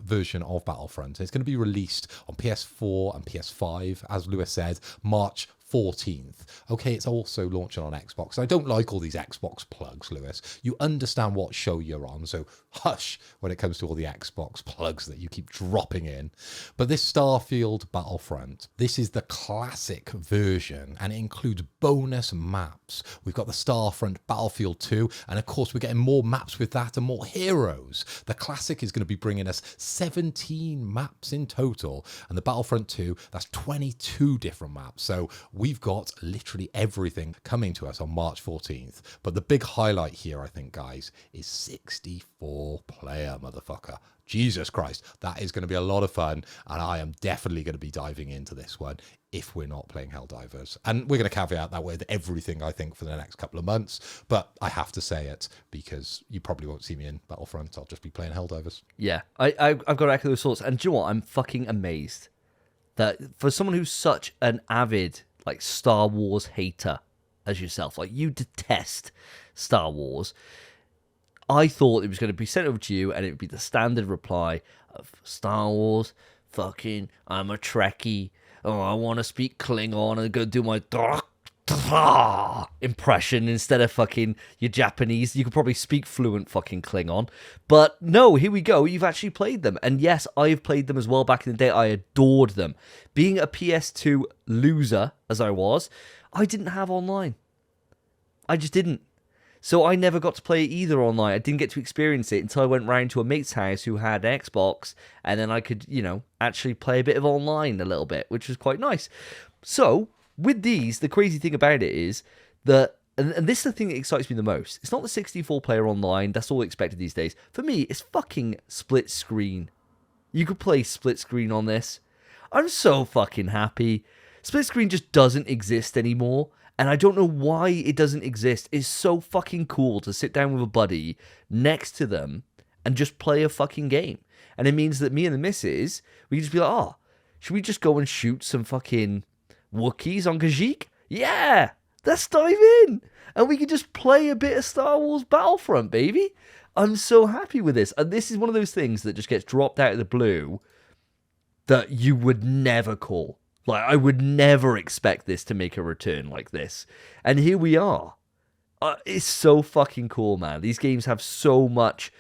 version of Battlefront. It's going to be released on PS4 and PS5, as Lewis said, March 14th. Okay, it's also launching on Xbox. I don't like all these Xbox plugs, Lewis. You understand what show you're on, so hush when it comes to all the Xbox plugs that you keep dropping in. But this Starfield Battlefront, this is the classic version, and it includes bonus maps. We've got the Starfront Battlefield 2, and of course we're getting more maps with that and more heroes. The classic is going to be bringing us 17 maps in total, and the Battlefront 2, that's 22 different maps. So we've got literally everything coming to us on March 14th. But the big highlight here, I think, guys, is 64 player, motherfucker. Jesus Christ, that is going to be a lot of fun, and I am definitely going to be diving into this one if we're not playing Helldivers. And we're going to caveat that with everything, I think, for the next couple of months, but I have to say it because you probably won't see me in Battlefront. I'll just be playing Helldivers. Yeah, I've got to echo those thoughts. And do you know what? I'm fucking amazed that for someone who's such an avid Star Wars hater as yourself, you detest Star Wars, I thought it was going to be sent over to you and it would be the standard reply of Star Wars, fucking, I'm a Trekkie, oh, I want to speak Klingon and go do my impression instead of fucking your Japanese. You could probably speak fluent fucking Klingon. But no, here we go. You've actually played them. And yes, I've played them as well back in the day. I adored them. Being a PS2 loser, as I was, I didn't have online. I just didn't. So I never got to play it either online. I didn't get to experience it until I went round to a mate's house who had an Xbox, and then I could, actually play a bit of online a little bit, which was quite nice. So with these, the crazy thing about it is that, and this is the thing that excites me the most, it's not the 64 player online, that's all expected these days. For me, it's fucking split screen. You could play split screen on this. I'm so fucking happy. Split screen just doesn't exist anymore, and I don't know why it doesn't exist. It's so fucking cool to sit down with a buddy next to them and just play a fucking game. And it means that me and the missus, we can just be like, should we just go and shoot some fucking Wookiees on Kashyyyk? Yeah, let's dive in. And we can just play a bit of Star Wars Battlefront, baby. I'm so happy with this. And this is one of those things that just gets dropped out of the blue that you would never call. I would never expect this to make a return like this. And here we are. It's so fucking cool, man. These games have so much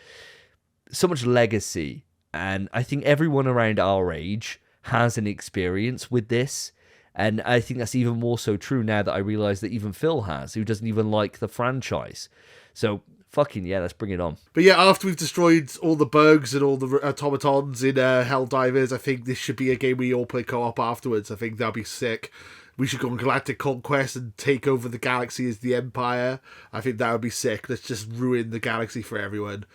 so much legacy, and I think everyone around our age has an experience with this. And I think that's even more so true now that I realize that even Phil has, who doesn't even like the franchise. So, fucking yeah, let's bring it on. But yeah, after we've destroyed all the bugs and all the automatons in Helldivers, I think this should be a game we all play co-op afterwards. I think that'd be sick. We should go on Galactic Conquest and take over the galaxy as the Empire. I think that would be sick. Let's just ruin the galaxy for everyone.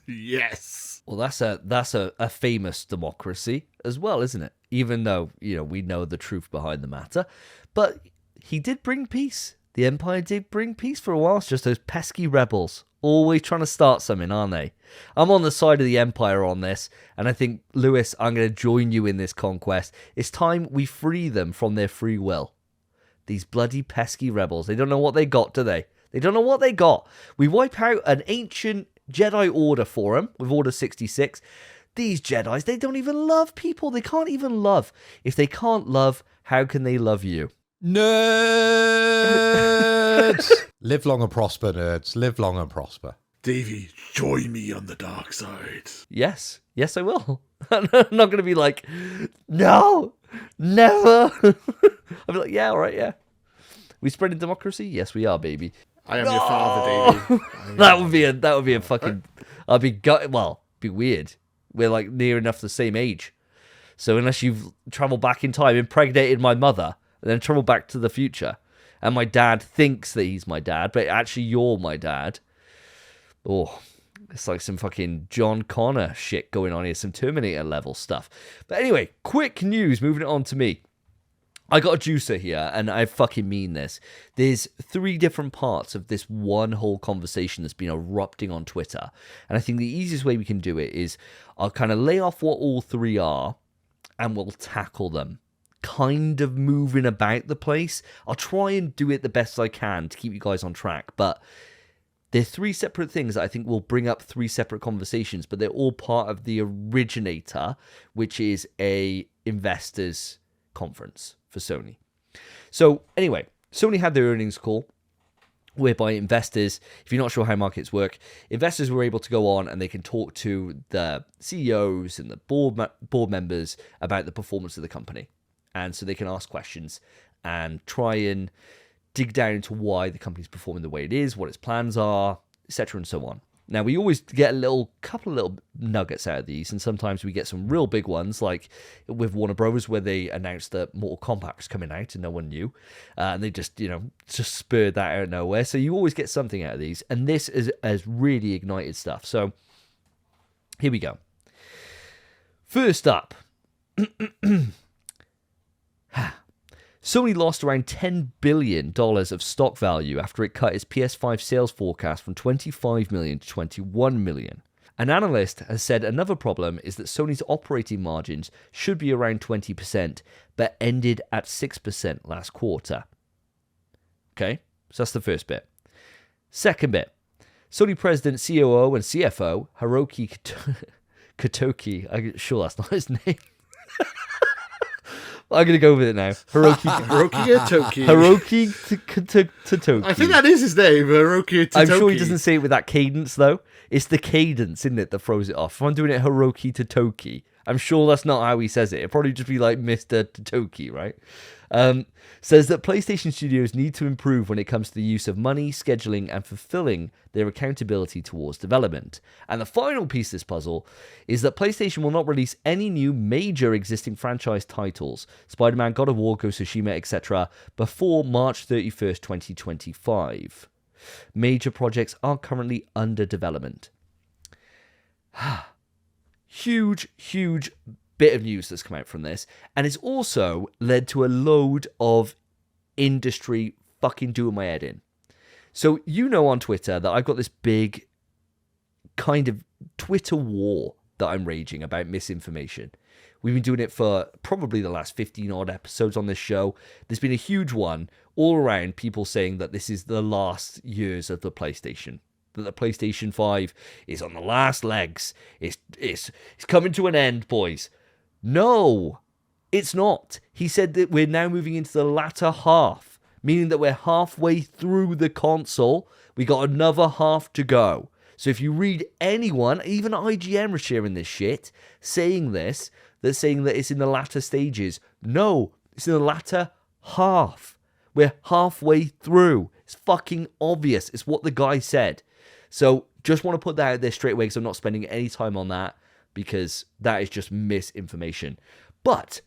Yes. Well, that's a famous democracy as well, isn't it? Even though, we know the truth behind the matter. But he did bring peace. The Empire did bring peace for a while. It's just those pesky rebels. Always trying to start something, aren't they? I'm on the side of the Empire on this. And I think, Lewis, I'm going to join you in this conquest. It's time we free them from their free will. These bloody pesky rebels. They don't know what they got, do they? They don't know what they got. We wipe out an ancient Jedi order for them with Order 66. These Jedis, they don't even love people. They can't even love. If they can't love, how can they love you? Nerds! Live long and prosper, nerds. Live long and prosper. Davey, join me on the dark side. Yes. Yes, I will. I'm not going to be like, no, never. I'll be like, yeah, all right, yeah. We spreading democracy? Yes, we are, baby. I am your father, Davey. That would be a fucking. I'd be be weird. We're like near enough the same age, so unless you've traveled back in time, impregnated my mother, and then traveled back to the future, and my dad thinks that he's my dad, but actually you're my dad. Oh, it's like some fucking John Connor shit going on here, some Terminator level stuff. But anyway, quick news. Moving it on to me. I got a juicer here, and I fucking mean this. There's 3 different parts of this one whole conversation that's been erupting on Twitter. And I think the easiest way we can do it is I'll kind of lay off what all 3 are, and we'll tackle them. Kind of moving about the place. I'll try and do it the best I can to keep you guys on track. But they're 3 separate things that I think will bring up 3 separate conversations, but they're all part of the originator, which is a investors conference for Sony. So anyway, Sony had their earnings call whereby investors, if you're not sure how markets work, investors were able to go on and they can talk to the CEOs and the board members about the performance of the company. And so they can ask questions and try and dig down into why the company's performing the way it is, what its plans are, etc. and so on. Now, we always get a couple of little nuggets out of these, and sometimes we get some real big ones, like with Warner Bros., where they announced that Mortal Kombat was coming out and no one knew, and they just spurred that out of nowhere. So you always get something out of these, and this has really ignited stuff. So here we go. First up, Sony lost around $10 billion of stock value after it cut its PS5 sales forecast from 25 million to 21 million. An analyst has said another problem is that Sony's operating margins should be around 20%, but ended at 6% last quarter. Okay, so that's the first bit. Second bit, Sony president, COO, and CFO Hiroki Katoki, I'm sure that's not his name. I'm going to go with it now. Hiroki Toki. Toki. I think that is his name, Hiroki Toki. I'm sure he doesn't say it with that cadence, though. It's the cadence, isn't it, that throws it off. If I'm doing it Hiroki Toki, I'm sure that's not how he says it. It'd probably just be like Mr. Toki, right? Says that PlayStation studios need to improve when it comes to the use of money, scheduling, and fulfilling their accountability towards development. And the final piece of this puzzle is that PlayStation will not release any new major existing franchise titles, Spider-Man, God of War, Ghost of Tsushima, etc., before March 31st, 2025. Major projects are currently under development. Huge bit of news that's come out from this, and it's also led to a load of industry fucking doing my head in. So on Twitter that I've got this big kind of Twitter war that I'm raging about misinformation. We've been doing it for probably the last 15 odd episodes on this show. There's been a huge one all around, people saying that this is the last years of the PlayStation. That the PlayStation 5 is on the last legs. It's coming to an end, boys. No, it's not. He said that we're now moving into the latter half, meaning that we're halfway through the console. We got another half to go. So if you read anyone, even IGN are sharing this shit, saying this, they're saying that it's in the latter stages. No, it's in the latter half. We're halfway through. It's fucking obvious. It's what the guy said. So just want to put that out there straight away because I'm not spending any time on that because that is just misinformation. But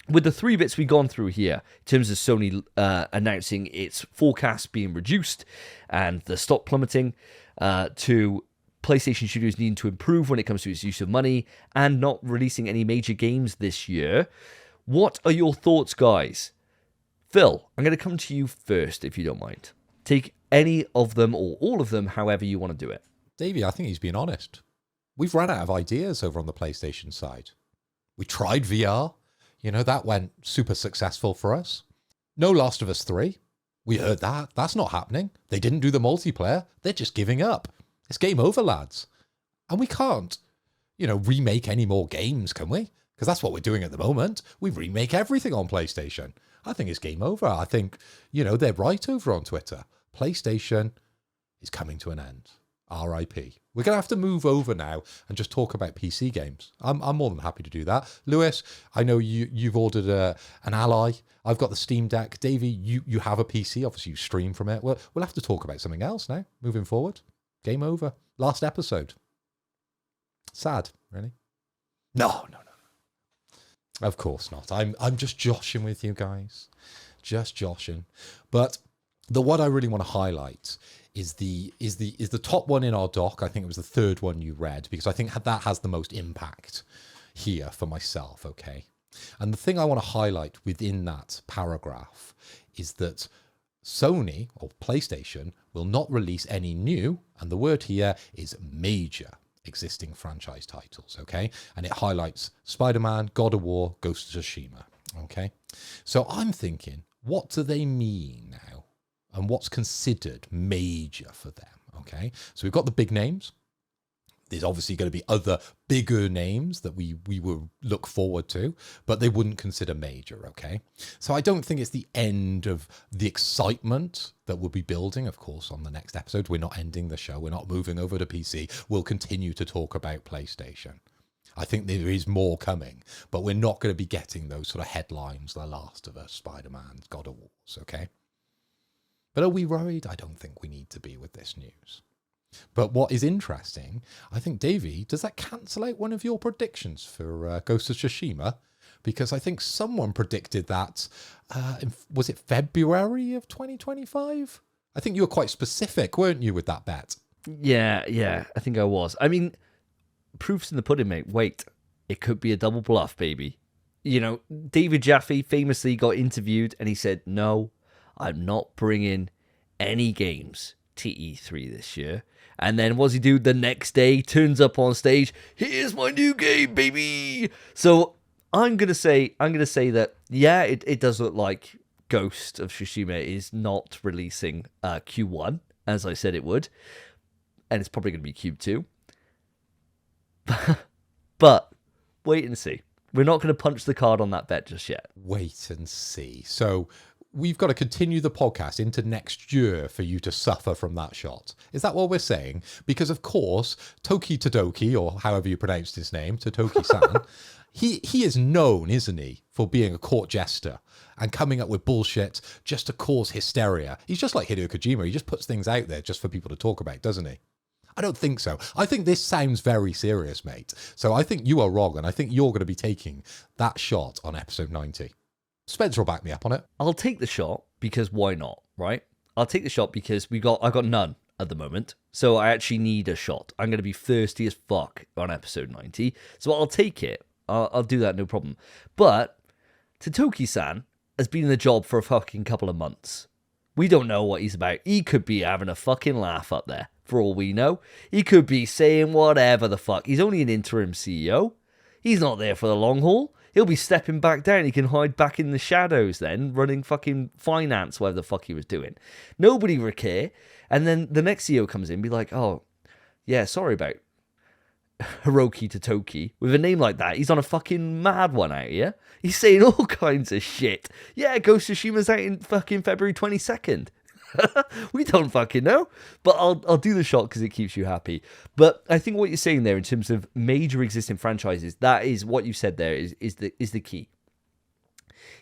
with the 3 bits we've gone through here, in terms of Sony announcing its forecast being reduced and the stock plummeting, to PlayStation Studios needing to improve when it comes to its use of money and not releasing any major games this year, what are your thoughts, guys? Phil, I'm going to come to you first, if you don't mind. Take any of them or all of them, however you want to do it. Davey, I think he's being honest. We've run out of ideas over on the PlayStation side. We tried VR. That went super successful for us. No Last of Us 3. We heard that. That's not happening. They didn't do the multiplayer. They're just giving up. It's game over, lads. And we can't, remake any more games, can we? Because that's what we're doing at the moment. We remake everything on PlayStation. I think it's game over. I think, they're right over on Twitter. PlayStation is coming to an end. RIP. We're going to have to move over now and just talk about PC games. I'm more than happy to do that. Lewis, I know you've ordered an Ally. I've got the Steam Deck. Davey, you have a PC. Obviously, you stream from it. We'll have to talk about something else now, moving forward. Game over. Last episode. Sad, really? No. Of course not. I'm just joshing with you guys. Just joshing. But the one I really want to highlight is the top one in our doc. I think it was the third one you read because I think that has the most impact here for myself, okay? And the thing I want to highlight within that paragraph is that Sony or PlayStation will not release any new, and the word here is major, existing franchise titles, okay? And it highlights Spider-Man, God of War, Ghost of Tsushima, okay? So I'm thinking, what do they mean now? And what's considered major for them, okay? So we've got the big names. There's obviously going to be other bigger names that we will look forward to, but they wouldn't consider major, okay? So I don't think it's the end of the excitement that we'll be building, of course, on the next episode. We're not ending the show. We're not moving over to PC. We'll continue to talk about PlayStation. I think there is more coming, but we're not going to be getting those sort of headlines, The Last of Us, Spider-Man, God of Wars, okay? But are we worried? I don't think we need to be with this news. But what is interesting, I think, Davey, does that cancel out one of your predictions for Ghost of Tsushima? Because I think someone predicted that, was it February of 2025? I think you were quite specific, weren't you, with that bet? Yeah, I think I was. I mean, proof's in the pudding, mate. Wait, it could be a double bluff, baby. David Jaffe famously got interviewed and he said, no, I'm not bringing any games to E3 this year. And then what does he do the next day? Turns up on stage. Here's my new game, baby. So I'm gonna say that it does look like Ghost of Tsushima is not releasing Q1 as I said it would, and it's probably gonna be Q2. But wait and see. We're not gonna punch the card on that bet just yet. Wait and see. So we've got to continue the podcast into next year for you to suffer from that shot. Is that what we're saying? Because, of course, Toki Todoki, or however you pronounced his name, Todoki-san, he is known, isn't he, for being a court jester and coming up with bullshit just to cause hysteria. He's just like Hideo Kojima. He just puts things out there just for people to talk about, doesn't he? I don't think so. I think this sounds very serious, mate. So I think you are wrong, and I think you're going to be taking that shot on episode 90. Spencer will back me up on it. I'll take the shot because why not, right? I'll take the shot because I've got none at the moment. So I actually need a shot. I'm going to be thirsty as fuck on episode 90. So I'll take it. I'll do that, no problem. But Todoki-san has been in the job for a fucking couple of months. We don't know what he's about. He could be having a fucking laugh up there, for all we know. He could be saying whatever the fuck. He's only an interim CEO. He's not there for the long haul. He'll be stepping back down. He can hide back in the shadows then, running fucking finance, whatever the fuck he was doing. Nobody would care. And then the next CEO comes in and be like, oh, yeah, sorry about Hiroki Totoki. With a name like that, he's on a fucking mad one out here. He's saying all kinds of shit. Yeah, Ghost of Tsushima's out in fucking February 22nd. We don't fucking know. But I'll do the shot because it keeps you happy. But I think what you're saying there in terms of major existing franchises, that is what you said there is the key.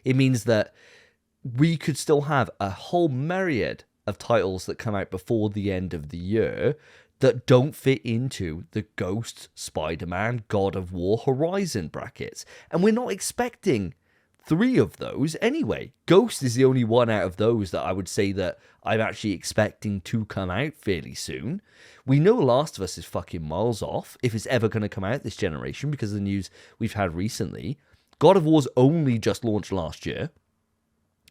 It means that we could still have a whole myriad of titles that come out before the end of the year that don't fit into the Ghost, Spider-Man, God of War, Horizon brackets. And we're not expecting 3 of those anyway. Ghost is the only one out of those that I would say that I'm actually expecting to come out fairly soon. We know Last of Us is fucking miles off if it's ever going to come out this generation because of the news we've had recently. God of War's only just launched last year.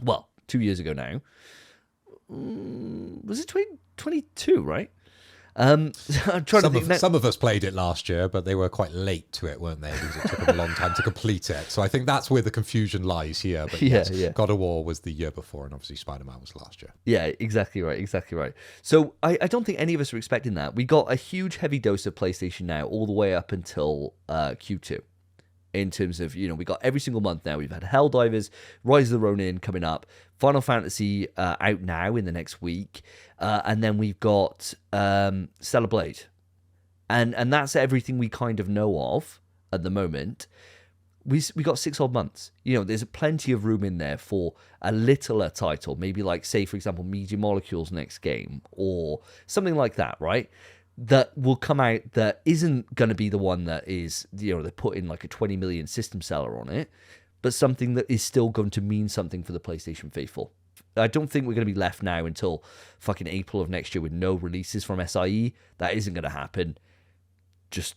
Well, 2 years ago now. Was it 2022, right? I'm trying to think. Some of us played it last year, but they were quite late to it, weren't they? Because it took them a long time to complete it. So I think that's where the confusion lies here. But yes, God of War was the year before, and obviously Spider-Man was last year. Yeah, exactly right. So I don't think any of us were expecting that. We got a huge heavy dose of PlayStation now, all the way up until Q2. In terms of, we got every single month now. We've had Helldivers, Rise of the Ronin coming up, Final Fantasy out now in the next week, and then we've got Stellar Blade. And that's everything we kind of know of at the moment. We got 6 odd months. There's plenty of room in there for a littler title, maybe like, say, for example, Media Molecule's next game, or something like that, right? That will come out that isn't going to be the one that is, they put in like a 20 million system seller on it, but something that is still going to mean something for the PlayStation faithful. I don't think we're going to be left now until fucking April of next year with no releases from SIE. That isn't going to happen. Just,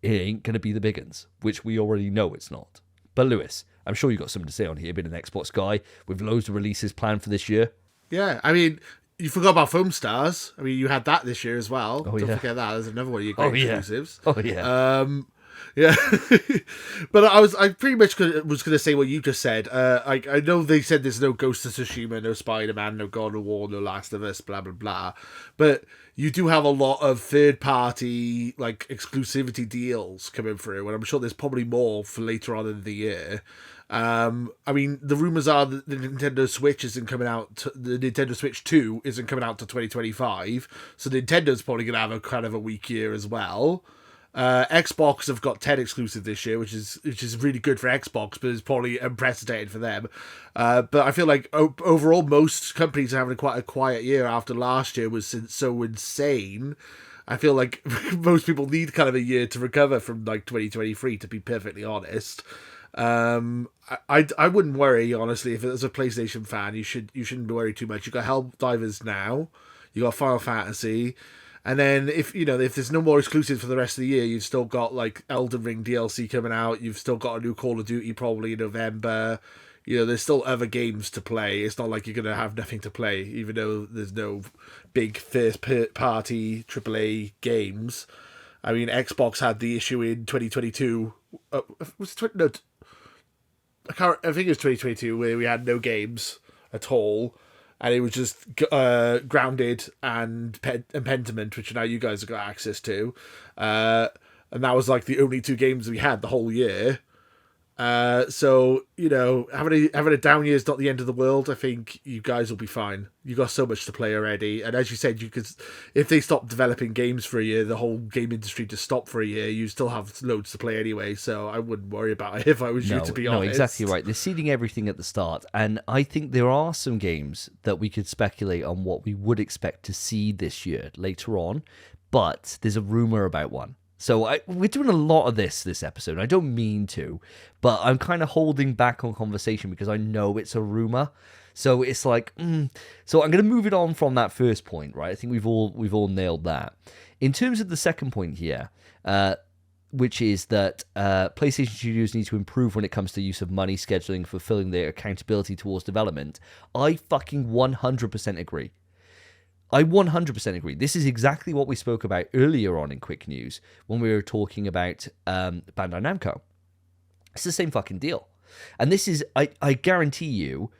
it ain't going to be the big uns, which we already know it's not. But Lewis, I'm sure you got something to say on here, being an Xbox guy with loads of releases planned for this year. Yeah, I mean, you forgot about Foam Stars. I mean, you had that this year as well. Don't forget that. There's another one of your great exclusives. Oh, yeah. Yeah. But I pretty much was going to say what you just said. I know they said there's no Ghost of Tsushima, no Spider-Man, no God of War, no Last of Us, blah, blah, blah. But you do have a lot of third-party, exclusivity deals coming through, and I'm sure there's probably more for later on in the year. I mean, the rumors are that the Nintendo Switch isn't coming out. The Nintendo Switch 2 isn't coming out to 2025, so Nintendo's probably going to have a kind of a weak year as well. Xbox have got 10 exclusive this year, which is really good for Xbox, but it's probably unprecedented for them. But I feel like overall, most companies are having quite a quiet year after last year was so insane. I feel like most people need kind of a year to recover from 2023, to be perfectly honest. I wouldn't worry, honestly. If as a PlayStation fan, you shouldn't worry too much. You got Helldivers now, you got Final Fantasy, and then if there's no more exclusives for the rest of the year, you've still got Elden Ring DLC coming out. You've still got a new Call of Duty probably in November. There's still other games to play. It's not like you're gonna have nothing to play, even though there's no big first party AAA games. I mean, Xbox had the issue in 2022. I think it was 2022 where we had no games at all, and it was just Grounded and Pentiment, which now you guys have got access to, and that was the only 2 games we had the whole year. So having a down year is not the end of the world. I think you guys will be fine. You got so much to play already, and as you said, if they stop developing games for a year, the whole game industry just stopped for a year. You still have loads to play anyway, so I wouldn't worry about it if I was you, to be honest. No, exactly right. They're seeding everything at the start, and I think there are some games that we could speculate on what we would expect to see this year later on, but there's a rumor about one. So we're doing a lot of this episode. I don't mean to, but I'm kind of holding back on conversation because I know it's a rumor. So it's So I'm going to move it on from that first point, right? I think we've all nailed that. In terms of the second point here, which is that PlayStation Studios need to improve when it comes to use of money, scheduling, fulfilling their accountability towards development. I fucking 100% agree. I 100% agree. This is exactly what we spoke about earlier on in Quick News when we were talking about Bandai Namco. It's the same fucking deal. And this is, I guarantee you,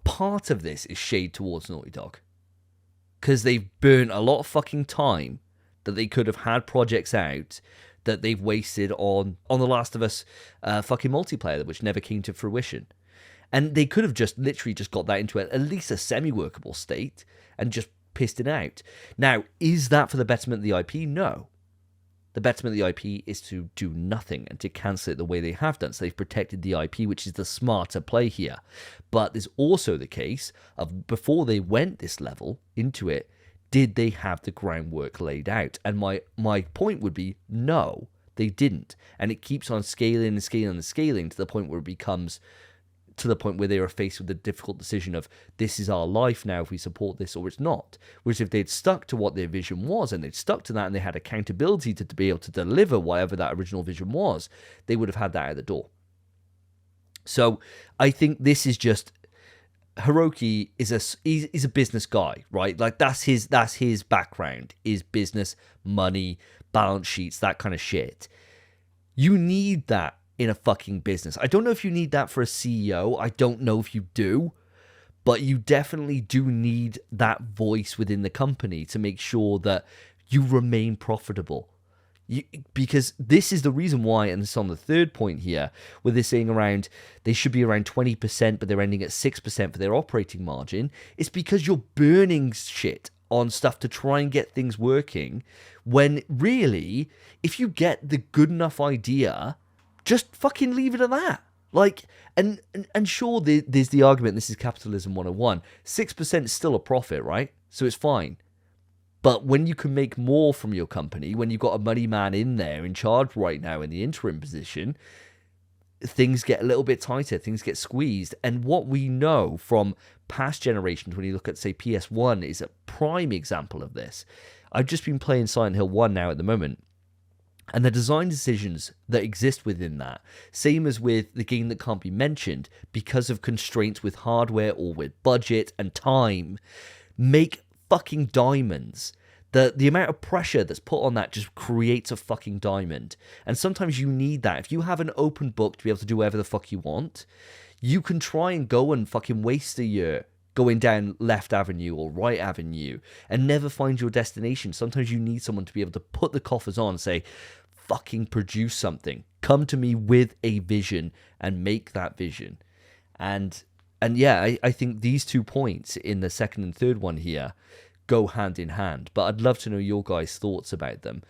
part of this is shade towards Naughty Dog. Because they've burnt a lot of fucking time that they could have had projects out that they've wasted on The Last of Us fucking multiplayer, which never came to fruition. And they could have just literally just got that into at least a semi-workable state and just pissed it out. Now, is that for the betterment of the IP? No. The betterment of the IP is to do nothing and to cancel it the way they have done. So they've protected the IP, which is the smarter play here. But there's also the case of before they went this level into it, did they have the groundwork laid out? And my point would be no, they didn't. And it keeps on scaling and scaling and scaling to the point where it becomes to the point where they are faced with the difficult decision of this is our life now if we support this or it's not. Whereas if they'd stuck to what their vision was and they'd stuck to that and they had accountability to be able to deliver whatever that original vision was, they would have had that out the door. So I think this is just Hiroki is a business guy, right? Like that's his background is business, money, balance sheets, that kind of shit. You need that in a fucking business. I don't know if you need that for a CEO. I don't know if you do, but you definitely do need that voice within the company to make sure that you remain profitable. Because this is the reason why, and it's on the third point here, where they're saying they should be around 20%, but they're ending at 6% for their operating margin. It's because you're burning shit on stuff to try and get things working, when really, if you get the good enough idea, just fucking leave it at that. Like, and sure, there's the argument, this is capitalism 101, 6% is still a profit, right? So it's fine. But when you can make more from your company, when you've got a money man in there in charge right now in the interim position, things get a little bit tighter, things get squeezed. And what we know from past generations, when you look at, say, PS1, is a prime example of this. I've just been playing Silent Hill 1 now at the moment. And the design decisions that exist within that, same as with the game that can't be mentioned, because of constraints with hardware or with budget and time, make fucking diamonds. The amount of pressure that's put on that just creates a fucking diamond. And sometimes you need that. If you have an open book to be able to do whatever the fuck you want, you can try and go and fucking waste a year going down left avenue or right avenue and never find your destination. Sometimes you need someone to be able to put the coffers on and say, fucking produce something. Come to me with a vision and make that vision. And yeah, I think these 2 points in the second and third one here go hand in hand. But I'd love to know your guys' thoughts about them.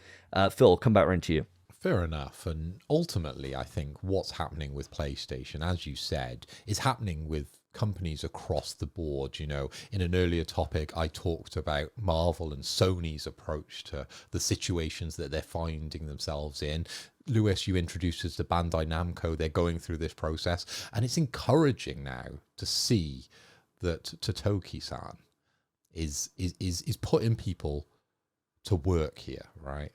Phil, come back around to you. Fair enough. And ultimately, I think what's happening with PlayStation, as you said, is happening with companies across the board. You know, in an earlier topic, I talked about Marvel and Sony's approach to the situations that they're finding themselves in. Lewis, you introduced us to Bandai Namco. They're going through this process. And it's encouraging now to see that Totoki-san is putting people to work here, right?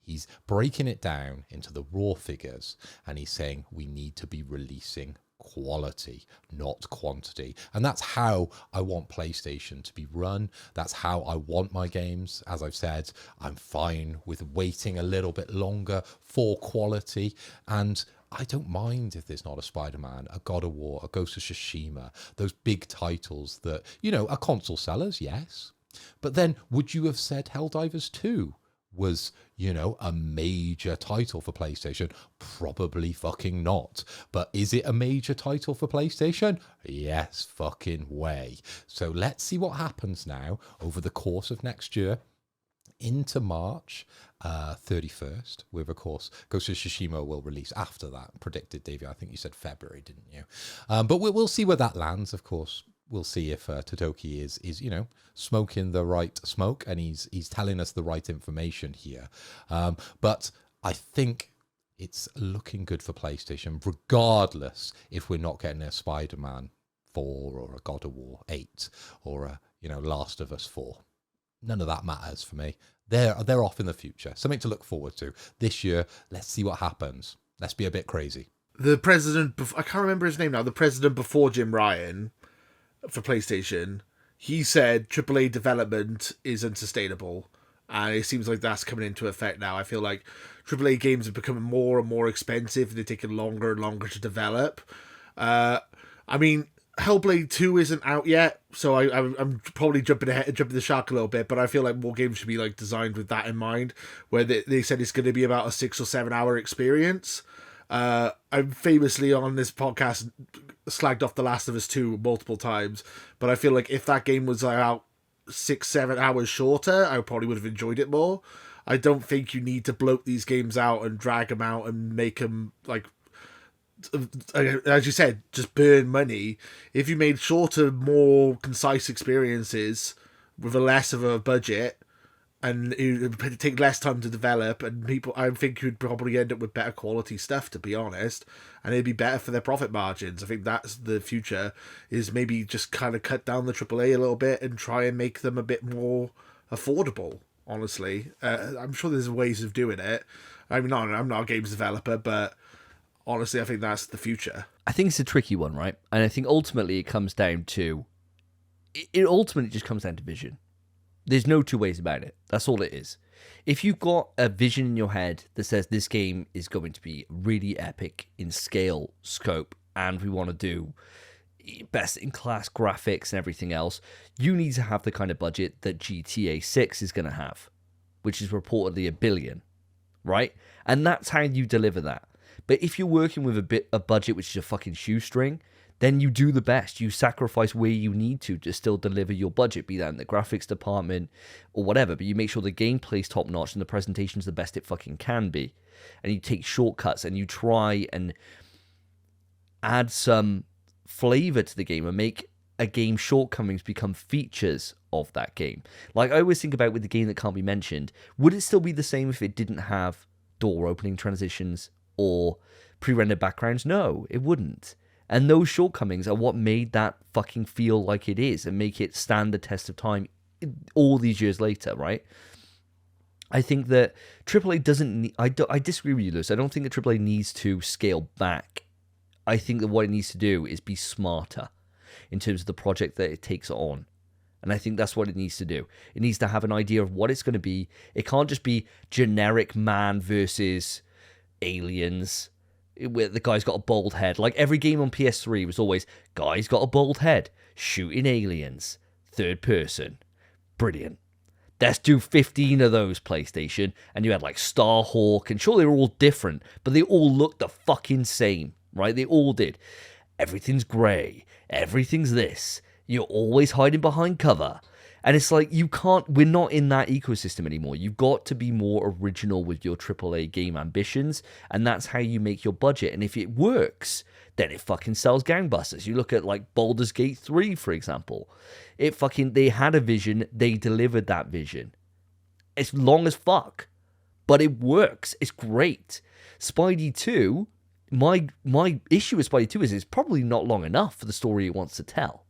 He's breaking it down into the raw figures, and he's saying we need to be releasing quality, not quantity. And that's how I want PlayStation to be run. That's how I want my games. As I've said, I'm fine with waiting a little bit longer for quality. And I don't mind if there's not a Spider-Man, a God of War, a Ghost of Tsushima, those big titles that, you know, are console sellers, yes. But then would you have said Helldivers 2 was, you know, a major title for PlayStation? Probably fucking not. But is it a major title for PlayStation? Yes, fucking way. So let's see what happens now over the course of next year into March 31st, with, of course, Ghost of Tsushima will release after that. Predicted, Davey, I think you said February, didn't you? But we'll see where that lands, of course. We'll see if Totoki is you know, smoking the right smoke, and he's telling us the right information here. But I think it's looking good for PlayStation, regardless if we're not getting a Spider-Man 4 or a God of War 8 or a, you know, Last of Us 4. None of that matters for me. They're off in the future. Something to look forward to. This year, let's see what happens. Let's be a bit crazy. The president, I can't remember his name now, the president before Jim Ryan for PlayStation, he said AAA development is unsustainable. And it seems like that's coming into effect now. I feel like AAA games are becoming more and more expensive, and they're taking longer and longer to develop. I mean, Hellblade 2 isn't out yet, so I'm probably jumping the shark a little bit, but I feel like more games should be like designed with that in mind, where they said it's going to be about a 6 or 7 hour experience. I'm famously on this podcast slagged off The Last of Us 2 multiple times, but I feel like if that game was out 6-7 hours shorter, I probably would have enjoyed it more. I don't think you need to bloat these games out and drag them out and make them, like, as you said, just burn money. If you made shorter, more concise experiences with a less of a budget, and it would take less time to develop, and people, I think you'd probably end up with better quality stuff, to be honest, and it'd be better for their profit margins. I think that's the future, is maybe just kind of cut down the AAA a little bit and try and make them a bit more affordable, honestly. I'm sure there's ways of doing it. I'm not a games developer, but honestly, I think that's the future. I think it's a tricky one, right? And I think ultimately it comes down to... It ultimately just comes down to vision. There's no two ways about it. That's all it is. If you've got a vision in your head that says this game is going to be really epic in scale, scope, and we want to do best-in-class graphics and everything else, you need to have the kind of budget that GTA 6 is going to have, which is reportedly $1 billion, right? And that's how you deliver that. But if you're working with a budget which is a fucking shoestring, then you do the best. You sacrifice where you need to still deliver your budget, be that in the graphics department or whatever. But you make sure the gameplay's top notch and the presentation's the best it fucking can be. And you take shortcuts and you try and add some flavor to the game and make a game's shortcomings become features of that game. Like I always think about with the game that can't be mentioned, would it still be the same if it didn't have door opening transitions or pre-rendered backgrounds? No, it wouldn't. And those shortcomings are what made that fucking feel like it is and make it stand the test of time all these years later, right? I think that AAA doesn't need... I disagree with you, Lewis. I don't think that AAA needs to scale back. I think that what it needs to do is be smarter in terms of the project that it takes on. And I think that's what it needs to do. It needs to have an idea of what it's going to be. It can't just be generic man versus aliens, where the guy's got a bald head. Like every game on PS3 was always, guy's got a bald head, shooting aliens, third person. Brilliant. Let's do 15 of those, PlayStation. And you had like Starhawk, and sure, they were all different, but they all looked the fucking same, right? They all did. Everything's grey. Everything's this. You're always hiding behind cover. And it's like, we're not in that ecosystem anymore. You've got to be more original with your AAA game ambitions, and that's how you make your budget. And if it works, then it fucking sells gangbusters. You look at like Baldur's Gate 3, for example. They had a vision, they delivered that vision. It's long as fuck, but it works. It's great. Spidey 2, my issue with Spidey 2 is it's probably not long enough for the story it wants to tell.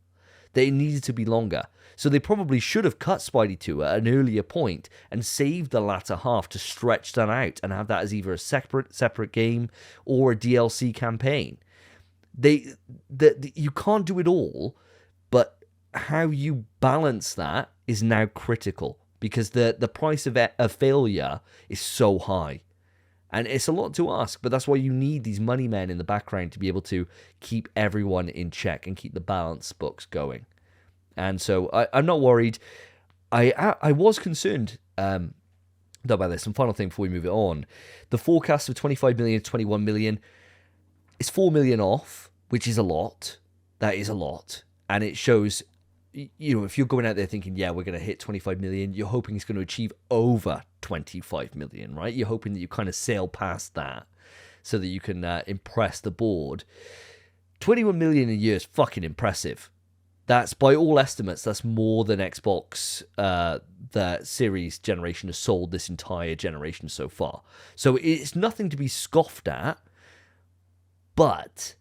That it needed to be longer. So they probably should have cut Spidey 2 at an earlier point and saved the latter half to stretch that out and have that as either a separate game or a DLC campaign. You can't do it all, but how you balance that is now critical because the price of failure is so high. And it's a lot to ask, but that's why you need these money men in the background to be able to keep everyone in check and keep the balance books going. And so I'm not worried. I was concerned though by this. One final thing before we move it on. The forecast of 25 million to 21 million is 4 million off, which is a lot. That is a lot. And it shows, if you're going out there thinking, yeah, we're going to hit 25 million, you're hoping it's going to achieve over 25 million, right? You're hoping that you kind of sail past that so that you can impress the board. 21 million a year is fucking impressive. That's, by all estimates, that's more than Xbox, the Series generation has sold this entire generation so far. So it's nothing to be scoffed at, but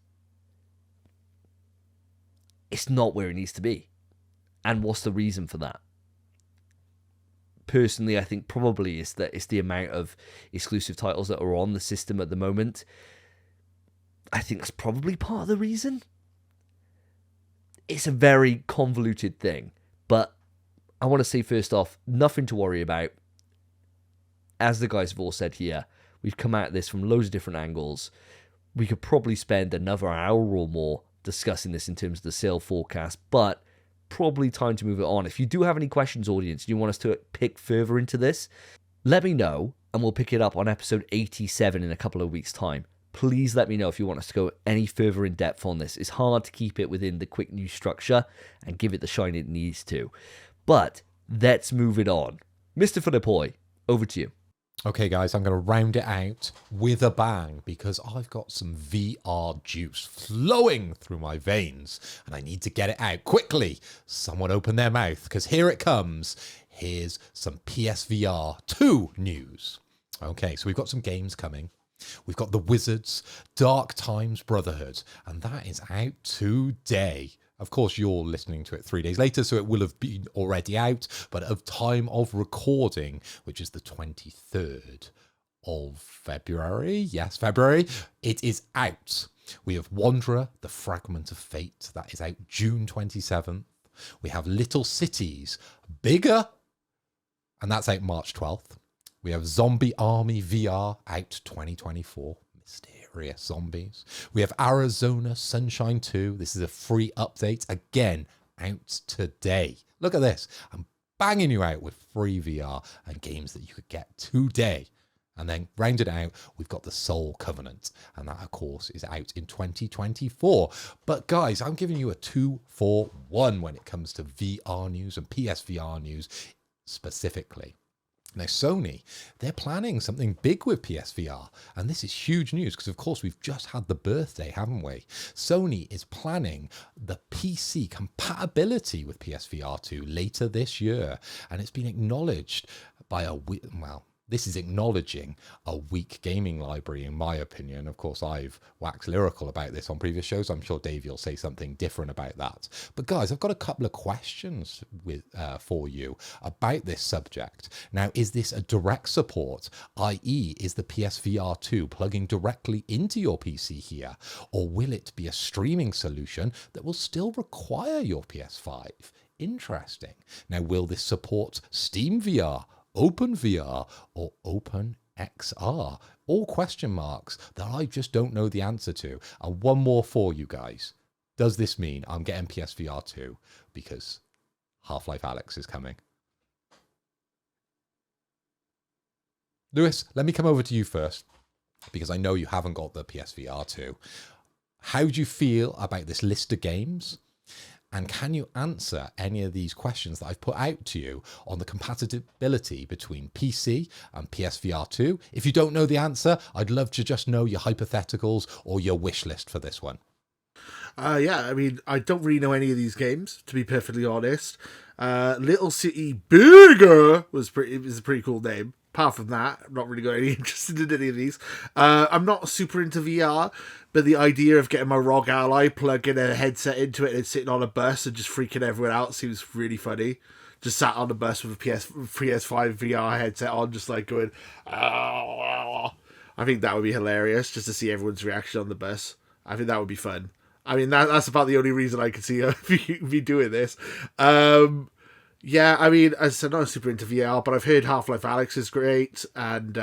it's not where it needs to be. And what's the reason for that? Personally, I think probably it's the amount of exclusive titles that are on the system at the moment. I think that's probably part of the reason. It's a very convoluted thing, but I want to say first off, nothing to worry about. As the guys have all said here, we've come at this from loads of different angles. We could probably spend another hour or more discussing this in terms of the sale forecast, but probably time to move it on. If you do have any questions, audience, you want us to pick further into this, let me know, and we'll pick it up on episode 87 in a couple of weeks' time. please let me know if you want us to go any further in depth on this. It's hard to keep it within the quick news structure and give it the shine it needs to. But let's move it on. Mr. Philippoy, over to you. Okay, guys, I'm going to round it out with a bang because I've got some VR juice flowing through my veins and I need to get it out quickly. Someone open their mouth because here it comes. Here's some PSVR 2 news. Okay, so we've got some games coming. We've got The Wizards, Dark Times Brotherhood, and that is out today. Of course, you're listening to it 3 days later, so it will have been already out, but of time of recording, which is the 23rd of February, yes, February, it is out. We have Wanderer, The Fragment of Fate, that is out June 27th. We have Little Cities, Bigger, and that's out March 12th. We have Zombie Army VR out 2024. Mysterious zombies. We have Arizona Sunshine 2. This is a free update. Again, out today. Look at this. I'm banging you out with free VR and games that you could get today. And then rounded out, we've got the Soul Covenant. And that, of course, is out in 2024. But guys, I'm giving you a 2-for-1 when it comes to VR news and PSVR news specifically. Now, Sony, they're planning something big with PSVR, and this is huge news because, of course, we've just had the birthday, haven't we? Sony is planning the PC compatibility with PSVR 2 later this year, and it's been acknowledged by this is acknowledging a weak gaming library, in my opinion. Of course, I've waxed lyrical about this on previous shows. I'm sure Davey will say something different about that. But guys, I've got a couple of questions for you about this subject. Now, is this a direct support, i.e. is the PSVR 2 plugging directly into your PC here? Or will it be a streaming solution that will still require your PS5? Interesting. Now, will this support Steam VR, Open VR, or Open XR? All question marks that I just don't know the answer to. And one more for you guys. Does this mean I'm getting PSVR 2 because Half-Life Alyx is coming? Lewis, let me come over to you first because I know you haven't got the PSVR 2. How do you feel about this list of games? And can you answer any of these questions that I've put out to you on the compatibility between PC and PSVR 2? If you don't know the answer, I'd love to just know your hypotheticals or your wish list for this one. Yeah, I mean, I don't really know any of these games, to be perfectly honest. Little City Bigger was a pretty cool name. Apart from that, I'm not really got any interest in any of these. I'm not super into VR, but the idea of getting my ROG Ally, plugging a headset into it and sitting on a bus and just freaking everyone out seems really funny. Just sat on the bus with a PS5 VR headset on, just like going, ah. I think that would be hilarious, just to see everyone's reaction on the bus. I think that would be fun. I mean, that's about the only reason I could see me doing this. Yeah, I mean, as I said, not super into VR, but I've heard Half-Life Alyx is great, and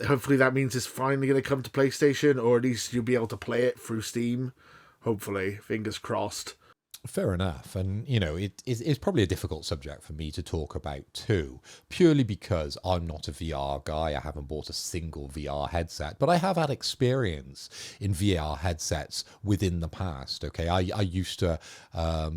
hopefully that means it's finally going to come to PlayStation, or at least you'll be able to play it through Steam. Hopefully, fingers crossed. Fair enough. And, you know, it's probably a difficult subject for me to talk about too, purely because I'm not a VR guy. I haven't bought a single VR headset, but I have had experience in VR headsets within the past. Okay, I used to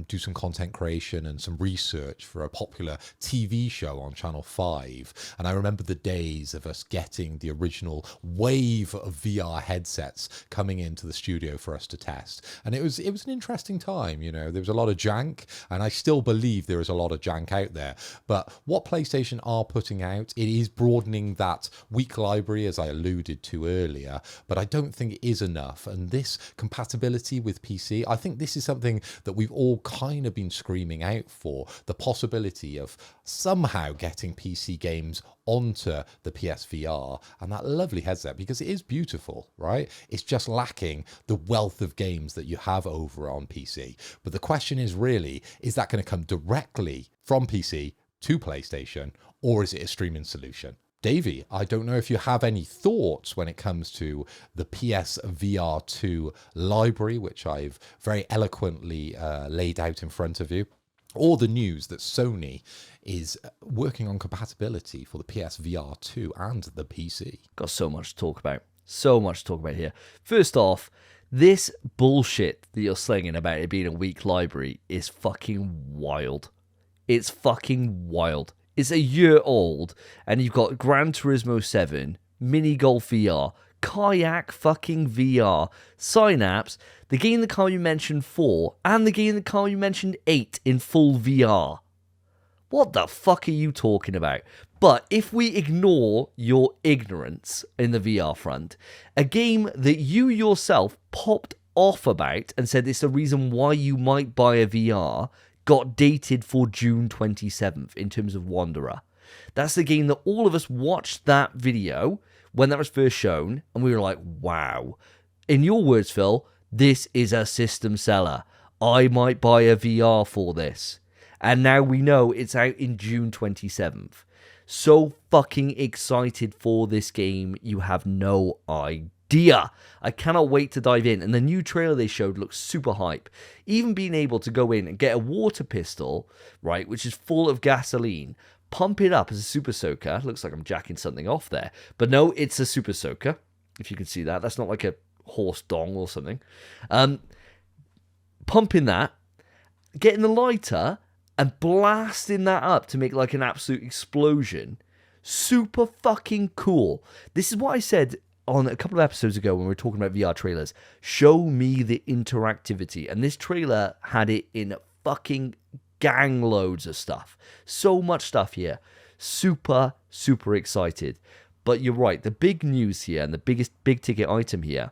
do some content creation and some research for a popular TV show on Channel 5. And I remember the days of us getting the original wave of VR headsets coming into the studio for us to test. And it was an interesting time, you know. There was a lot of jank, and I still believe there is a lot of jank out there. But what PlayStation are putting out, it is broadening that weak library, as I alluded to earlier, but I don't think it is enough. And this compatibility with PC, I think this is something that we've all kind of been screaming out for, the possibility of somehow getting PC games onto the PSVR and that lovely headset, because it is beautiful, right? It's just lacking the wealth of games that you have over on PC. But the question is really, is that going to come directly from PC to PlayStation, or is it a streaming solution? Davey, I don't know if you have any thoughts when it comes to the PSVR 2 library, which I've very eloquently laid out in front of you, or the news that Sony is working on compatibility for the PSVR 2 and the PC. Got so much to talk about. So much to talk about here. First off, this bullshit that you're slinging about it being a weak library is fucking wild. It's fucking wild. It's a year old, and you've got Gran Turismo 7, Mini Golf VR, Kayak fucking VR, Synapse, the game that Carl you mentioned 4, and the game that Carl you mentioned 8 in full VR. What the fuck are you talking about? But if we ignore your ignorance in the VR front, a game that you yourself popped off about and said it's the reason why you might buy a VR got dated for June 27th in terms of Wanderer. That's the game that all of us watched that video when that was first shown, and we were like, wow. In your words, Phil, this is a system seller. I might buy a VR for this. And now we know it's out in June 27th. So fucking excited for this game, you have no idea. I cannot wait to dive in. And the new trailer they showed looks super hype. Even being able to go in and get a water pistol, right, which is full of gasoline, pump it up as a super soaker. Looks like I'm jacking something off there. But no, it's a super soaker, if you can see that. That's not like a horse dong or something. Pumping that, getting the lighter, and blasting that up to make like an absolute explosion. Super fucking cool. This is what I said on a couple of episodes ago when we were talking about VR trailers. Show me the interactivity. And this trailer had it in fucking gang loads of stuff. So much stuff here. Super, super excited. But you're right. The big news here and the biggest big ticket item here,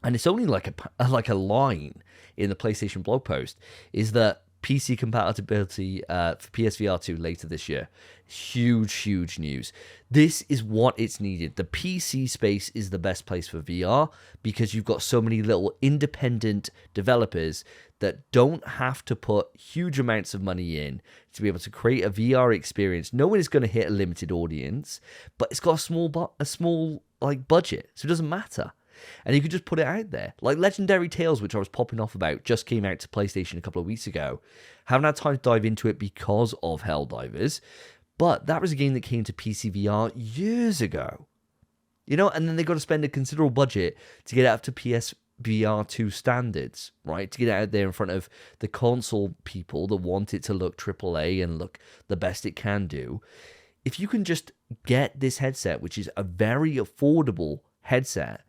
and it's only like a line in the PlayStation blog post, is that PC compatibility for PSVR 2 later this year. Huge, huge news. This is what it's needed. The PC space is the best place for VR because you've got so many little independent developers that don't have to put huge amounts of money in to be able to create a VR experience. No one is going to hit a limited audience, but it's got a small like budget, so it doesn't matter. And you could just put it out there. Like Legendary Tales, which I was popping off about, just came out to PlayStation a couple of weeks ago. Haven't had time to dive into it because of Helldivers. But that was a game that came to PC VR years ago. You know, and then they got to spend a considerable budget to get it up to PSVR 2 standards, right? To get it out there in front of the console people that want it to look AAA and look the best it can do. If you can just get this headset, which is a very affordable headset,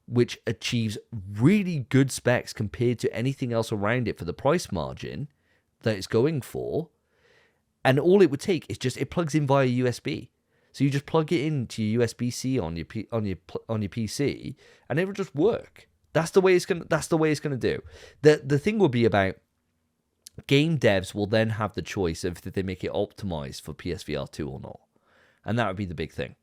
which achieves really good specs compared to anything else around it for the price margin that it's going for. And all it would take is just, it plugs in via USB. So you just plug it into your USB-C on your PC, and it will just work. That's the way it's gonna do. The thing will be about game devs will then have the choice of if they make it optimized for PSVR 2 or not. And that would be the big thing.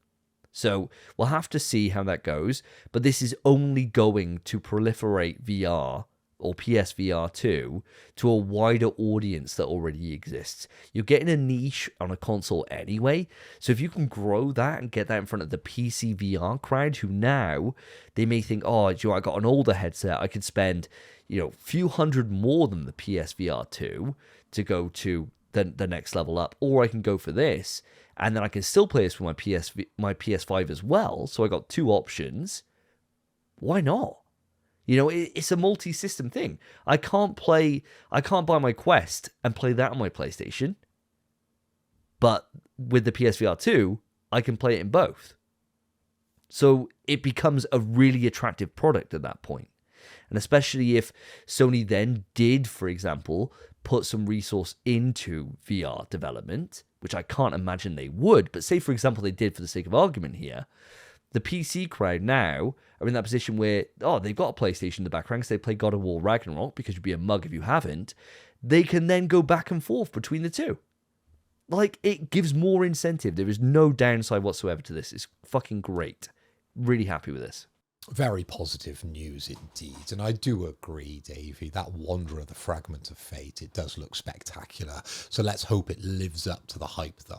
So we'll have to see how that goes, but this is only going to proliferate VR or PSVR 2 to a wider audience that already exists. You're getting a niche on a console anyway, so if you can grow that and get that in front of the PC VR crowd who now, they may think, oh, I got an older headset, I could spend, a few hundred more than the PSVR 2 to go to the next level up, or I can go for this, and then I can still play this with my PS5 as well, so I got two options. Why not? It's a multi-system thing. I can't buy my Quest and play that on my PlayStation, but with the PSVR 2, I can play it in both. So it becomes a really attractive product at that point. And especially if Sony then did, for example, put some resource into VR development, which I can't imagine they would, but say, for example, they did for the sake of argument here, the PC crowd now are in that position where, they've got a PlayStation in the background because they play God of War Ragnarok, because you'd be a mug if you haven't. They can then go back and forth between the two. Like, it gives more incentive. There is no downside whatsoever to this. It's fucking great. Really happy with this. Very positive news indeed, and I do agree, Davey, that Wanderer, the Fragment of Fate, it does look spectacular. So let's hope it lives up to the hype that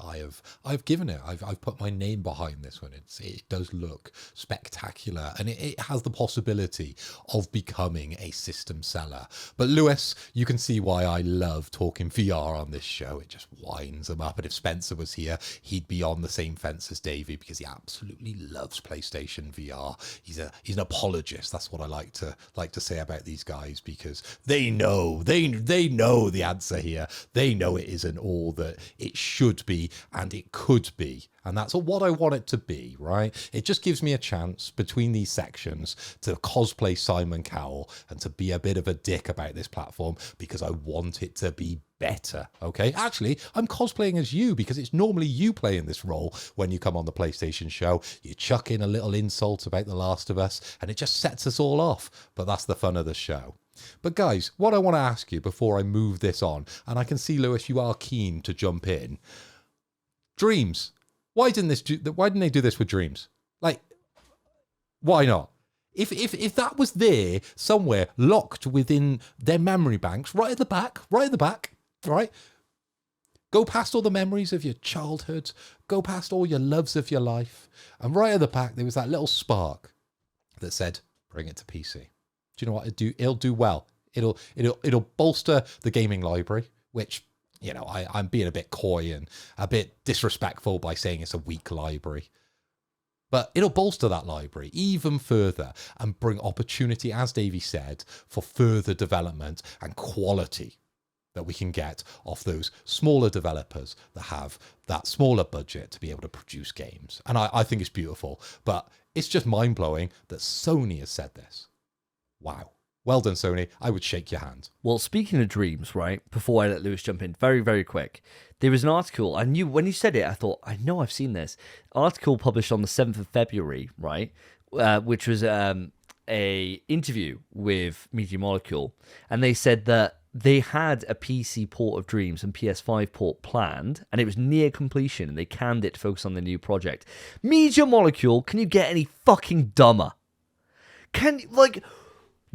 I've given it. I've put my name behind this one. It does look spectacular, and it has the possibility of becoming a system seller. But Lewis, you can see why I love talking VR on this show. It just winds them up, and if Spencer was here, he'd be on the same fence as Davey because he absolutely loves PlayStation VR. He's an apologist. That's what I like to say about these guys, because they know the answer here. They know it isn't all that it should be, and it could be. And that's what I want it to be, right? It just gives me a chance between these sections to cosplay Simon Cowell and to be a bit of a dick about this platform because I want it to be better, okay? Actually, I'm cosplaying as you because it's normally you playing this role when you come on the PlayStation show. You chuck in a little insult about The Last of Us and it just sets us all off. But that's the fun of the show. But guys, what I want to ask you before I move this on, and I can see, Lewis, you are keen to jump in. Dreams. Why didn't they do this with Dreams? Like, why not? If that was there somewhere locked within their memory banks, right at the back, right? Go past all the memories of your childhood, go past all your loves of your life, and right at the back there was that little spark that said, "Bring it to PC." Do you know what it'll do? It'll do well. It'll bolster the gaming library, which, you know, I'm being a bit coy and a bit disrespectful by saying it's a weak library. But it'll bolster that library even further and bring opportunity, as Davey said, for further development and quality that we can get off those smaller developers that have that smaller budget to be able to produce games. And I think it's beautiful, but it's just mind-blowing that Sony has said this. Wow. Well done, Sony. I would shake your hand. Well, speaking of Dreams, right, before I let Lewis jump in, very, very quick, there was an article, I knew, when you said it, I thought, I know I've seen this. Article published on the 7th of February, right, which was a interview with Media Molecule, and they said that they had a PC port of Dreams and PS5 port planned, and it was near completion, and they canned it to focus on the new project. Media Molecule, can you get any fucking dumber?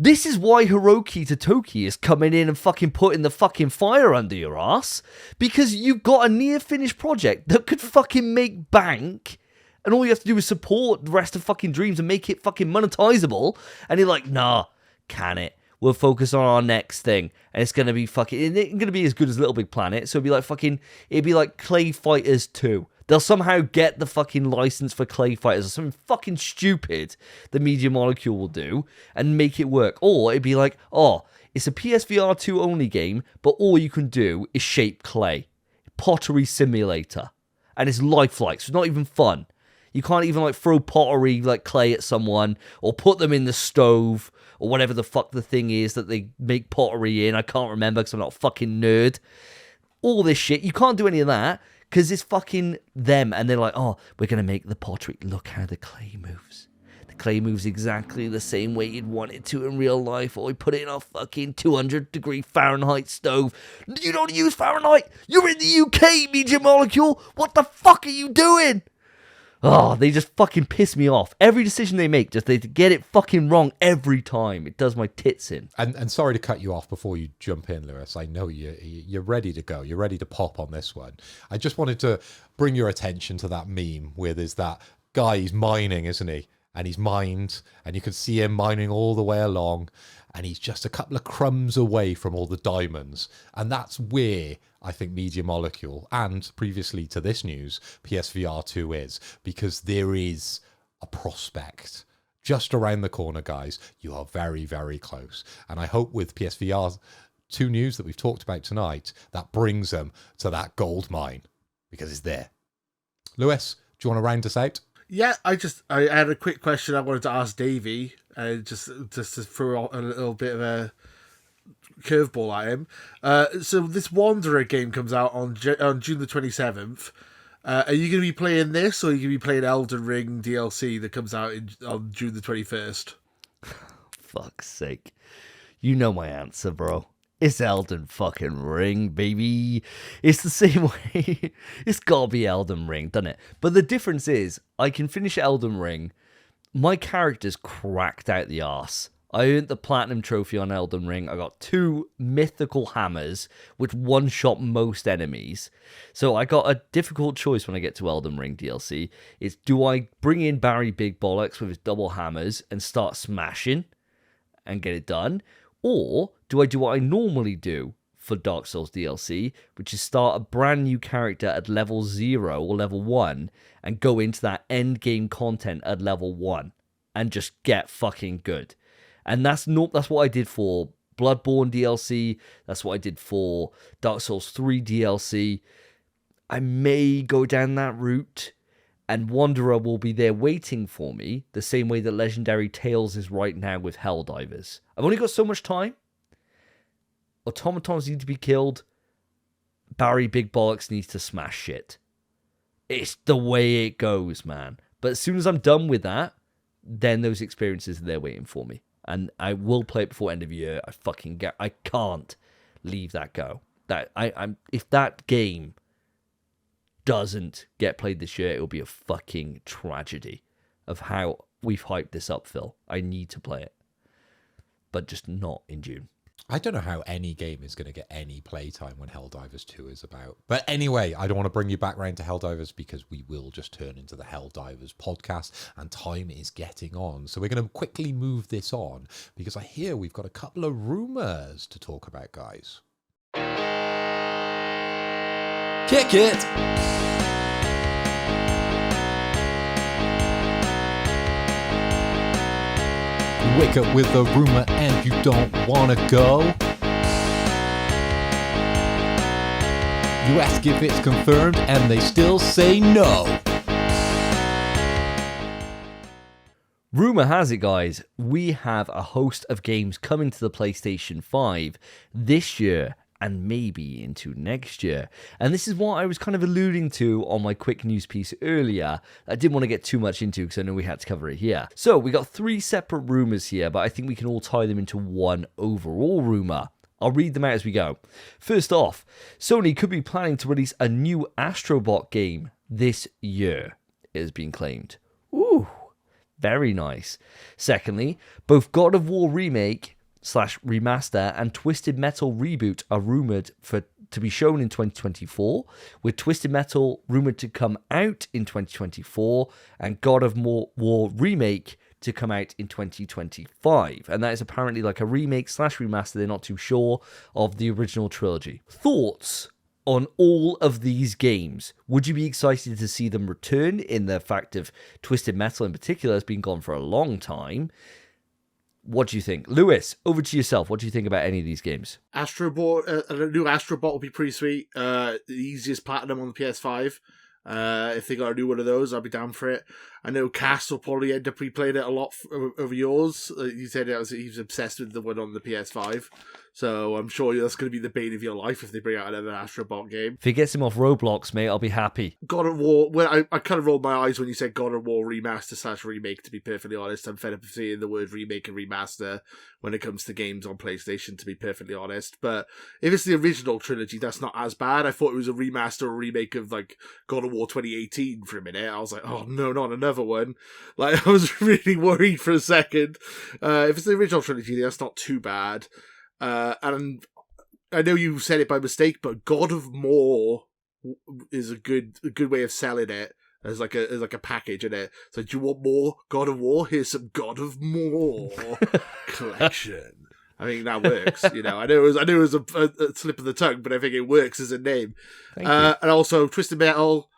This is why Hiroki Totoki is coming in and fucking putting the fucking fire under your ass. Because you've got a near-finished project that could fucking make bank, and all you have to do is support the rest of fucking Dreams and make it fucking monetizable. And you're like, nah, can it? We'll focus on our next thing. And it's going to be fucking... It's going to be as good as Little Big Planet. So it'd be like Clay Fighters 2. They'll somehow get the fucking license for Clay Fighters or something fucking stupid the Media Molecule will do and make it work. Or it'd be like, oh, it's a PSVR 2 only game, but all you can do is shape clay. Pottery simulator. And it's lifelike, so it's not even fun. You can't even like throw pottery like clay at someone or put them in the stove or whatever the fuck the thing is that they make pottery in. I can't remember because I'm not a fucking nerd. All this shit, you can't do any of that. Because it's fucking them, and they're like, oh, we're going to make the pottery. Look how the clay moves. The clay moves exactly the same way you'd want it to in real life, or we put it in a fucking 200-degree Fahrenheit stove. You don't use Fahrenheit! You're in the UK, Media Molecule! What the fuck are you doing? Oh, they just fucking piss me off. Every decision they make, they get it fucking wrong every time. It does my tits in. And sorry to cut you off before you jump in, Lewis. I know you're ready to go. You're ready to pop on this one. I just wanted to bring your attention to that meme where there's that guy, he's mining, isn't he? And he's mined, and you can see him mining all the way along, and he's just a couple of crumbs away from all the diamonds. And that's where I think Media Molecule, and previously to this news, PSVR 2 is, because there is a prospect just around the corner, guys. You are very, very close. And I hope with PSVR 2 news that we've talked about tonight, that brings them to that gold mine, because it's there. Lewis, do you want to round us out? Yeah, I had a quick question I wanted to ask Davey, just to throw a little bit of a curveball at him. So this Wanderer game comes out on June the 27th. Are you going to be playing this, or are you going to be playing Elden Ring DLC that comes out on June the 21st? Fuck's sake. You know my answer, bro. It's Elden fucking Ring, baby. It's the same way. It's gotta be Elden Ring, doesn't it? But the difference is, I can finish Elden Ring my character's cracked out the arse. I earned the Platinum Trophy on Elden Ring. I got 2 mythical hammers, which one-shot most enemies. So I got a difficult choice when I get to Elden Ring DLC. It's, do I bring in Barry Big Bollocks with his double hammers and start smashing and get it done? Or do I do what I normally do for Dark Souls DLC, which is start a brand new character at level 0 or level 1 and go into that end game content at level 1 and just get fucking good? And that's what I did for Bloodborne DLC. That's what I did for Dark Souls 3 DLC. I may go down that route, and Wanderer will be there waiting for me, the same way that Legendary Tales is right now with Helldivers. I've only got so much time. Automatons need to be killed. Barry Big Bollocks needs to smash shit. It's the way it goes, man. But as soon as I'm done with that, then those experiences are there waiting for me. And I will play it before end of year. I can't leave that go. If that game doesn't get played this year, it will be a fucking tragedy of how we've hyped this up, Phil. I need to play it, but just not in June. I don't know how any game is going to get any playtime when Helldivers 2 is about. But anyway, I don't want to bring you back round to Helldivers because we will just turn into the Helldivers podcast and time is getting on. So we're going to quickly move this on because I hear we've got a couple of rumours to talk about, guys. Kick it! Wake up with a rumor and you don't want to go. You ask if it's confirmed and they still say no. Rumour has it, guys, we have a host of games coming to the PlayStation 5 this year and maybe into next year. And this is what I was kind of alluding to on my quick news piece earlier. I didn't want to get too much into because I know we had to cover it here. So we got 3 separate rumours here, but I think we can all tie them into one overall rumour. I'll read them out as we go. First off, Sony could be planning to release a new Astrobot game this year, it has been claimed. Ooh, very nice. Secondly, both God of War Remake / remaster and Twisted Metal reboot are rumored to be shown in 2024, with Twisted Metal rumored to come out in 2024 and God of War Remake to come out in 2025. And that is apparently like a remake / remaster, they're not too sure, of the original trilogy. Thoughts on all of these games? Would you be excited to see them return, in the fact of Twisted Metal in particular has been gone for a long time? What do you think? Lewis, over to yourself. What do you think about any of these games? Astrobot, a new Astrobot would be pretty sweet. The easiest platinum on the PS5. If they got a new one of those, I'll be down for it. I know Cass will probably end up replaying it a lot over yours. You said he was obsessed with the one on the PS5. So I'm sure that's going to be the bane of your life if they bring out another Astrobot game. If it gets him off Roblox, mate, I'll be happy. God of War, well, I kind of rolled my eyes when you said God of War remaster / remake, to be perfectly honest. I'm fed up of seeing the word remake and remaster when it comes to games on PlayStation, to be perfectly honest. But if it's the original trilogy, that's not as bad. I thought it was a remaster or remake of like God of War 2018 for a minute. I was like, oh no, not another one. Like, I was really worried for a second. If it's the original trilogy, that's not too bad. And I know you said it by mistake, but God of More is a good way of selling it as like a package in it. So, do you want more God of War? Here's some God of More collection. I think that works. You know, I knew it was a slip of the tongue, but I think it works as a name. And also Twisted Metal.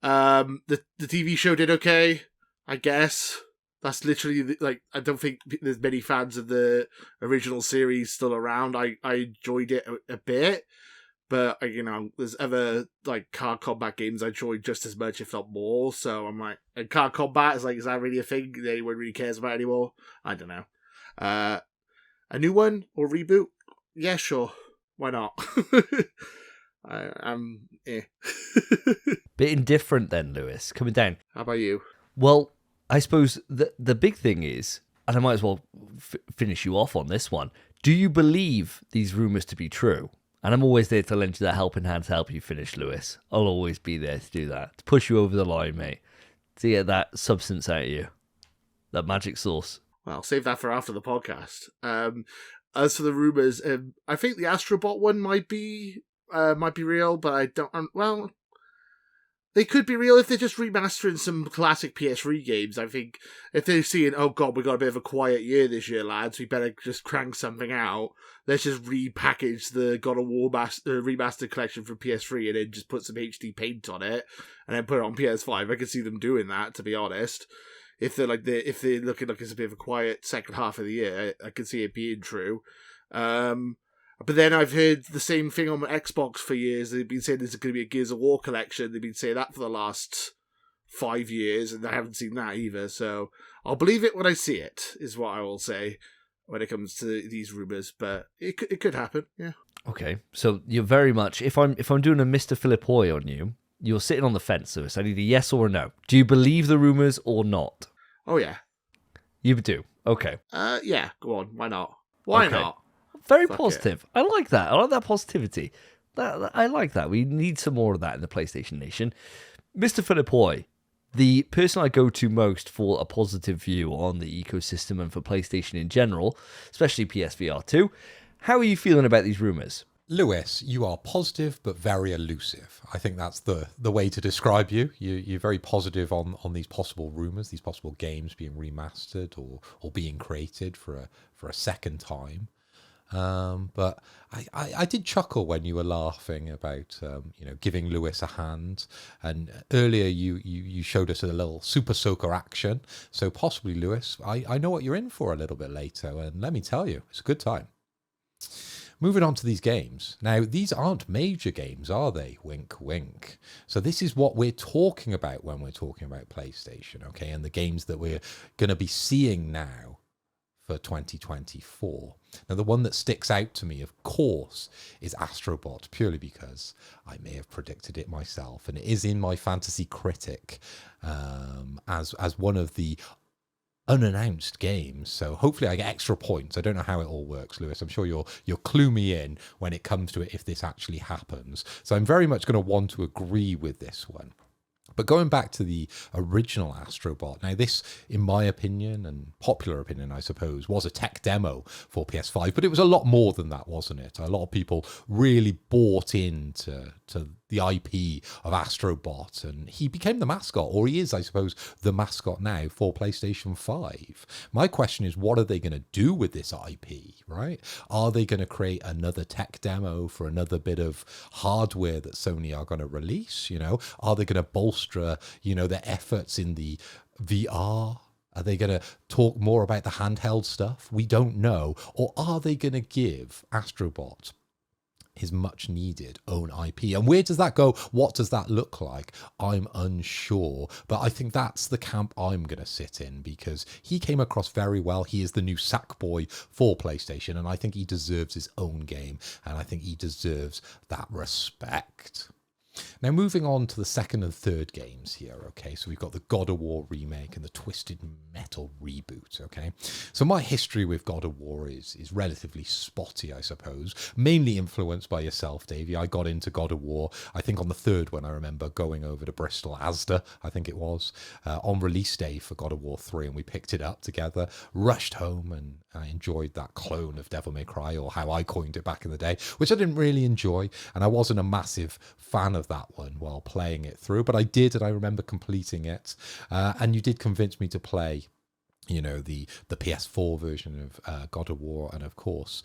The TV show did okay, I guess. That's literally, like, I don't think there's many fans of the original series still around. I enjoyed it a bit, but, you know, there's other, like, car combat games I enjoyed just as much, if not more. So I'm like, and car combat is like, is that really a thing that anyone really cares about anymore? I don't know. A new one or reboot? Yeah, sure. Why not? Bit indifferent then, Lewis. Coming down. How about you? Well, I suppose the big thing is, and I might as well finish you off on this one, do you believe these rumours to be true? And I'm always there to lend you that helping hand to help you finish, Lewis. I'll always be there to do that, to push you over the line, mate, to get that substance out of you. That magic sauce. Well, save that for after the podcast. As for the rumors, I think the Astrobot one might be real, but I don't. Well, they could be real if they're just remastering some classic PS3 games. I think if they're seeing, oh god, we got a bit of a quiet year this year, lads, we better just crank something out. Let's just repackage the God of War remastered collection from PS3 and then just put some HD paint on it and then put it on PS5. I could see them doing that, to be honest. If they're looking like it's a bit of a quiet second half of the year, I could see it being true. But then I've heard the same thing on Xbox for years. They've been saying there's going to be a Gears of War collection. They've been saying that for the last 5 years, and I haven't seen that either. So I'll believe it when I see it, is what I will say when it comes to these rumors. But it could happen, yeah. Okay, so you're very much, if I'm doing a Mr. Philippoy on you, you're sitting on the fence, Lewis. I need a yes or a no. Do you believe the rumors or not? Oh, yeah. You do? Okay. Yeah, go on. Why not? Why not? Very positive. I like that. I like that positivity. I like that. We need some more of that in the PlayStation Nation. Mr. Philippoy, the person I go to most for a positive view on the ecosystem and for PlayStation in general, especially PSVR 2, how are you feeling about these rumors? Lewis, you are positive but very elusive. I think that's the way to describe you. You're very positive on these possible rumors, these possible games being remastered or being created for a second time. But I did chuckle when you were laughing about giving Lewis a hand, and earlier you showed us a little Super Soaker action. So possibly, Lewis, I know what you're in for a little bit later, and let me tell you, it's a good time. Moving on to these games. Now, these aren't major games, are they? Wink, wink. So this is what we're talking about when we're talking about PlayStation, okay? And the games that we're going to be seeing now for 2024. Now, the one that sticks out to me, of course, is Astrobot, purely because I may have predicted it myself, and it is in my Fantasy Critic as one of the unannounced games, so hopefully I get extra points. I don't know how it all works, Lewis. I'm sure you'll clue me in when it comes to it if this actually happens. So I'm very much going to want to agree with this one. But going back to the original Astrobot, now this, in my opinion, and popular opinion, I suppose, was a tech demo for PS5, but it was a lot more than that, wasn't it? A lot of people really bought into the IP of Astrobot, and he became the mascot, or he is, I suppose, the mascot now for PlayStation 5. My question is, what are they going to do with this IP, right? Are they going to create another tech demo for another bit of hardware that Sony are going to release? Are they going to bolster, their efforts in the VR? Are they going to talk more about the handheld stuff? We don't know. Or are they going to give Astrobot his much needed own IP? And where does that go? What does that look like? I'm unsure, but I think that's the camp I'm going to sit in, because he came across very well. He is the new Sackboy for PlayStation, and I think he deserves his own game, and I think he deserves that respect. Now, moving on to the second and third games here, okay? So we've got the God of War remake and the Twisted Metal reboot, okay? So my history with God of War is relatively spotty, I suppose, mainly influenced by yourself, Davey. I got into God of War, I think on the third one, I remember going over to Bristol Asda, I think it was, on release day for God of War 3, and we picked it up together, rushed home, and I enjoyed that clone of Devil May Cry, or how I coined it back in the day, which I didn't really enjoy, and I wasn't a massive fan of that one while playing it through, but I did, and I remember completing it, and you did convince me to play the PS4 version of God of War, and of course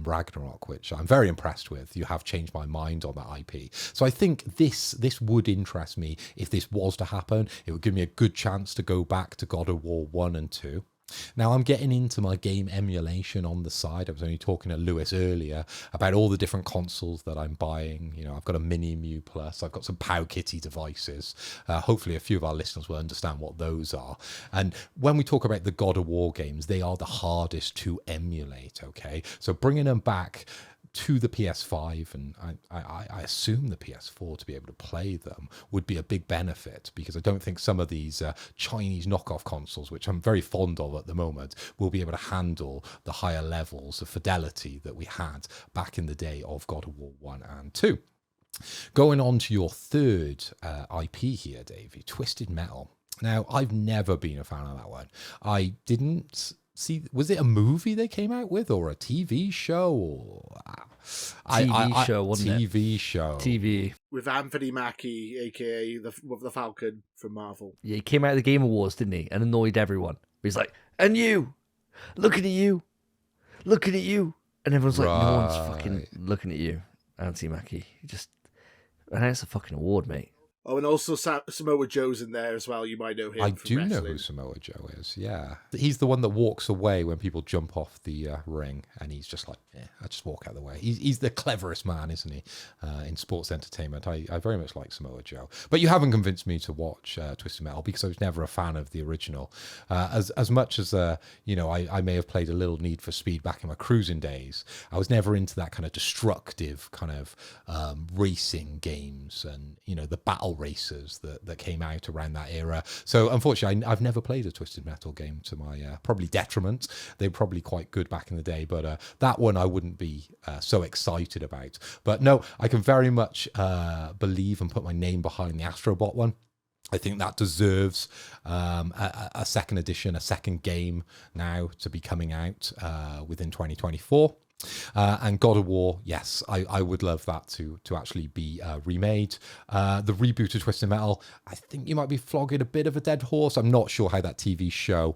Ragnarok, which I'm very impressed with. You have changed my mind on that IP, so I think this would interest me if this was to happen. It would give me a good chance to go back to God of War 1 and 2. Now, I'm getting into my game emulation on the side. I was only talking to Lewis earlier about all the different consoles that I'm buying. I've got a Mini Mu Plus. I've got some Pow Kitty devices. Hopefully, a few of our listeners will understand what those are. And when we talk about the God of War games, they are the hardest to emulate, okay? So bringing them back to the PS5, and I assume the PS4 to be able to play them would be a big benefit, because I don't think some of these Chinese knockoff consoles, which I'm very fond of at the moment, will be able to handle the higher levels of fidelity that we had back in the day of God of War 1 and 2. Going on to your third IP here, Davey, Twisted Metal. Now, I've never been a fan of that one. I didn't see, was it a movie they came out with or a TV show? Or TV show, wasn't it? TV show. TV. With Anthony Mackie, aka the Falcon from Marvel. Yeah, he came out of the Game Awards, didn't he? And annoyed everyone. He's like, and you, looking at you, looking at you. And everyone's like, no one's fucking looking at you, Anthony Mackie. And that's a fucking award, mate. Oh, and also Samoa Joe's in there as well. You might know him. I from do wrestling. know who Samoa Joe is, yeah. He's the one that walks away when people jump off the ring, and he's just like, yeah, I just walk out of the way. He's the cleverest man, isn't he, in sports entertainment. I very much like Samoa Joe. But you haven't convinced me to watch Twisted Metal because I was never a fan of the original. As much as, I may have played a little Need for Speed back in my cruising days, I was never into that kind of destructive kind of racing games and, the battle racers that came out around that era. So unfortunately, I've never played a Twisted Metal game to my probably detriment. They were probably quite good back in the day, but that one I wouldn't be so excited about. But no, I can very much believe and put my name behind the Astrobot one. I think that deserves a second edition, a second game now to be coming out within 2024. And God of War, yes, I would love that to actually be remade. The reboot of Twisted Metal, I think you might be flogging a bit of a dead horse. I'm not sure how that TV show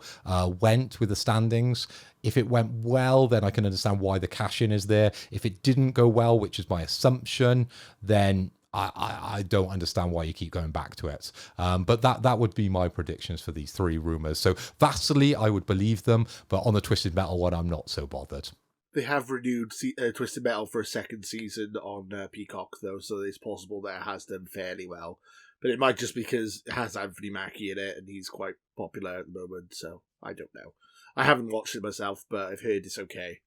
went with the standings. If it went well, then I can understand why the cash-in is there. If it didn't go well, which is my assumption, then I don't understand why you keep going back to it. But that would be my predictions for these three rumours. So vastly, I would believe them, but on the Twisted Metal one, I'm not so bothered. They have renewed Twisted Metal for a second season on Peacock, though, so it's possible that it has done fairly well. But it might just because it has Anthony Mackie in it, and he's quite popular at the moment, so I don't know. I haven't watched it myself, but I've heard it's okay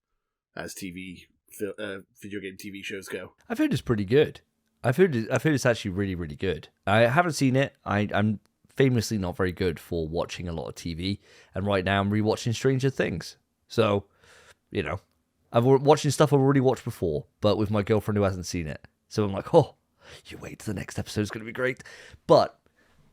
as video game TV shows go. I've heard it's pretty good. I've heard it's actually really, really good. I haven't seen it. I'm famously not very good for watching a lot of TV, and right now I'm rewatching Stranger Things. So, I'm watching stuff I've already watched before, but with my girlfriend who hasn't seen it. So I'm like, oh, you wait till the next episode, it's going to be great. But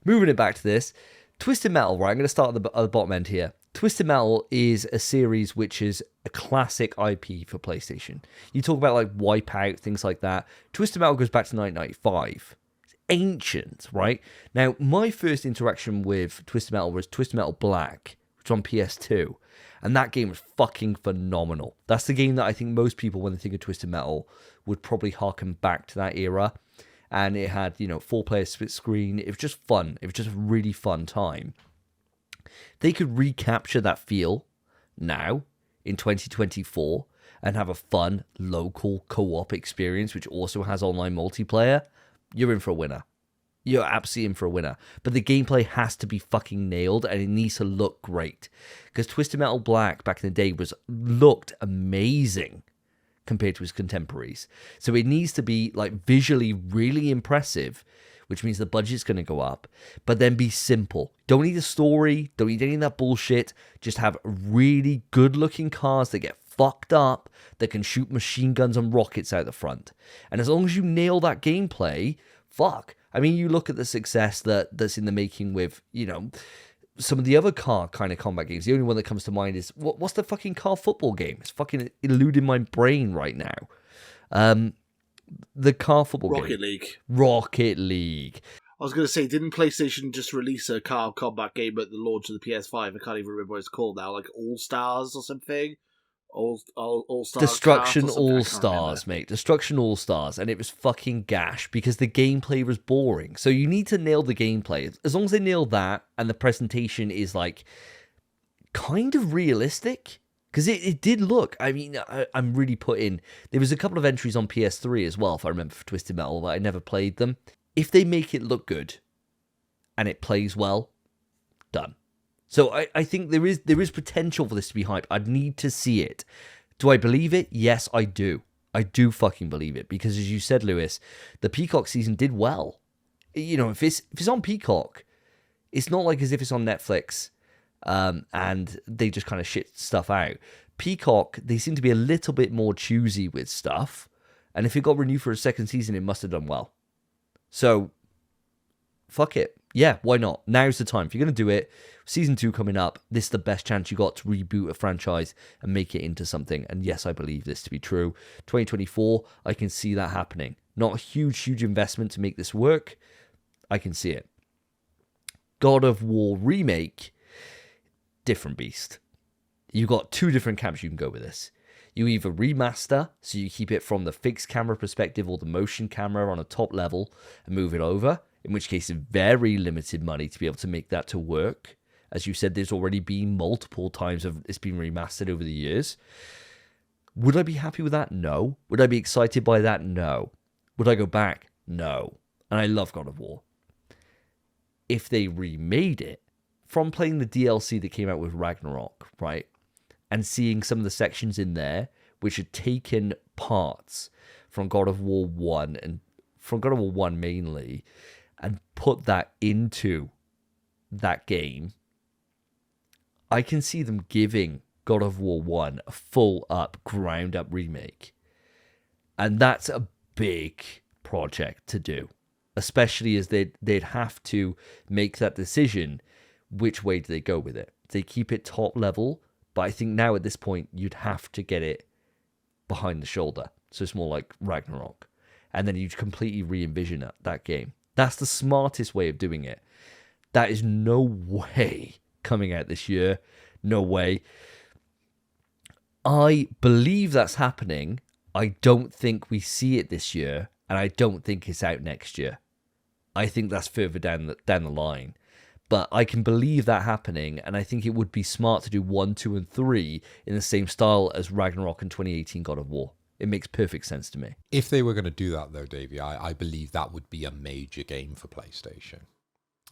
moving it back to this, Twisted Metal, right? I'm going to start at the bottom end here. Twisted Metal is a series which is a classic IP for PlayStation. You talk about like Wipeout, things like that. Twisted Metal goes back to 1995. It's ancient, right? Now, my first interaction with Twisted Metal was Twisted Metal Black, which was on PS2. And that game was fucking phenomenal. That's the game that I think most people, when they think of Twisted Metal, would probably harken back to that era. And it had, 4-player split screen. It was just fun. It was just a really fun time. They could recapture that feel now in 2024 and have a fun local co-op experience, which also has online multiplayer. You're in for a winner. You're absolutely in for a winner. But the gameplay has to be fucking nailed and it needs to look great. Because Twisted Metal Black back in the day looked amazing compared to its contemporaries. So it needs to be like visually really impressive, which means the budget's going to go up, but then be simple. Don't need a story, don't need any of that bullshit. Just have really good looking cars that get fucked up, that can shoot machine guns and rockets out the front. And as long as you nail that gameplay, fuck. I mean, you look at the success that's in the making with, some of the other car kind of combat games. The only one that comes to mind is, what's the fucking car football game? It's fucking eluding my brain right now. The car football game. Rocket League. I was going to say, didn't PlayStation just release a car combat game at the launch of the PS5? I can't even remember what it's called now, like All Stars or something? All Stars. Destruction All Stars, mate. Destruction All Stars. And it was fucking gash because the gameplay was boring. So you need to nail the gameplay. As long as they nail that and the presentation is like kind of realistic. Because it did look, I mean, I'm really put in. There was a couple of entries on PS3 as well, if I remember, for Twisted Metal, but I never played them. If they make it look good and it plays well, done. So I think there is potential for this to be hype. I'd need to see it. Do I believe it? Yes, I do. I do fucking believe it. Because as you said, Lewis, the Peacock season did well. If it's on Peacock, it's not like as if it's on Netflix and they just kind of shit stuff out. Peacock, they seem to be a little bit more choosy with stuff. And if it got renewed for a second season, it must have done well. So, fuck it. yeah, why not? Now's the time. If you're going to do it, season 2 coming up, this is the best chance you got to reboot a franchise and make it into something. And yes, I believe this to be true. 2024, I can see that happening. Not a huge investment to make this work. I can see it. God of War Remake, different beast. You've got 2 different camps you can go with this. You either remaster, so you keep it from the fixed camera perspective or the motion camera on a top level and move it over, in which case it's very limited money to be able to make that to work. As you said, there's already been multiple times of it's been remastered over the years. Would I be happy with that? No. Would I be excited by that? No. Would I go back? No. And I love God of War. If they remade it from playing the DLC that came out with Ragnarok, right? And seeing some of the sections in there which had taken parts from God of War 1 and from God of War 1 mainly and put that into that game, I can see them giving God of War 1 a full up, ground up remake. And that's a big project to do, especially as they'd have to make that decision. Which way do they go with it? They keep it top level, but I think now at this point, you'd have to get it behind the shoulder. So it's more like Ragnarok. And then you completely re-envision that game. That's the smartest way of doing it. That is no way coming out this year. No way. I believe that's happening. I don't think we see it this year. And I don't think it's out next year. I think that's further down the line. But I can believe that happening, and I think it would be smart to do 1, 2, and 3 in the same style as Ragnarok and 2018 God of War. It makes perfect sense to me. If they were going to do that, though, Davey, I believe that would be a major game for PlayStation.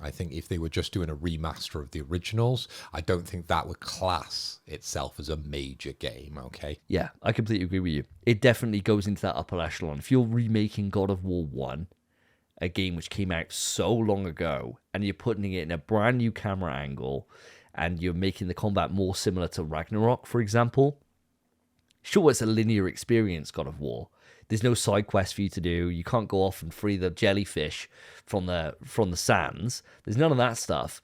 I think if they were just doing a remaster of the originals, I don't think that would class itself as a major game, okay? Yeah, I completely agree with you. It definitely goes into that upper echelon. If you're remaking God of War 1, a game which came out so long ago, and you're putting it in a brand new camera angle, and you're making the combat more similar to Ragnarok, for example. Sure, it's a linear experience, God of War. There's no side quest for you to do. You can't go off and free the jellyfish from the sands. There's none of that stuff.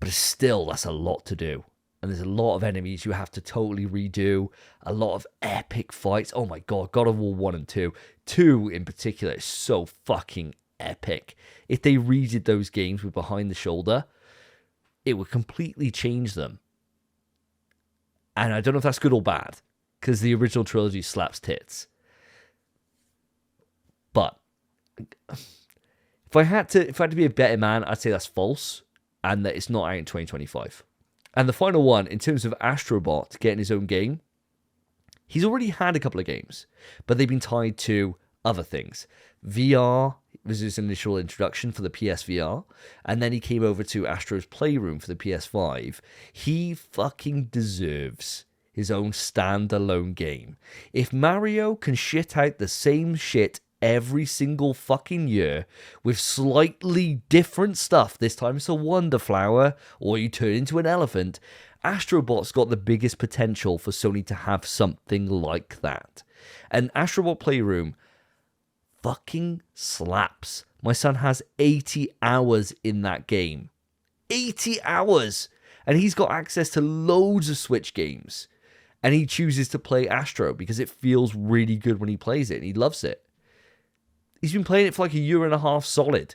But still, that's a lot to do. And there's a lot of enemies you have to totally redo. A lot of epic fights. Oh my god, God of War 1 and 2. 2 in particular is so fucking epic. If they redid those games with behind the shoulder, it would completely change them. And I don't know if that's good or bad, because the original trilogy slaps tits. But if I had to be a better man, I'd say that's false, and that it's not out in 2025. And the final one, in terms of Astrobot getting his own game, he's already had a couple of games, but they've been tied to other things. VR was his initial introduction for the PSVR, and then he came over to Astro's Playroom for the PS5. He fucking deserves his own standalone game. If Mario can shit out the same shit every single fucking year with slightly different stuff, this time it's a wonder flower or you turn into an elephant, Astrobot's got the biggest potential for Sony to have something like that. And Astrobot Playroom fucking slaps. My son has 80 hours in that game. 80 hours! And he's got access to loads of Switch games. And he chooses to play Astro because it feels really good when he plays it and he loves it. He's been playing it for like a year and a half solid.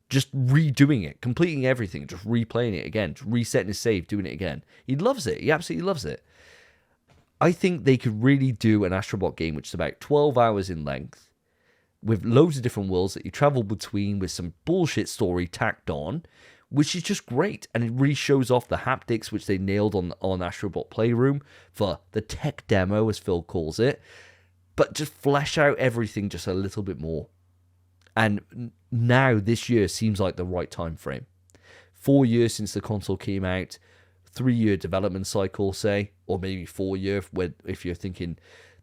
Just redoing it, completing everything, just replaying it again, just resetting his save, doing it again. He loves it. He absolutely loves it. I think they could really do an Astrobot game which is about 12 hours in length with loads of different worlds that you travel between with some bullshit story tacked on, which is just great. And it really shows off the haptics which they nailed on Astrobot Playroom for the tech demo, as Phil calls it. But just flesh out everything just a little bit more. And now, this year, seems like the right time frame. 4 years since the console came out, 3-year development cycle, say, or maybe 4 year, if you're thinking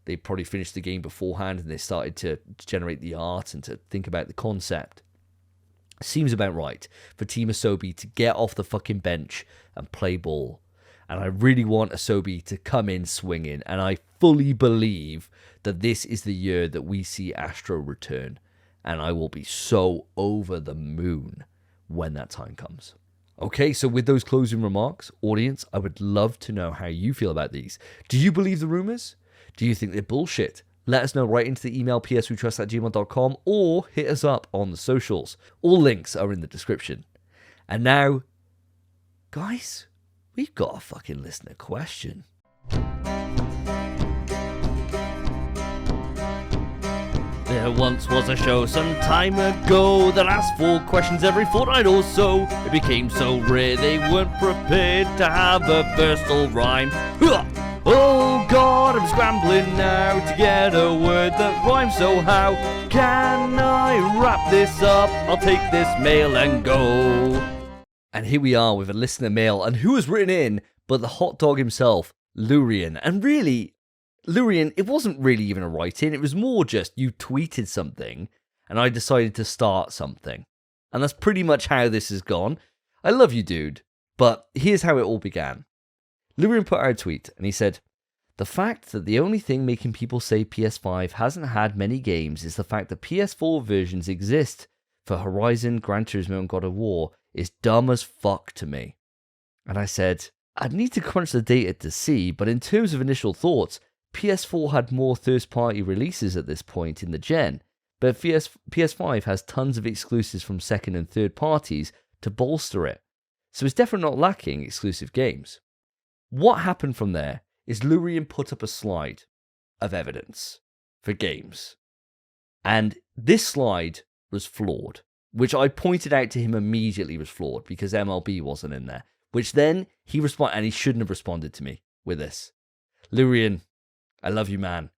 they probably finished the game beforehand and they started to generate the art and to think about the concept. Seems about right for Team Asobi to get off the fucking bench and play ball. And I really want Asobi to come in swinging. And I fully believe that this is the year that we see Astro return. And I will be so over the moon when that time comes. Okay, so with those closing remarks, audience, I would love to know how you feel about these. Do you believe the rumors? Do you think they're bullshit? Let us know right into the email pswetrust@gmail.com or hit us up on the socials. All links are in the description. And now, guys, we've got a fucking listener question. There once was a show some time ago that asked for questions every fortnight or so. It became so rare they weren't prepared to have a versatile rhyme. Oh God, I'm scrambling now to get a word that rhymes, so how can I wrap this up? I'll take this mail and go. And here we are with a listener mail, and who has written in but the hot dog himself, Lurian. And really, Lurian, it wasn't really even a write-in, it was more just you tweeted something, and I decided to start something. And that's pretty much how this has gone. I love you, dude, but here's how it all began. Lurian put out a tweet, and he said, "The fact that the only thing making people say PS5 hasn't had many games is the fact that PS4 versions exist for Horizon, Gran Turismo, and God of War is dumb as fuck to me." And I said, I'd need to crunch the data to see, but in terms of initial thoughts, PS4 had more first-party releases at this point in the gen, but PS5 has tons of exclusives from second and third parties to bolster it, so it's definitely not lacking exclusive games. What happened from there is Lurian put up a slide of evidence for games, and this slide was flawed, which I pointed out to him immediately was flawed because MLB wasn't in there, which then he responded, and he shouldn't have responded to me with this. Lurian, I love you, man.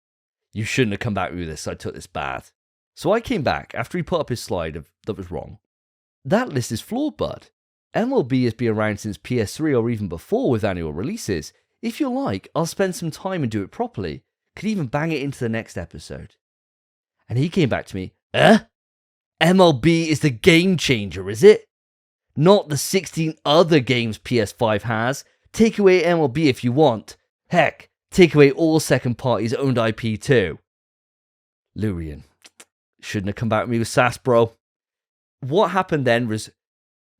You shouldn't have come back with this. I took this bad. So I came back after he put up his slide that was wrong. That list is flawed, bud. MLB has been around since PS3 or even before with annual releases. If you like, I'll spend some time and do it properly. Could even bang it into the next episode. And he came back to me, MLB is the game changer, is it? Not the 16 other games PS5 has. Take away MLB if you want. Heck, take away all second parties owned IP too. Lurian, shouldn't have come back with me with sass, bro. What happened then was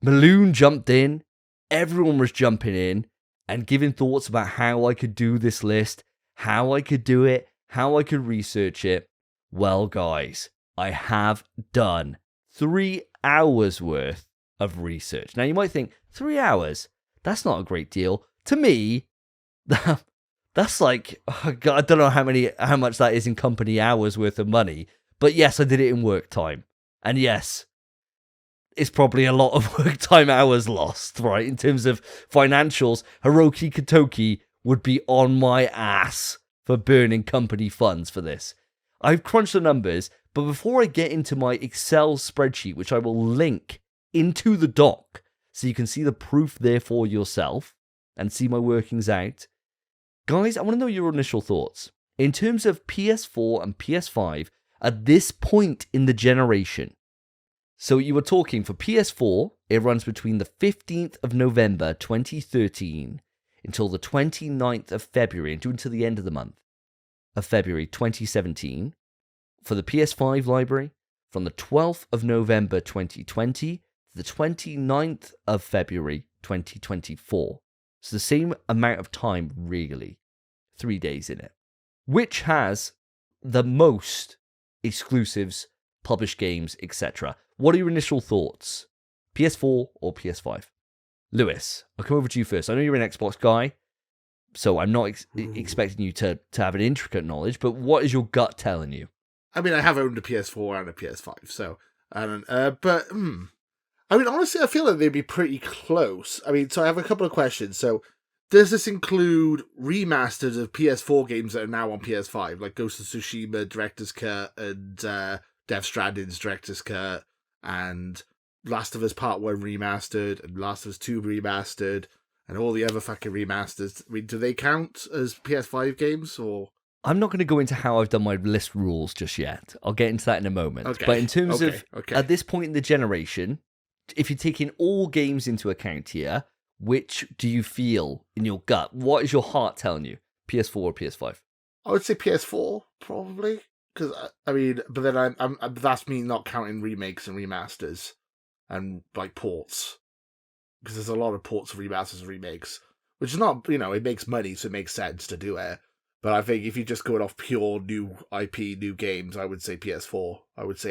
Maloon jumped in, everyone was jumping in and giving thoughts about how I could do this list, how I could do it, how I could research it. Well, guys, I have done 3 hours worth of research. Now, you might think, 3 hours? That's not a great deal. To me, that's like, I don't know how much that is in company hours worth of money. But yes, I did it in work time. And yes, it's probably a lot of work time hours lost, right? In terms of financials, Hiroki Katoki would be on my ass for burning company funds for this. I've crunched the numbers, but before I get into my Excel spreadsheet, which I will link into the doc, so you can see the proof there for yourself and see my workings out, guys, I want to know your initial thoughts. In terms of PS4 and PS5 at this point in the generation, so you were talking for PS4, it runs between the 15th of November 2013 until the 29th of February, until the end of the month of February 2017. For the PS5 library, from the 12th of November 2020 to the 29th of February 2024. So the same amount of time, really. 3 days in it. Which has the most exclusives, published games, etc. What are your initial thoughts? PS4 or PS5? Lewis, I'll come over to you first. I know you're an Xbox guy, so I'm not expecting you to have an intricate knowledge, but what is your gut telling you? I mean, I have owned a PS4 and a PS5, so I don't. I mean, honestly, I feel like they'd be pretty close. I mean, so I have a couple of questions. So, does this include remasters of PS4 games that are now on PS5, like Ghost of Tsushima Director's Cut and Death Stranding's Director's Cut, and Last of Us Part 1 remastered, and Last of Us 2 remastered, and all the other fucking remasters? I mean, do they count as PS5 games, or...? I'm not going to go into how I've done my list rules just yet. I'll get into that in a moment. Okay. But in terms of, at this point in the generation, if you're taking all games into account here, which do you feel in your gut? What is your heart telling you? PS4 or PS5? I would say PS4, probably. Because, I mean, but then I'm that's me not counting remakes and remasters. and like ports, because there's a lot of ports, remasters, and remakes, which is not, it makes money, so it makes sense to do it. But I think if you're just going off pure new IP, new games, I would say PS4,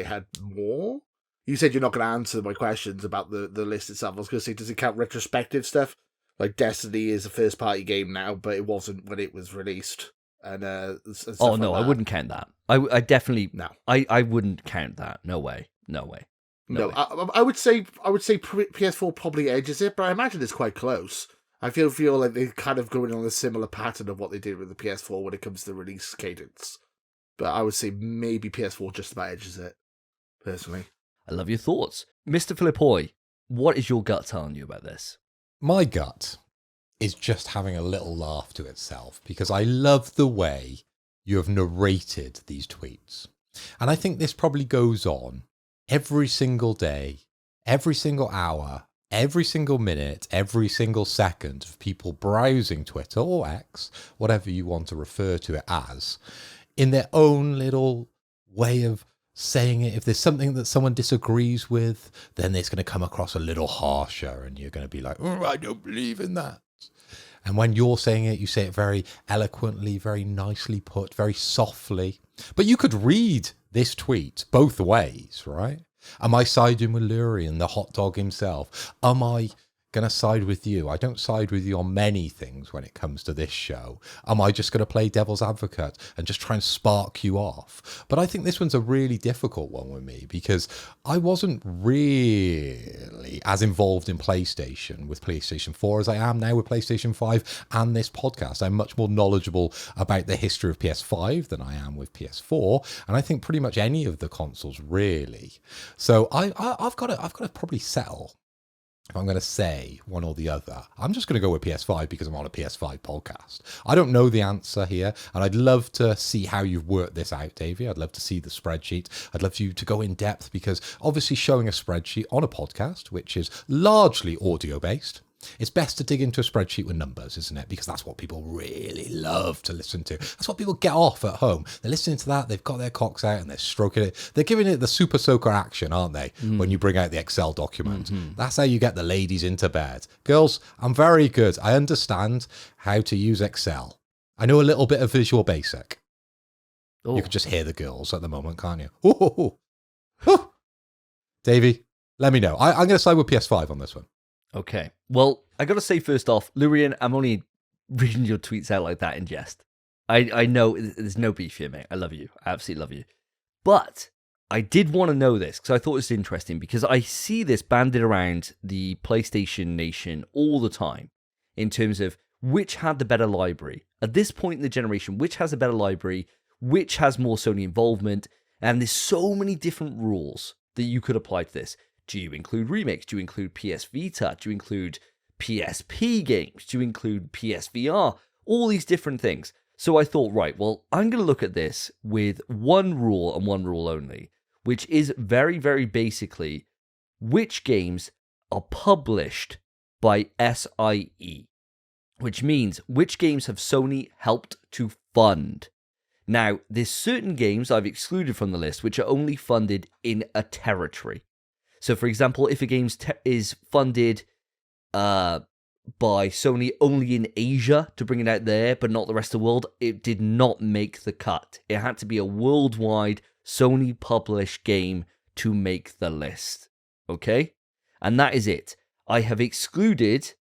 had more. You said you're not going to answer my questions about the list itself. I was going to say, does it count retrospective stuff? Like Destiny is a first-party game now, but it wasn't when it was released. And stuff Oh, no, like I wouldn't count that. I definitely... No. I wouldn't count that. No way. No, I would say PS4 probably edges it, but I imagine it's quite close. I feel like they're kind of going on a similar pattern of what they did with the PS4 when it comes to the release cadence. But I would say maybe PS4 just about edges it, personally. I love your thoughts. Mr. Philippoi, what is your gut telling you about this? My gut is just having a little laugh to itself because I love the way you have narrated these tweets. And I think this probably goes on every single day, every single hour, every single minute, every single second of people browsing Twitter or X, whatever you want to refer to it as, in their own little way of saying it. If there's something that someone disagrees with, then it's going to come across a little harsher and you're going to be like, oh, I don't believe in that. And when you're saying it, you say it very eloquently, very nicely put, very softly. But you could read this tweet both ways, right? Am I siding with Lurian, the hot dog himself? Am I going to side with you? I don't side with you on many things when it comes to this show. Am I just going to play devil's advocate and just try and spark you off? But I think this one's a really difficult one with me because I wasn't really as involved in PlayStation with PlayStation 4 as I am now with PlayStation 5 and this podcast. I'm much more knowledgeable about the history of PS5 than I am with PS4, and I think pretty much any of the consoles really. So I've got to probably settle. If I'm going to say one or the other, I'm just going to go with PS5 because I'm on a PS5 podcast. I don't know the answer here, and I'd love to see how you've worked this out, Davey. I'd love to see the spreadsheet. I'd love you to go in depth because obviously showing a spreadsheet on a podcast, which is largely audio-based, it's best to dig into a spreadsheet with numbers, isn't it? Because that's what people really love to listen to. That's what people get off at home. They're listening to that, they've got their cocks out and they're stroking it. They're giving it the super soaker action, aren't they? When you bring out the Excel document. That's how you get the ladies into bed. Girls, I'm very good. I understand how to use Excel. I know a little bit of Visual Basic. Oh. You can just hear the girls at the moment, can't you? Ooh. Davey, let me know. I'm going to side with PS5 on this one. Okay. Well, I got to say first off, Lurian, I'm only reading your tweets out like that in jest. I know there's no beef here, mate. I love you. I absolutely love you. But I did want to know this because I thought it was interesting because I see this banded around the PlayStation Nation all the time in terms of which had the better library. At this point in the generation, which has a better library, which has more Sony involvement, and there's so many different rules that you could apply to this. Do you include remakes? Do you include PS Vita? Do you include PSP games? Do you include PSVR? All these different things. So I thought, right, well, I'm going to look at this with one rule and one rule only, which is very, very basically which games are published by SIE, which means which games have Sony helped to fund. Now, there's certain games I've excluded from the list which are only funded in a territory. So, for example, if a game is funded by Sony only in Asia to bring it out there, but not the rest of the world, it did not make the cut. It had to be a worldwide Sony-published game to make the list. Okay? And that is it. I have excluded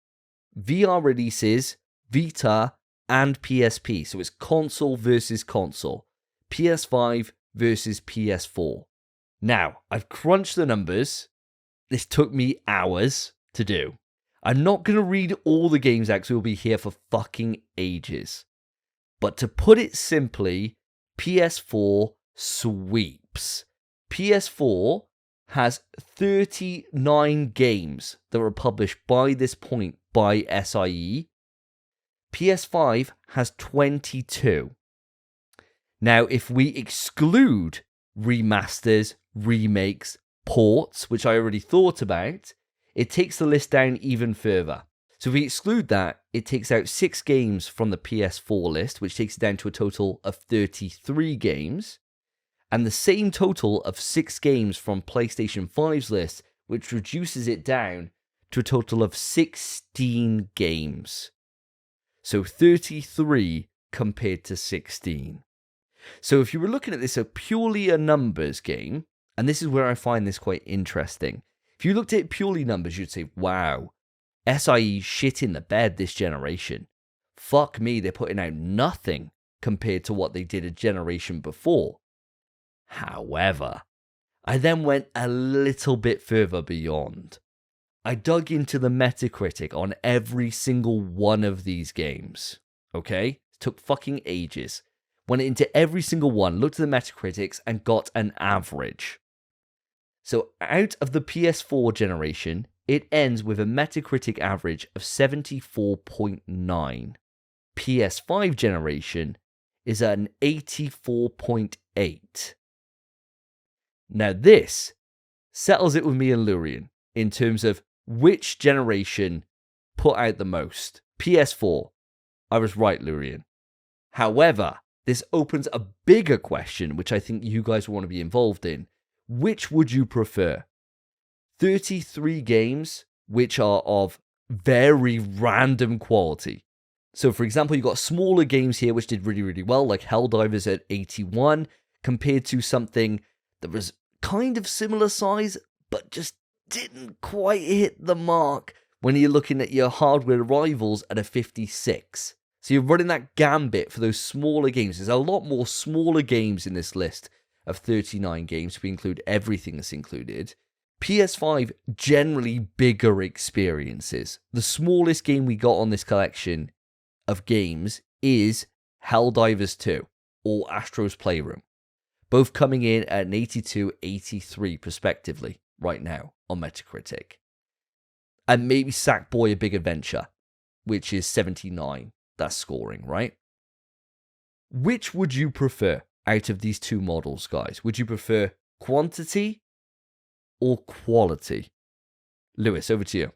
VR releases, Vita, and PSP. So it's console versus console. PS5 versus PS4. Now, I've crunched the numbers. This took me hours to do. I'm not going to read all the games out because we'll be here for fucking ages. But to put it simply, PS4 sweeps. PS4 has 39 games that were published by this point by SIE. PS5 has 22. Now, if we exclude remasters, remakes, ports, which I already thought about, it takes the list down even further. So if we exclude that, it takes out 6 games from the PS4 list, which takes it down to a total of 33 games, and the same total of 6 games from PlayStation 5's list, which reduces it down to a total of 16 games. So 33 compared to 16. So if you were looking at this as purely a numbers game, and this is where I find this quite interesting. If you looked at it purely numbers, you'd say, wow, SIE shit in the bed this generation. Fuck me, they're putting out nothing compared to what they did a generation before. However, I then went a little bit further beyond. I dug into the Metacritic on every single one of these games. Okay? It took fucking ages. Went into every single one, looked at the Metacritics, and got an average. So out of the PS4 generation, it ends with a Metacritic average of 74.9. PS5 generation is at an 84.8. Now this settles it with me and Lurian in terms of which generation put out the most. PS4. I was right, Lurian. However, this opens a bigger question, which I think you guys will want to be involved in. Which would you prefer? 33 games, which are of very random quality. So, for example, you've got smaller games here which did really, really well, like Helldivers at 81, compared to something that was kind of similar size, but just didn't quite hit the mark when you're looking at your hardware rivals at a 56. So you're running that gambit for those smaller games. There's a lot more smaller games in this list of 39 games, if we include everything that's included. PS5, generally bigger experiences. The smallest game we got on this collection of games is Helldivers 2 or Astro's Playroom. Both coming in at an 82, 83 respectively right now on Metacritic. And maybe Sackboy: A Big Adventure, which is 79. That's scoring, right? Which would you prefer out of these two models, guys? Would you prefer quantity or quality? Lewis, over to you.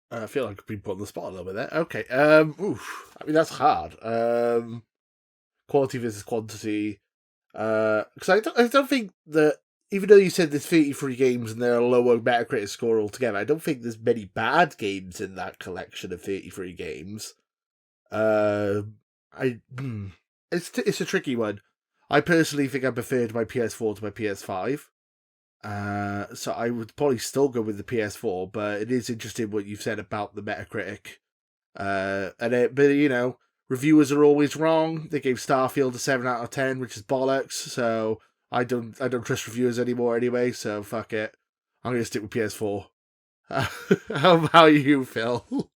I feel like I've been put on the spot a little bit there. Okay. Oof. I mean, that's hard. Quality versus quantity. Because I don't think that, even though you said there's 33 games and they're a lower Metacritic score altogether, I don't think there's many bad games in that collection of 33 games. It's a tricky one. I personally think I preferred my PS4 to my PS5. So I would probably still go with the PS4, but it is interesting what you've said about the Metacritic. But you know, reviewers are always wrong. They gave Starfield a 7 out of 10, which is bollocks. So I don't trust reviewers anymore anyway. So fuck it. I'm gonna stick with PS4. How about you, Phil?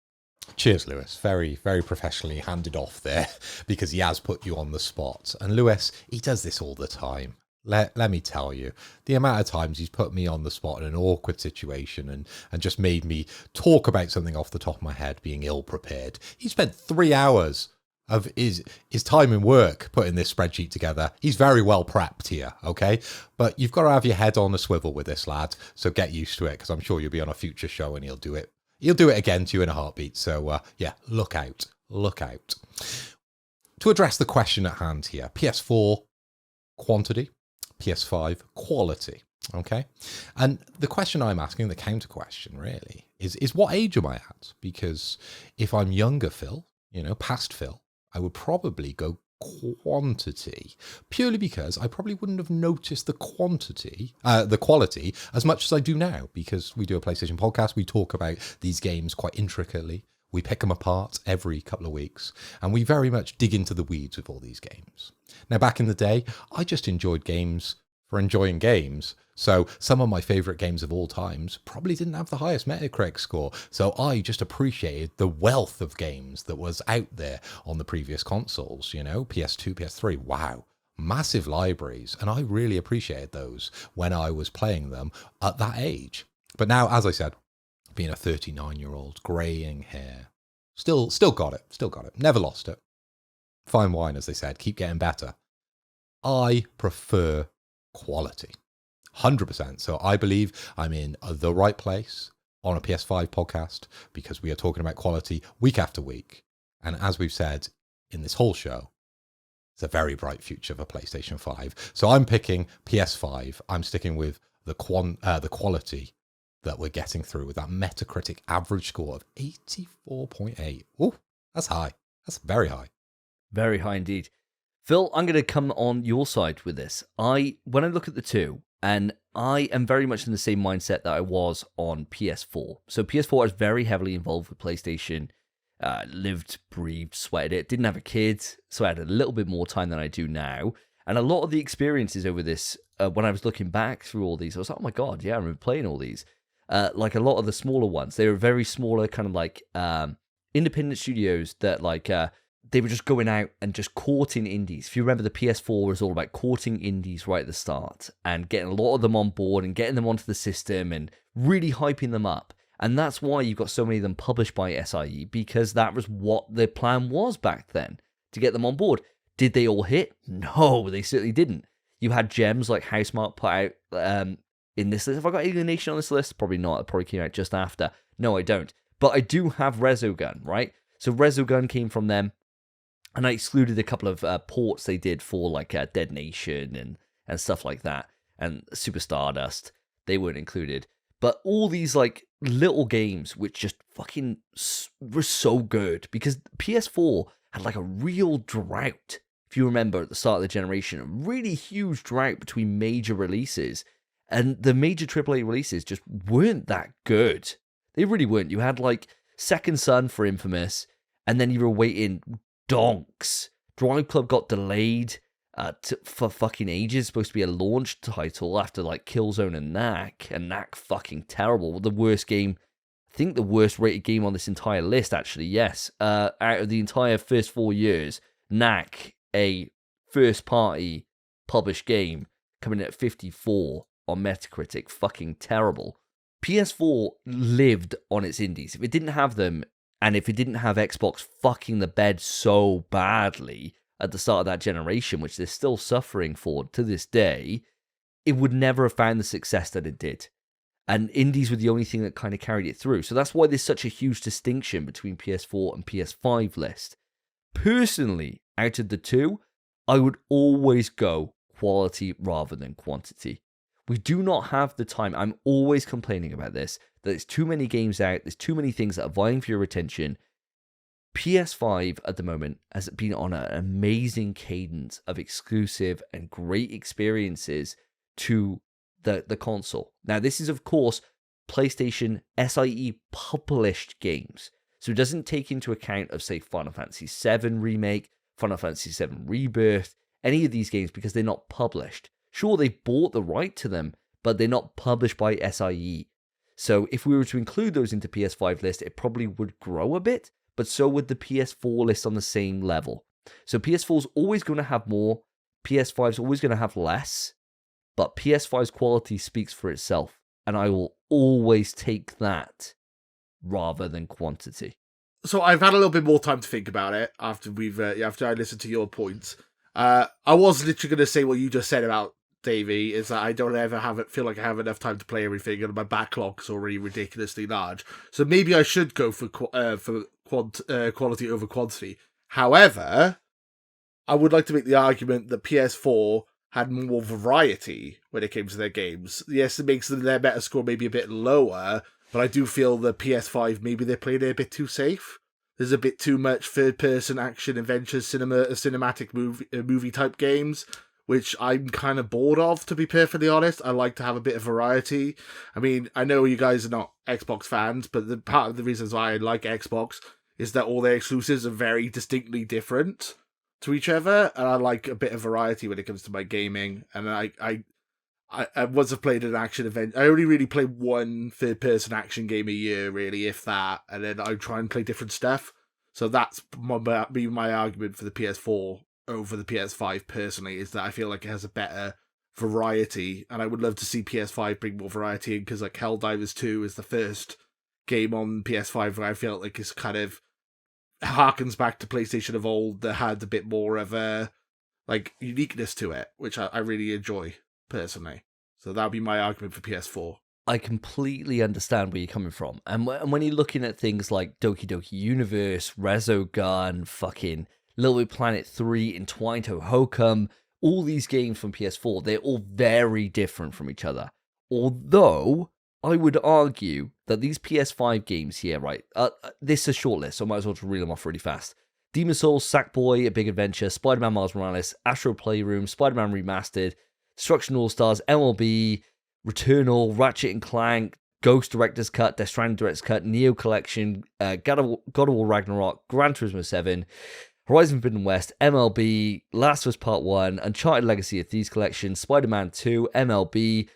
Cheers, Lewis. Very, very professionally handed off there because he has put you on the spot. And Lewis, he does this all the time. Let me tell you, the amount of times he's put me on the spot in an awkward situation and just made me talk about something off the top of my head, being ill-prepared. He spent 3 hours of his time in work putting this spreadsheet together. He's very well prepped here, okay? But you've got to have your head on a swivel with this lad, so get used to it, because I'm sure you'll be on a future show and he'll do it. He'll do it again to you in a heartbeat. So, yeah, look out. Look out. To address the question at hand here, PS4 quantity, PS5 quality, okay? And the question I'm asking, the counter question really, is what age am I at? Because if I'm younger Phil, you know, past Phil, I would probably go quantity, purely because I probably wouldn't have noticed the quality as much as I do now, because we do a PlayStation podcast. We talk about these games quite intricately. We pick them apart every couple of weeks, and we very much dig into the weeds with all these games. Now, back in the day, I just enjoyed games for enjoying games. So some of my favorite games of all times probably didn't have the highest Metacritic score. So I just appreciated the wealth of games that was out there on the previous consoles, you know, PS2, PS3. Wow, massive libraries. And I really appreciated those when I was playing them at that age. But now, as I said, being a 39-year-old, greying hair, still got it. Never lost it. Fine wine, as they said, keep getting better. I prefer quality. 100%. So I believe I'm in the right place on a PS5 podcast because we are talking about quality week after week. And as we've said in this whole show, it's a very bright future for PlayStation 5. So I'm picking PS5. I'm sticking with the quality that we're getting through with that Metacritic average score of 84.8. Oh, that's high. That's very high. Very high indeed. Phil, I'm going to come on your side with this. When I look at the two, and I am very much in the same mindset that I was on PS4. So PS4 is very heavily involved with PlayStation. Lived, breathed, sweated it. Didn't have a kid, so I had a little bit more time than I do now. And a lot of the experiences over this, when I was looking back through all these, I was like, oh my god, yeah, I remember playing all these. Like a lot of the smaller ones, they were very smaller, kind of like independent studios that like they were just going out and just courting indies. If you remember, the PS4 was all about courting indies right at the start and getting a lot of them on board and getting them onto the system and really hyping them up. And that's why you've got so many of them published by SIE, because that was what the plan was back then, to get them on board. Did they all hit? No, they certainly didn't. You had gems like Housemarque put out in this list. Have I got Alienation on this list? Probably not. It probably came out just after. No, I don't. But I do have Resogun, right? So Resogun came from them. And I excluded a couple of ports they did for like Dead Nation and stuff like that. And Super Stardust. They weren't included. But all these like little games which just fucking were so good. Because PS4 had like a real drought. If you remember at the start of the generation. A really huge drought between major releases. And the major AAA releases just weren't that good. They really weren't. You had like Second Son for Infamous. And then you were waiting donks. Drive Club got delayed for fucking ages. Supposed to be a launch title after like Killzone and Knack fucking terrible. The worst game, I think the worst rated game on this entire list actually, yes. Out of the entire first 4 years, Knack, a first party published game, coming in at 54 on Metacritic, fucking terrible. PS4 lived on its indies. If it didn't have them, and if it didn't have Xbox fucking the bed so badly at the start of that generation, which they're still suffering for to this day, it would never have found the success that it did. And indies were the only thing that kind of carried it through. So that's why there's such a huge distinction between PS4 and PS5 list. Personally, out of the two, I would always go quality rather than quantity. We do not have the time. I'm always complaining about this, that there's too many games out, there's too many things that are vying for your attention. PS5 at the moment has been on an amazing cadence of exclusive and great experiences to the console. Now, this is, of course, PlayStation SIE published games. So it doesn't take into account of, say, Final Fantasy VII Remake, Final Fantasy VII Rebirth, any of these games, because they're not published. Sure, they bought the right to them, but they're not published by SIE. So if we were to include those into PS5 list, it probably would grow a bit, but so would the PS4 list on the same level. So PS4's always going to have more, PS5's always going to have less, but PS5's quality speaks for itself, and I will always take that rather than quantity. So I've had a little bit more time to think about it after after I listened to your points. I was literally going to say what you just said about Davey, is that I don't ever feel like I have enough time to play everything, and my backlog's already ridiculously large. So maybe I should go for quality over quantity. However, I would like to make the argument that PS4 had more variety when it came to their games. Yes, it makes their Metascore maybe a bit lower, but I do feel the PS5, maybe they're playing it a bit too safe. There's a bit too much third-person action, adventure, cinematic movie-type games, which I'm kind of bored of, to be perfectly honest. I like to have a bit of variety. I mean, I know you guys are not Xbox fans, but part of the reasons why I like Xbox is that all their exclusives are very distinctly different to each other, and I like a bit of variety when it comes to my gaming. And I once I've played an action event, I only really play one third-person action game a year, really, if that, and then I try and play different stuff. So that's my argument for the PS4 over the PS5, personally, is that I feel like it has a better variety, and I would love to see PS5 bring more variety in, because like Helldivers 2 is the first game on PS5 where I feel like it's kind of harkens back to PlayStation of old, that had a bit more of a like uniqueness to it, which I really enjoy personally. So that would be my argument for PS4. I completely understand where you're coming from. And when you're looking at things like Doki Doki Universe, Resogun, fucking Little Big Planet 3, Entwined Hohokam, all these games from PS4, they're all very different from each other. Although I would argue that these PS5 games here, right, this is a short list, so I might as well just reel them off really fast. Demon Souls, Sackboy, A Big Adventure, Spider-Man Miles Morales, Astro Playroom, Spider-Man Remastered, Destruction All-Stars, MLB, Returnal, Ratchet and Clank, Ghost Director's Cut, Death Stranding Director's Cut, Neo Collection, God of War Ragnarok, Gran Turismo 7, Horizon Forbidden West, MLB, Last of Us Part 1, Uncharted Legacy of Thieves Collection, Spider-Man 2, MLB,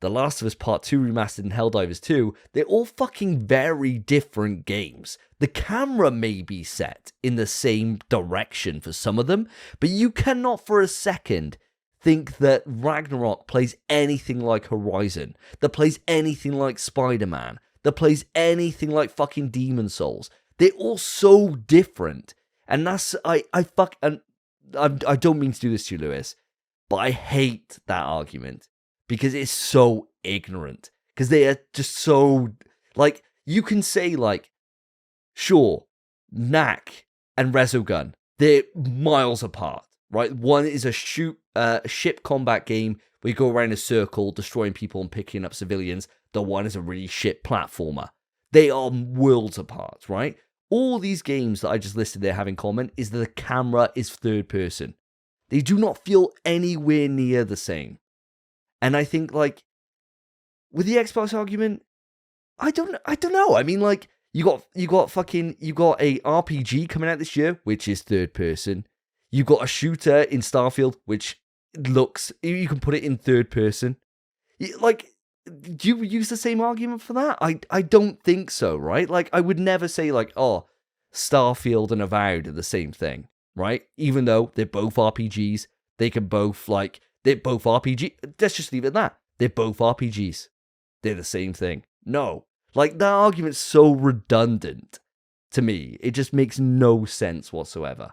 The Last of Us Part 2 Remastered, and Helldivers 2, they're all fucking very different games. The camera may be set in the same direction for some of them, but you cannot for a second think that Ragnarok plays anything like Horizon, that plays anything like Spider-Man, that plays anything like fucking Demon Souls. They're all so different. And that's, I don't mean to do this to you, Lewis, but I hate that argument because it's so ignorant. Because they are just so, like, you can say, like, sure, Knack and Resogun, they're miles apart, right? One is a ship combat game where you go around a circle, destroying people and picking up civilians. The one is a really shit platformer. They are worlds apart, right? All these games that I just listed there have in common is that the camera is third person. They do not feel anywhere near the same. And I think, like, with the Xbox argument, I don't know. I mean, like, you got a RPG coming out this year, which is third person. You got a shooter in Starfield, which looks, you can put it in third person. Like, do you use the same argument for that? I don't think so, right? Like, I would never say, like, oh, Starfield and Avowed are the same thing, right? Even though they're both RPGs, they're both RPG. Let's just leave it at that. They're both RPGs. They're the same thing. No. Like, that argument's so redundant to me. It just makes no sense whatsoever.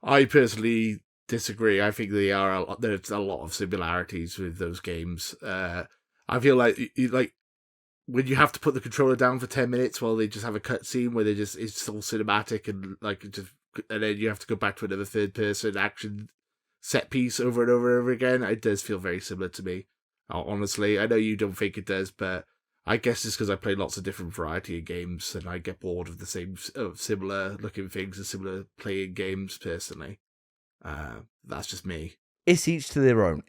I personally disagree. I think there's a lot of similarities with those games. I feel like when you have to put the controller down for 10 minutes while they just have a cutscene where it's all cinematic and and then you have to go back to another third person action set piece over and over and over again. It does feel very similar to me. Honestly, I know you don't think it does, but I guess it's because I play lots of different variety of games and I get bored of the same similar looking things and similar playing games personally. That's just me. It's each to their own.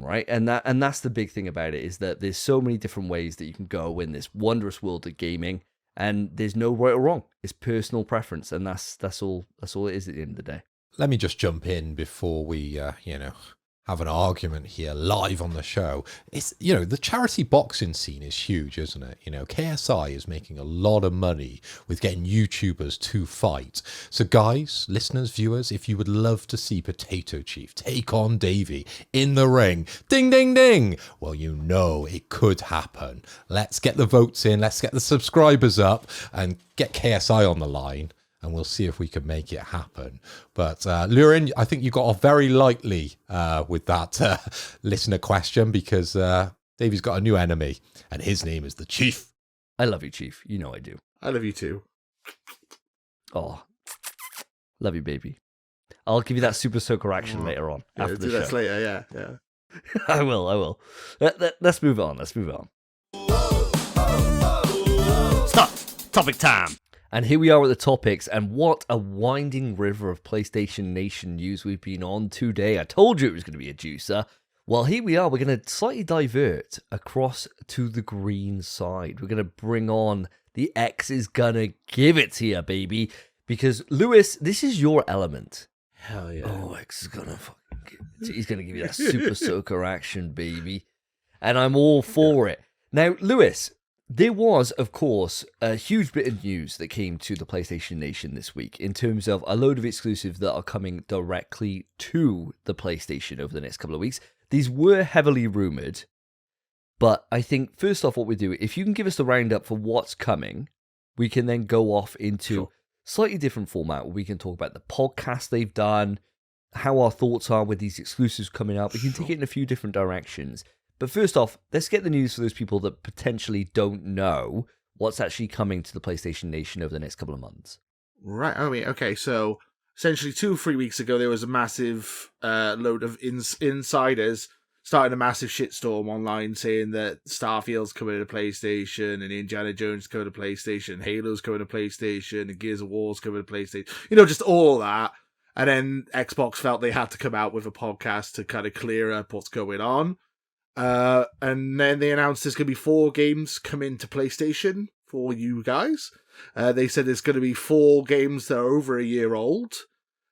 Right? And that's the big thing about it, is that there's so many different ways that you can go in this wondrous world of gaming, and there's no right or wrong. It's personal preference, and that's all it is at the end of the day. Let me just jump in before we have an argument here live on the show. It's, the charity boxing scene is huge, isn't it? KSI is making a lot of money with getting YouTubers to fight. So guys, listeners, viewers, if you would love to see Potato Chief take on Davey in the ring, ding, ding, ding, well, it could happen. Let's get the votes in. Let's get the subscribers up and get KSI on the line. And we'll see if we can make it happen. But Lurin, I think you got off very lightly with that listener question, because Davey's got a new enemy, and his name is the Chief. I love you, Chief. You know I do. I love you too. Oh, love you, baby. I'll give you that super soaker action later on. Yeah, after the do that show. later, yeah. I will. Let's move on. Stop. Topic time. And here we are at the topics, and what a winding river of PlayStation Nation news we've been on today. I told you it was going to be a juicer. Well, here we are. We're going to slightly divert across to the green side. We're going to bring on the X is going to give it to you, baby. Because, Lewis, this is your element. Hell yeah. Oh, X is going to fucking give it to you. He's going to give you that super soaker action, baby. And I'm all for it. Now, Lewis, there was, of course, a huge bit of news that came to the PlayStation Nation this week in terms of a load of exclusives that are coming directly to the PlayStation over the next couple of weeks. These were heavily rumoured, but I think, first off, what we do, if you can give us the roundup for what's coming, we can then go off into slightly different format where we can talk about the podcast they've done, how our thoughts are with these exclusives coming up. We can take it in a few different directions. But first off, let's get the news for those people that potentially don't know what's actually coming to the PlayStation Nation over the next couple of months. Right. Okay. So essentially 2 or 3 weeks ago, there was a massive load of insiders starting a massive shitstorm online saying that Starfield's coming to PlayStation and Indiana Jones coming to PlayStation, Halo's coming to PlayStation, and Gears of War's coming to PlayStation. You know, just all that. And then Xbox felt they had to come out with a podcast to kind of clear up what's going on. And then they announced there's going to be 4 games coming to PlayStation for you guys. They said there's going to be 4 games that are over a year old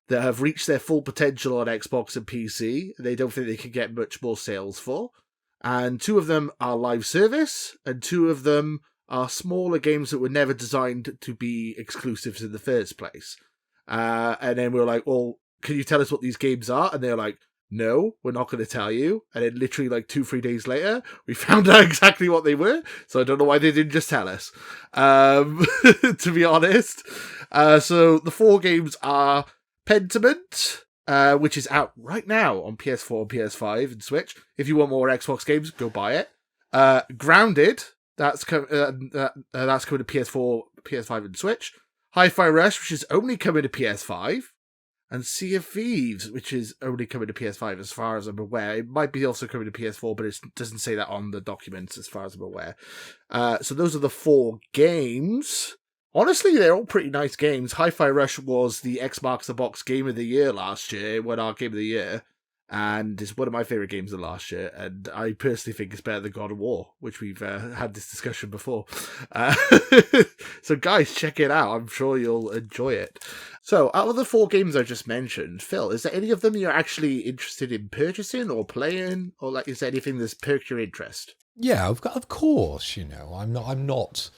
that have reached their full potential on Xbox and PC. They don't think they can get much more sales for. And 2 of them are live service, and 2 of them are smaller games that were never designed to be exclusives in the first place. And then we were like, well, can you tell us what these games are? And they're like, no, we're not going to tell you. And then literally like 2-3 days later, we found out exactly what they were. So I don't know why they didn't just tell us, to be honest. So the 4 games are Pentiment, which is out right now on PS4, PS5, and Switch. If you want more Xbox games, go buy it. Grounded, that's coming to PS4, PS5, and Switch. Hi-Fi Rush, which is only coming to PS5. And Sea of Thieves, which is only coming to PS5 as far as I'm aware. It might be also coming to PS4, but it doesn't say that on the documents as far as I'm aware. So those are the 4 games. Honestly, they're all pretty nice games. Hi-Fi Rush was the Xbox the Box Game of the Year last year. It won our Game of the Year. And it's one of my favourite games of last year. And I personally think it's better than God of War, which we've had this discussion before. So guys, check it out. I'm sure you'll enjoy it. So out of the 4 games I just mentioned, Phil, is there any of them you're actually interested in purchasing or playing? Or like, is there anything that's perked your interest? Yeah, of course, I'm not,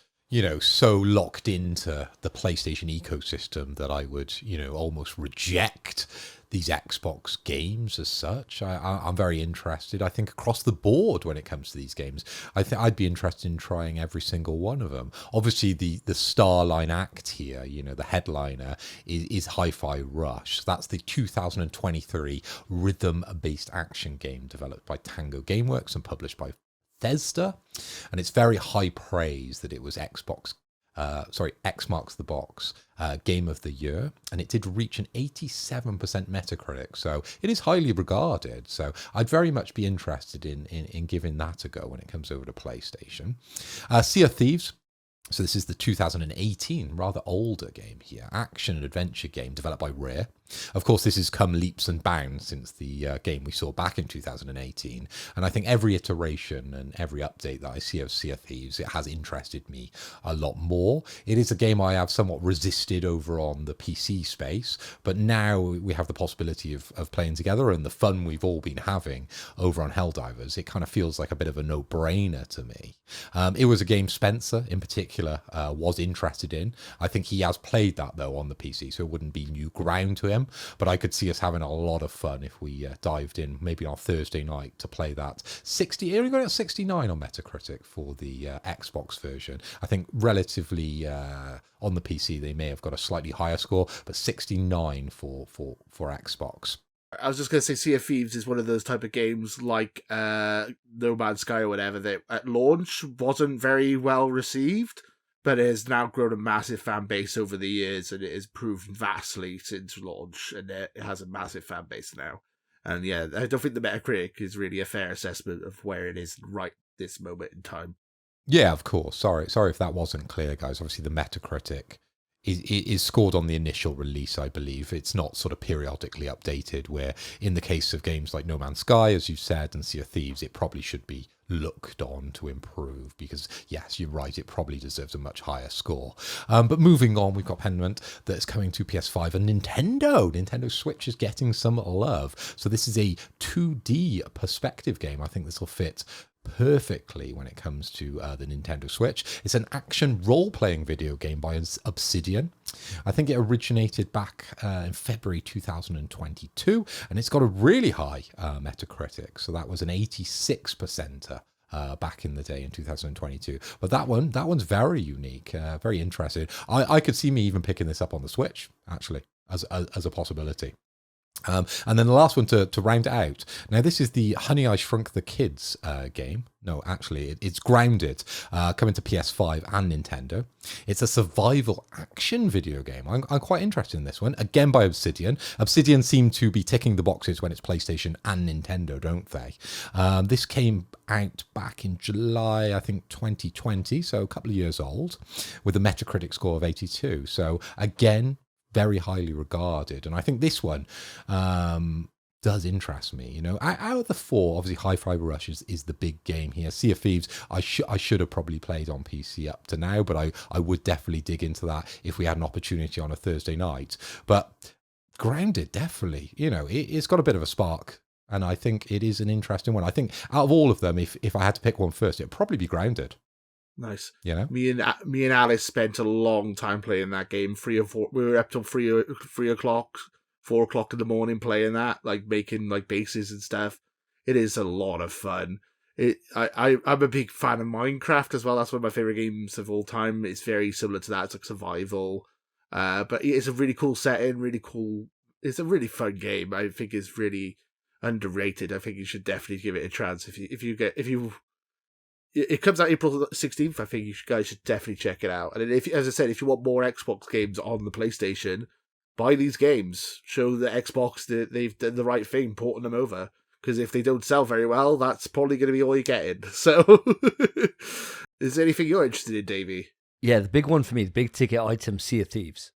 so locked into the PlayStation ecosystem that I would, almost reject these Xbox games as such. I'm very interested, I think, across the board when it comes to these games. I think I'd be interested in trying every single one of them. Obviously, the starline act here, the headliner, is Hi-Fi Rush. That's the 2023 rhythm-based action game developed by Tango Gameworks and published by Bethesda. And it's very high praise that it was X Marks the Box Game of the Year, and it did reach an 87% Metacritic, so it is highly regarded. So I'd very much be interested in giving that a go when it comes over to PlayStation. Sea of Thieves. So this is the 2018, rather older game here, action and adventure game developed by Rare. Of course, this has come leaps and bounds since the game we saw back in 2018. And I think every iteration and every update that I see of Sea of Thieves, it has interested me a lot more. It is a game I have somewhat resisted over on the PC space, but now we have the possibility of playing together and the fun we've all been having over on Helldivers. It kind of feels like a bit of a no-brainer to me. It was a game Spencer, in particular, was interested in. I think he has played that, though, on the PC, so it wouldn't be new ground to him. But I could see us having a lot of fun if we dived in, maybe on Thursday night, to play that. It only got a 69 on Metacritic for the Xbox version. I think relatively on the PC they may have got a slightly higher score, but 69 for Xbox. I was just going to say Sea of Thieves is one of those type of games like No Man's Sky or whatever that at launch wasn't very well received, but it has now grown a massive fan base over the years, and it has improved vastly since launch, and it has a massive fan base now. And yeah, I don't think the Metacritic is really a fair assessment of where it is right this moment in time. Yeah, of course. Sorry if that wasn't clear, guys. Obviously, the Metacritic is scored on the initial release, I believe. It's not sort of periodically updated, where in the case of games like No Man's Sky, as you said, and Sea of Thieves, it probably should be looked on to improve, because yes, you're right, it probably deserves a much higher score. But moving on, we've got Pentiment that's coming to PS5 and Nintendo Switch is getting some love. So this is a 2D perspective game. I think this will fit perfectly when it comes to the Nintendo Switch. It's an action role-playing video game by Obsidian. I think it originated back in February 2022, and it's got a really high Metacritic. So that was an 86%. Back in the day in 2022, but that one's very unique, very interesting. I could see me even picking this up on the Switch, actually, as a possibility. And then the last one to round it out. Now, this is the Honey, I Shrunk the Kids game. No, actually, it's Grounded, coming to PS5 and Nintendo. It's a survival action video game. I'm quite interested in this one. Again, by Obsidian. Obsidian seem to be ticking the boxes when it's PlayStation and Nintendo, don't they? This came out back in July, I think, 2020, so a couple of years old, with a Metacritic score of 82. So, again, very highly regarded, and I think this one does interest me. You know, out of the four, obviously Hi-Fi Rush is the big game here. Sea of Thieves, I should have probably played on PC up to now, but I would definitely dig into that if we had an opportunity on a Thursday night. But Grounded, definitely, you know, it's got a bit of a spark, and I think it is an interesting one. I think out of all of them, if I had to pick one first, it'd probably be Grounded. Nice. You know, me and Alice spent a long time playing that game. 3 or 4. We were up till 3 o'clock, 4 o'clock in the morning playing that, like making like bases and stuff. It is a lot of fun. I'm a big fan of Minecraft as well. That's one of my favorite games of all time. It's very similar to that. It's like survival, but it's a really cool setting. Really cool. It's a really fun game. I think it's really underrated. I think you should definitely give it a chance if you. It comes out April 16th. I think you guys should definitely check it out. And as I said, if you want more Xbox games on the PlayStation, buy these games. Show the Xbox that they've done the right thing, porting them over. Because if they don't sell very well, that's probably going to be all you're getting. So, is there anything you're interested in, Davey? Yeah, the big one for me, the big ticket item, Sea of Thieves.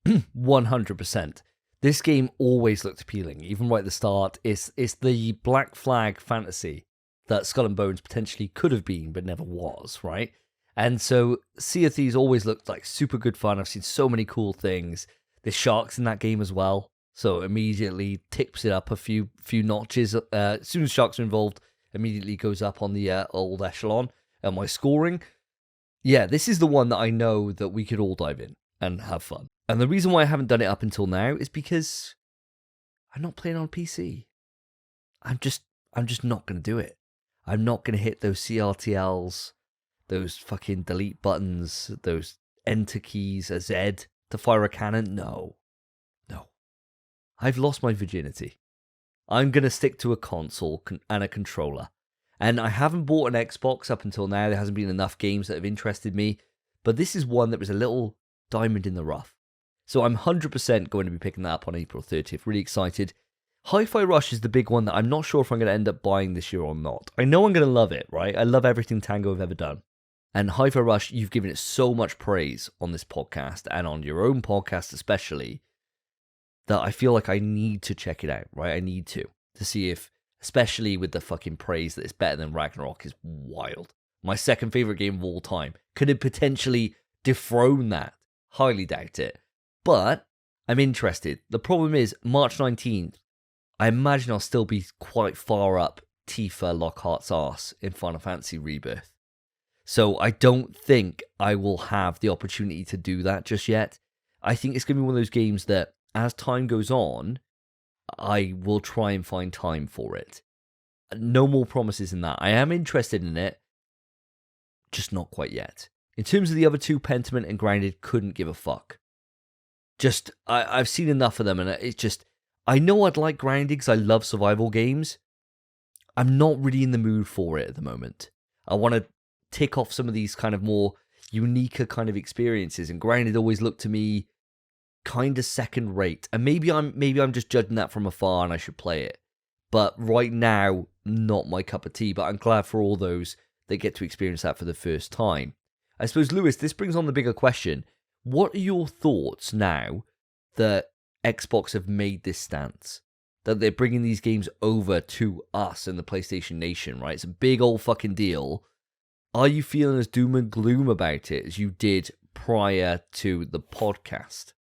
100%. This game always looked appealing, even right at the start. It's the Black Flag fantasy that Skull and Bones potentially could have been, but never was, right? And so Sea of Thieves always looked like super good fun. I've seen so many cool things. There's sharks in that game as well, so immediately tips it up a few notches. As soon as sharks are involved, immediately goes up on the old echelon. And my scoring, yeah, this is the one that I know that we could all dive in and have fun. And the reason why I haven't done it up until now is because I'm not playing on PC. I'm just not going to do it. I'm not going to hit those CRTLs, those fucking delete buttons, those enter keys, a Z to fire a cannon. No. I've lost my virginity. I'm going to stick to a console and a controller. And I haven't bought an Xbox up until now. There hasn't been enough games that have interested me. But this is one that was a little diamond in the rough. So I'm 100% going to be picking that up on April 30th. Really excited. Hi-Fi Rush is the big one that I'm not sure if I'm going to end up buying this year or not. I know I'm going to love it, right? I love everything Tango have ever done. And Hi-Fi Rush, you've given it so much praise on this podcast and on your own podcast especially, that I feel like I need to check it out, right? I need to see if, especially with the fucking praise that it's better than Ragnarok, is wild. My second favorite game of all time. Could it potentially dethrone that? Highly doubt it. But I'm interested. The problem is, March 19th, I imagine I'll still be quite far up Tifa Lockhart's arse in Final Fantasy Rebirth. So I don't think I will have the opportunity to do that just yet. I think it's going to be one of those games that, as time goes on, I will try and find time for it. No more promises in that. I am interested in it, just not quite yet. In terms of the other two, Pentiment and Grounded, couldn't give a fuck. Just, I've seen enough of them, and it's just, I know I'd like Grounded because I love survival games. I'm not really in the mood for it at the moment. I want to tick off some of these kind of more unique kind of experiences, and Grounded always looked to me kind of second rate. And maybe I'm just judging that from afar and I should play it. But right now, not my cup of tea, but I'm glad for all those that get to experience that for the first time. I suppose, Lewis, this brings on the bigger question. What are your thoughts now that Xbox have made this stance? That they're bringing these games over to us in the PlayStation Nation, right? It's a big old fucking deal. Are you feeling as doom and gloom about it as you did prior to the podcast?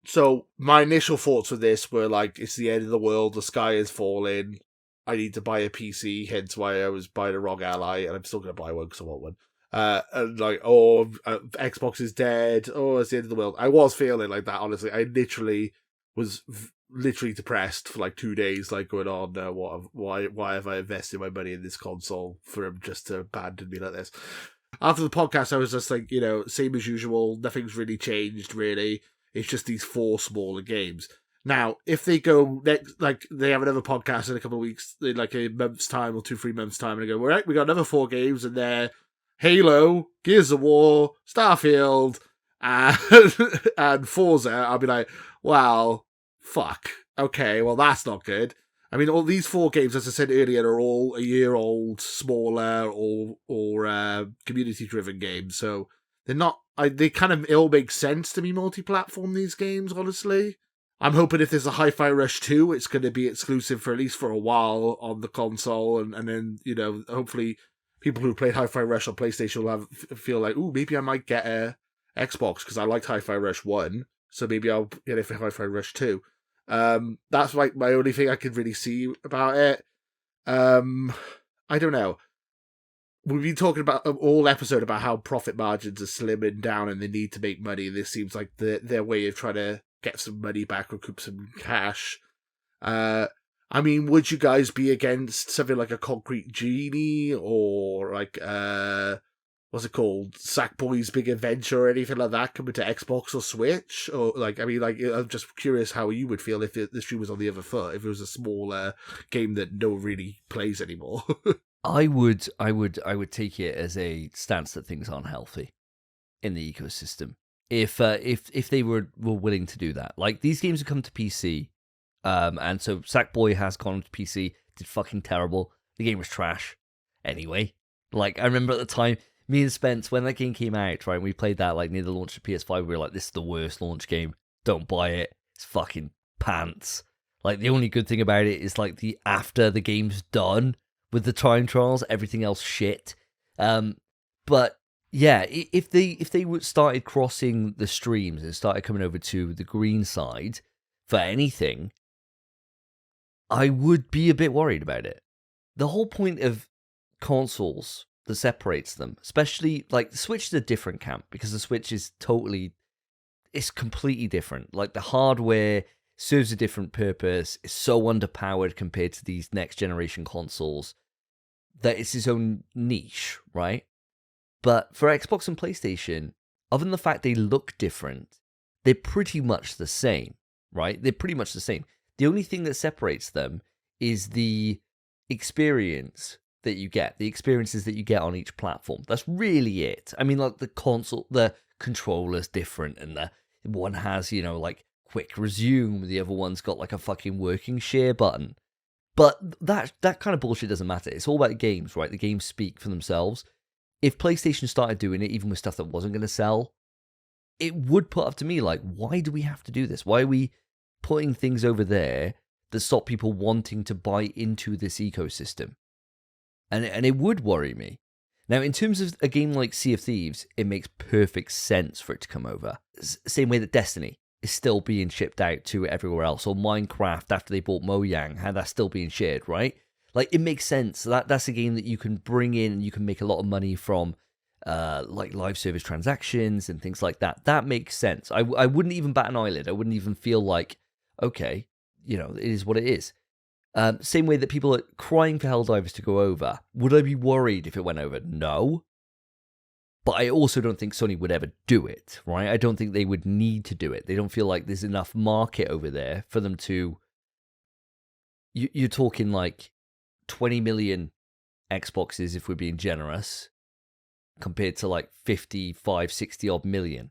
So my initial thoughts with this were like, it's the end of the world, the sky is falling, I need to buy a PC, hence why I was buying a ROG Ally, and I'm still going to buy one because I want one. And like, Xbox is dead, it's the end of the world. I was feeling like that, honestly. I literally was depressed for like 2 days, like going on, why have I invested my money in this console for him just to abandon me like this? After the podcast, I was just like, same as usual, nothing's really changed, really. It's just these 4 smaller games. Now, if they go next, like they have another podcast in a couple of weeks, in like a month's time or 2-3 months' time, and they go, right, we got another 4 games, and they're Halo, Gears of War, Starfield, and, and Forza, I'll be like, well, fuck. Okay, well, that's not good. I mean, all these 4 games, as I said earlier, are all a year old, smaller, or community-driven games, so they're not. They kind of all make sense to be multi-platform, these games, honestly. I'm hoping if there's a Hi-Fi Rush 2, it's going to be exclusive for at least for a while on the console, and then, you know, hopefully people who played Hi-Fi Rush on PlayStation will feel like, ooh, maybe I might get a Xbox because I liked Hi-Fi Rush 1, so maybe I'll get it for Hi-Fi Rush 2. That's like my only thing I could really see about it. I don't know. We've been talking about all episode about how profit margins are slimming down and they need to make money. This seems like their way of trying to get some money back, recoup some cash. I mean, would you guys be against something like a Concrete Genie or like what's it called, Sackboy's Big Adventure or anything like that coming to Xbox or Switch? Or like, I mean, like, I'm just curious how you would feel if the stream was on the other foot, if it was a smaller game that no one really plays anymore. I would take it as a stance that things aren't healthy in the ecosystem. If they were willing to do that, like these games have come to PC, and so Sackboy has gone to PC, did fucking terrible. The game was trash. Anyway, like I remember at the time, me and Spence, when that game came out, right, we played that like near the launch of PS5. We were like, this is the worst launch game. Don't buy it. It's fucking pants. Like the only good thing about it is like the after the game's done with the time trials, everything else shit. But yeah, if they started crossing the streams and started coming over to the green side for anything, I would be a bit worried about it. The whole point of consoles that separates them, especially like the Switch is a different camp because the Switch is it's completely different. Like the hardware serves a different purpose. It's so underpowered compared to these next generation consoles that it's its own niche, right? But for Xbox and PlayStation, other than the fact they look different, they're pretty much the same, right? They're pretty much the same. The only thing that separates them is the experience that you get, the experiences that you get on each platform. That's really it. I mean, like the console, the controller's different, and the one has, you know, like quick resume, the other one's got like a fucking working share button. But that kind of bullshit doesn't matter. It's all about the games, right? The games speak for themselves. If PlayStation started doing it, even with stuff that wasn't going to sell, it would put up to me like, why do we have to do this? Why are we putting things over there that stop people wanting to buy into this ecosystem? And it would worry me. Now, in terms of a game like Sea of Thieves, it makes perfect sense for it to come over. Same way that Destiny is still being shipped out to everywhere else, or Minecraft after they bought Mojang, how that's still being shared, right? Like, it makes sense. That's a game that you can bring in and you can make a lot of money from, like live service transactions and things like that. That makes sense. I wouldn't even bat an eyelid. I wouldn't even feel like, okay, you know, it is what it is. Same way that people are crying for Helldivers to go over. Would I be worried if it went over? No. But I also don't think Sony would ever do it, right? I don't think they would need to do it. They don't feel like there's enough market over there for them to... You're talking like 20 million Xboxes, if we're being generous, compared to like 55, 60 odd million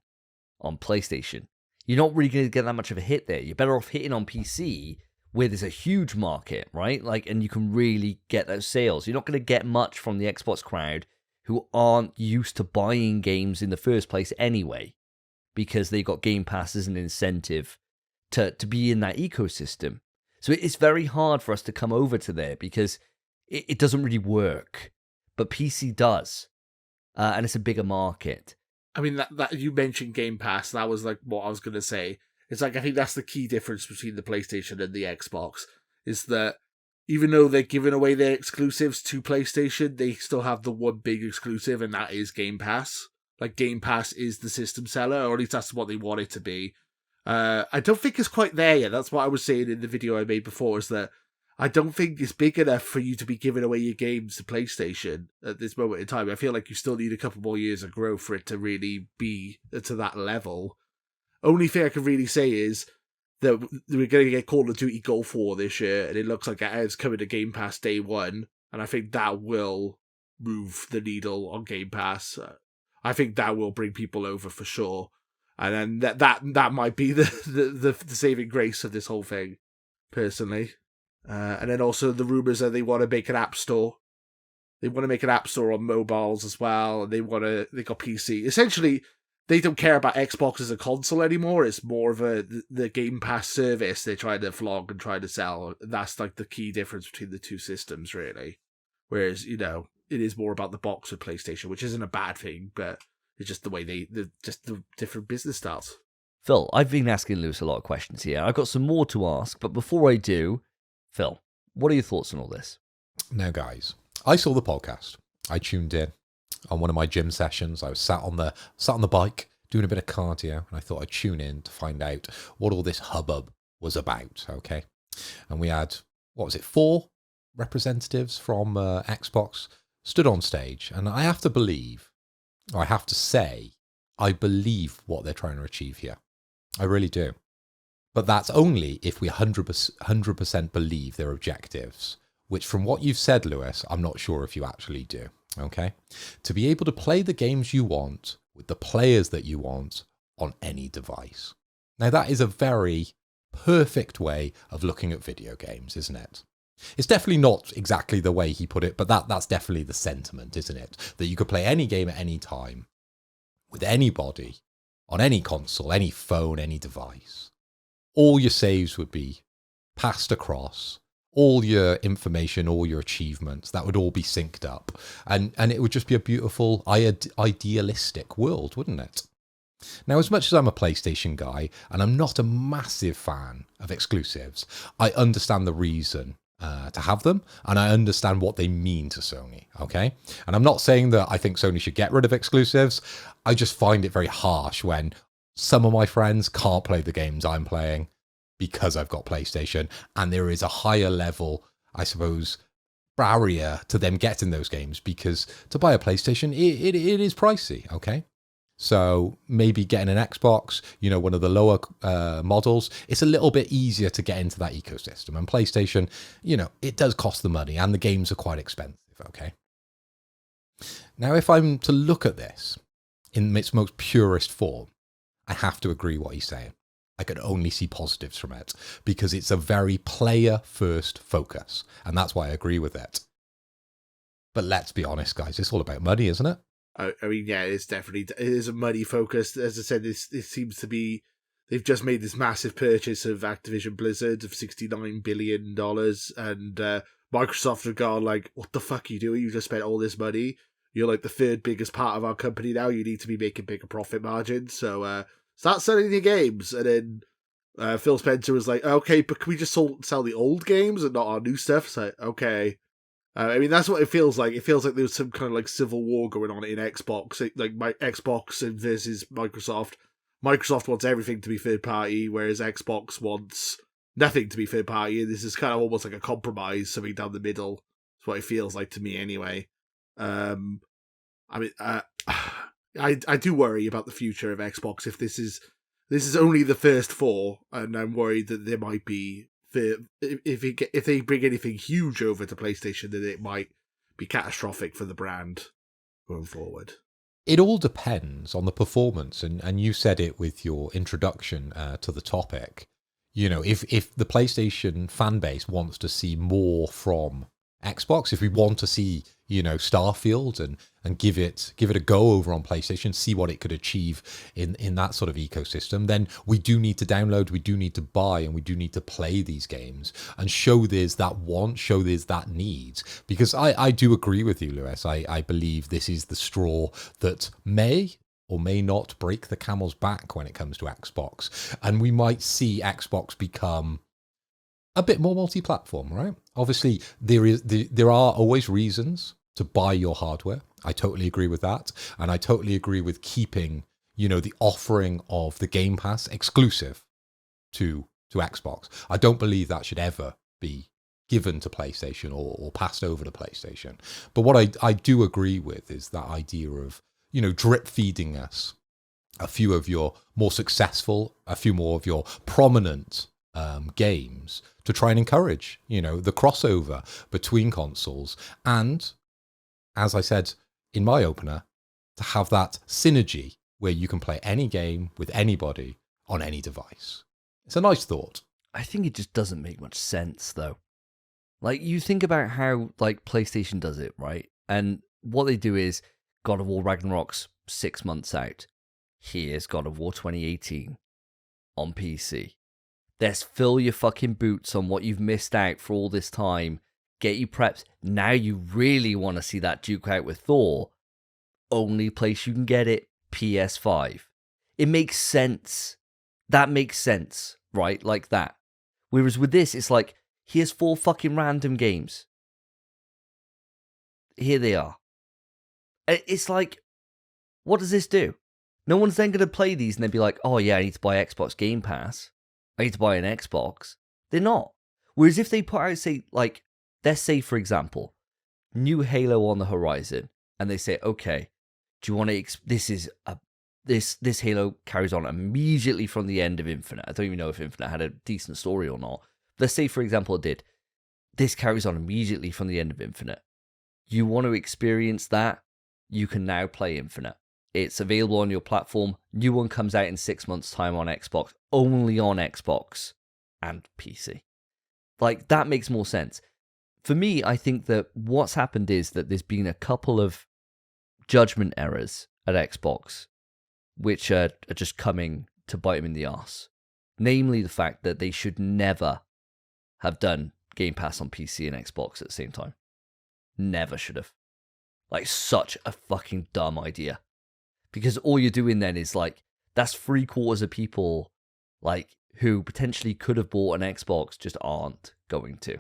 on PlayStation. You're not really going to get that much of a hit there. You're better off hitting on PC, where there's a huge market, right? Like, and you can really get those sales. You're not going to get much from the Xbox crowd who aren't used to buying games in the first place anyway, because they got Game Pass as an incentive to be in that ecosystem. So it's very hard for us to come over to there because it doesn't really work. But PC does, and it's a bigger market. I mean, that you mentioned Game Pass, that was like what I was going to say. It's like, I think that's the key difference between the PlayStation and the Xbox, is that even though they're giving away their exclusives to PlayStation, they still have the one big exclusive, and that is Game Pass. Like, Game Pass is the system seller, or at least that's what they want it to be. I don't think it's quite there yet. That's what I was saying in the video I made before, is that I don't think it's big enough for you to be giving away your games to PlayStation at this moment in time. I feel like you still need a couple more years of growth for it to really be to that level. Only thing I can really say is that we're going to get Call of Duty Gulf War this year, and it looks like it's coming to Game Pass day one, and I think that will move the needle on Game Pass. I think that will bring people over for sure, and then that might be the saving grace of this whole thing, personally. And then also the rumors that they want to make an app store. They want to make an app store on mobiles as well, and they got PC. Essentially, they don't care about Xbox as a console anymore. It's more of the Game Pass service they're trying to flog and trying to sell. That's like the key difference between the two systems, really. Whereas, it is more about the box with PlayStation, which isn't a bad thing, but it's just the way just the different business styles. Phil, I've been asking Lewis a lot of questions here. I've got some more to ask, but before I do, Phil, what are your thoughts on all this? Now, guys, I saw the podcast. I tuned in on one of my gym sessions. I was sat on the bike doing a bit of cardio, and I thought I'd tune in to find out what all this hubbub was about. Okay, and we had 4 representatives from Xbox stood on stage, and I have to say, I believe what they're trying to achieve here. I really do. But that's only if we 100% believe their objectives, which from what you've said, Lewis, I'm not sure if you actually do. Okay? To be able to play the games you want with the players that you want on any device. Now, that is a very perfect way of looking at video games, isn't it? It's definitely not exactly the way he put it, but that's definitely the sentiment, isn't it? That you could play any game at any time with anybody on any console, any phone, any device. All your saves would be passed across. All your information, all your achievements, that would all be synced up. And it would just be a beautiful, idealistic world, wouldn't it? Now, as much as I'm a PlayStation guy, and I'm not a massive fan of exclusives, I understand the reason to have them, and I understand what they mean to Sony, okay? And I'm not saying that I think Sony should get rid of exclusives. I just find it very harsh when some of my friends can't play the games I'm playing because I've got PlayStation, and there is a higher level, I suppose, barrier to them getting those games, because to buy a PlayStation, it is pricey, okay? So maybe getting an Xbox, one of the lower models, it's a little bit easier to get into that ecosystem. And PlayStation, it does cost the money, and the games are quite expensive, okay? Now, if I'm to look at this in its most purest form, I have to agree what he's saying. I could only see positives from it, because it's a very player-first focus, and that's why I agree with it. But let's be honest, guys, it's all about money, isn't it? I mean, yeah, it is a money focused. As I said, this seems to be, they've just made this massive purchase of Activision Blizzard of $69 billion, and Microsoft have gone like, what the fuck are you doing? You just spent all this money. You're like the third biggest part of our company now. You need to be making bigger profit margins. So start selling your games. And then Phil Spencer was like, okay, but can we just sell the old games and not our new stuff? So, okay. I mean, that's what it feels like. It feels like there's some kind of like civil war going on in Xbox, like my Xbox versus Microsoft. Microsoft wants everything to be third party, whereas Xbox wants nothing to be third party. And this is kind of almost like a compromise, something down the middle. That's what it feels like to me, anyway. I mean, I do worry about the future of Xbox. If this is only the first 4, and I'm worried that there might be. If they bring anything huge over to PlayStation, then it might be catastrophic for the brand going forward. It all depends on the performance, and you said it with your introduction to the topic. If the PlayStation fan base wants to see more from Xbox, if we want to see Starfield and give it a go over on PlayStation, see what it could achieve in that sort of ecosystem, then we do need to download, we do need to buy, and we do need to play these games and show there's that want, show there's that need. Because I do agree with you, Lewis. I believe this is the straw that may or may not break the camel's back when it comes to Xbox. And we might see Xbox become a bit more multi-platform, right? Obviously, there are always reasons to buy your hardware. I totally agree with that. And I totally agree with keeping, the offering of the Game Pass exclusive to Xbox. I don't believe that should ever be given to PlayStation or passed over to PlayStation. But what I do agree with is that idea of, drip feeding us a few of your more successful, a few more of your prominent games to try and encourage, the crossover between consoles. And as I said in my opener, to have that synergy where you can play any game with anybody on any device. It's a nice thought. I think it just doesn't make much sense, though. Like, you think about how, like, PlayStation does it, right? And what they do is God of War Ragnarok's 6 months out. Here's God of War 2018 on PC. Let's fill your fucking boots on what you've missed out for all this time. Get you prepped. Now you really want to see that duke out with Thor. Only place you can get it, PS5. It makes sense. That makes sense, right? Like that. Whereas with this, it's like, here's 4 fucking random games. Here they are. It's like, what does this do? No one's then going to play these and then be like, oh yeah, I need to buy Xbox Game Pass. I need to buy an Xbox. They're not. Whereas if they put out, say, like, let's say, for example, new Halo on the horizon, and they say, okay, do you want to, this Halo carries on immediately from the end of Infinite. I don't even know if Infinite had a decent story or not. Let's say, for example, it did. This carries on immediately from the end of Infinite. You want to experience that? You can now play Infinite. It's available on your platform. New one comes out in 6 months' time on Xbox, only on Xbox and PC. Like, that makes more sense. For me, I think that what's happened is that there's been a couple of judgment errors at Xbox, which are just coming to bite them in the arse. Namely, the fact that they should never have done Game Pass on PC and Xbox at the same time. Never should have. Like, such a fucking dumb idea. Because all you're doing then is, like, that's 3/4 of people, like, who potentially could have bought an Xbox just aren't going to.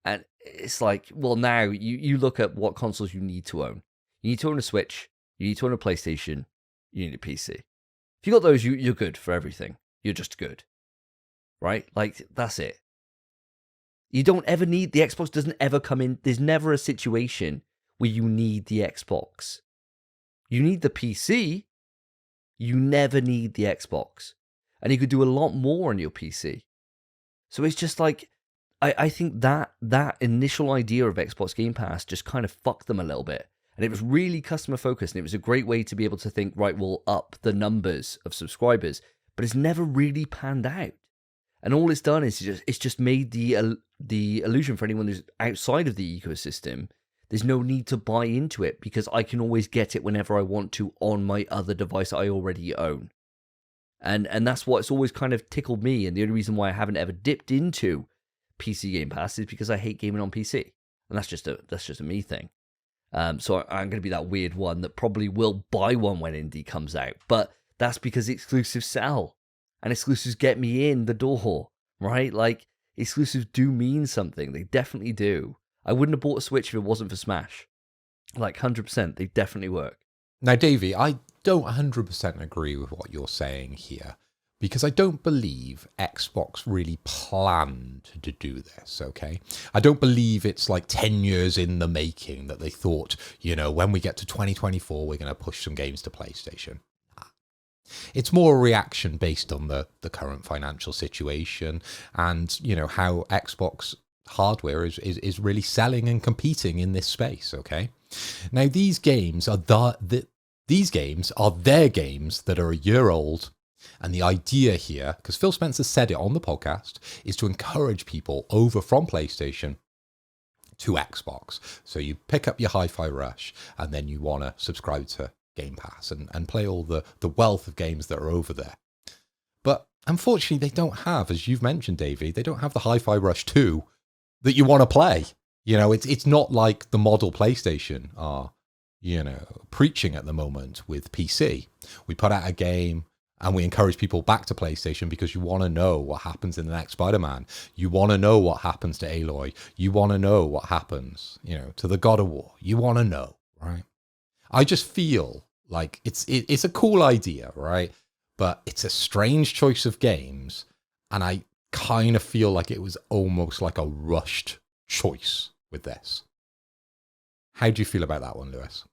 And it's like, well, now you look at what consoles you need to own. You need to own a Switch. You need to own a PlayStation. You need a PC. If you got those, you're good for everything. You're just good. Right? Like, that's it. You don't ever need, the Xbox doesn't ever come in. There's never a situation where you need the Xbox. You need the PC. You never need the Xbox. And you could do a lot more on your PC. So it's just like, I think that initial idea of Xbox Game Pass just kind of fucked them a little bit. And it was really customer focused. And it was a great way to be able to think, right, we'll up the numbers of subscribers. But it's never really panned out. And all it's done is it's just made the illusion for anyone who's outside of the ecosystem. There's no need to buy into it because I can always get it whenever I want to on my other device I already own. And that's what's always kind of tickled me. And the only reason why I haven't ever dipped into PC Game Pass is because I hate gaming on PC. And that's just a me thing. So I'm going to be that weird one that probably will buy one when Indie comes out. But that's because exclusives sell. And exclusives get me in the door, right? Like, exclusives do mean something. They definitely do. I wouldn't have bought a Switch if it wasn't for Smash. Like, 100%, they definitely work. Now, Davey, I don't 100% agree with what you're saying here, because I don't believe Xbox really planned to do this, okay? I don't believe it's like 10 years in the making that they thought, when we get to 2024, we're going to push some games to PlayStation. It's more a reaction based on the current financial situation and, how Xbox hardware is really selling and competing in this space, okay? Now, these games are these games are their games that are a year old. And the idea here, because Phil Spencer said it on the podcast, is to encourage people over from PlayStation to Xbox. So you pick up your Hi-Fi Rush and then you want to subscribe to Game Pass and play all the wealth of games that are over there. But unfortunately, they don't have, as you've mentioned, Davey, they don't have the Hi-Fi Rush 2 that you want to play. It's not like the model PlayStation are, preaching at the moment with PC. We put out a game and we encourage people back to PlayStation because you want to know what happens in the next Spider-Man. You want to know what happens to Aloy. You want to know what happens, to the God of War. You want to know, right? I just feel like it's a cool idea, right? But it's a strange choice of games, and I kind of feel like it was almost like a rushed choice with this. How do you feel about that one, Lewis?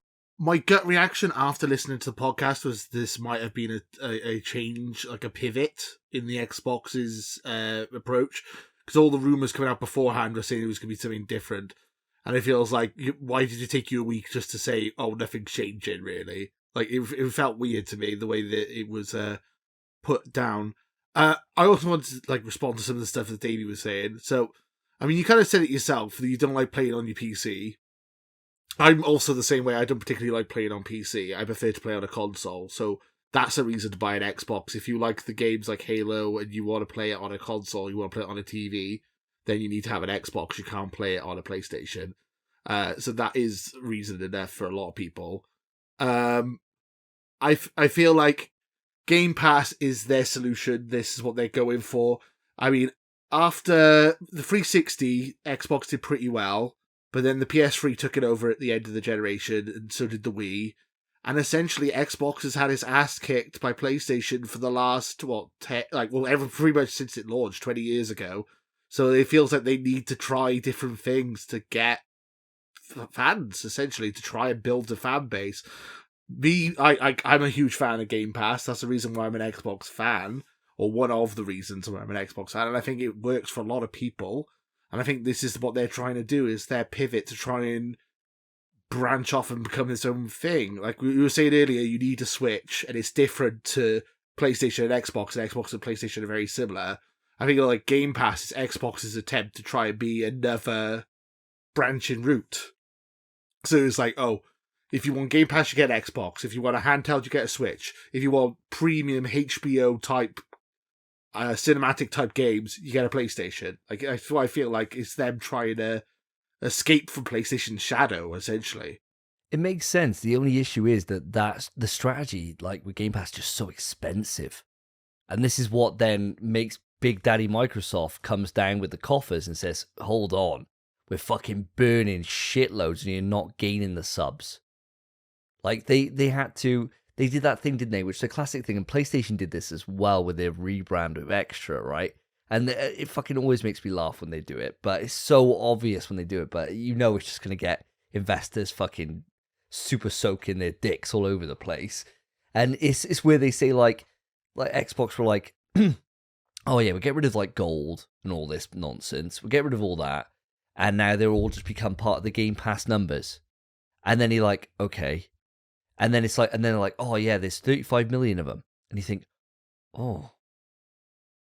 My gut reaction after listening to the podcast was this might have been a change, like a pivot in the Xbox's approach, because all the rumors coming out beforehand were saying it was going to be something different, and it feels like, why did it take you a week just to say, oh, nothing's changing really? Like, it felt weird to me the way that it was put down. I also wanted to respond to some of the stuff that Davey was saying. So, I mean, you kind of said it yourself that you don't like playing on your PC. I'm also the same way. I don't particularly like playing on PC. I prefer to play on a console. So that's a reason to buy an Xbox. If you like the games like Halo and you want to play it on a console, you want to play it on a TV, then you need to have an Xbox. You can't play it on a PlayStation. So that is reason enough for a lot of people. I feel like Game Pass is their solution. This is what they're going for. I mean, after the 360, Xbox did pretty well. But then the PS3 took it over at the end of the generation, and so did the Wii. And essentially, Xbox has had its ass kicked by PlayStation for the last, pretty much since it launched 20 years ago. So it feels like they need to try different things to get fans, essentially, to try and build a fan base. I'm a huge fan of Game Pass. That's the reason why I'm an Xbox fan, or one of the reasons why I'm an Xbox fan. And I think it works for a lot of people. And I think this is what they're trying to do, is their pivot to try and branch off and become its own thing. Like we were saying earlier, you need a Switch, and it's different to PlayStation and Xbox and PlayStation are very similar. I think like Game Pass is Xbox's attempt to try and be another branching route. So it's like, oh, if you want Game Pass, you get Xbox. If you want a handheld, you get a Switch. If you want premium HBO type cinematic type games, you get a PlayStation. Like I feel like it's them trying to escape from PlayStation's shadow, essentially. It makes sense. The only issue is that's the strategy, like with Game Pass, just so expensive. And this is what then makes Big Daddy Microsoft comes down with the coffers and says, hold on, we're fucking burning shitloads and you're not gaining the subs. Like they did that thing, didn't they? Which is a classic thing, and PlayStation did this as well with their rebrand of Extra, right? And it fucking always makes me laugh when they do it, but it's so obvious when they do it, but you know it's just going to get investors fucking super soaking their dicks all over the place. And it's where they say like Xbox were like, oh yeah, we'll get rid of like gold and all this nonsense. We'll get rid of all that. And now they're all just become part of the Game Pass numbers. And then you're like, okay. And then and then they're like, oh yeah, there's 35 million of them. And you think, oh,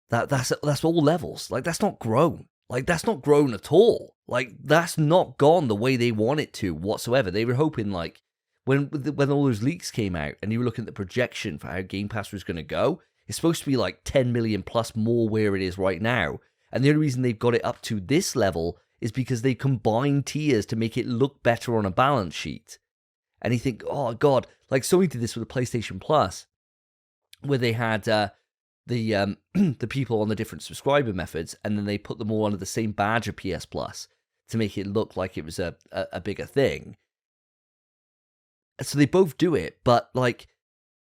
that's all levels. Like that's not grown. Like that's not grown at all. Like that's not gone the way they want it to whatsoever. They were hoping like when all those leaks came out and you were looking at the projection for how Game Pass was going to go, it's supposed to be like 10 million plus more where it is right now. And the only reason they've got it up to this level is because they combined tiers to make it look better on a balance sheet. And you think, oh God, like Sony did this with the PlayStation Plus, where they had the people on the different subscriber methods, and then they put them all under the same badge of PS Plus to make it look like it was a bigger thing. So they both do it, but like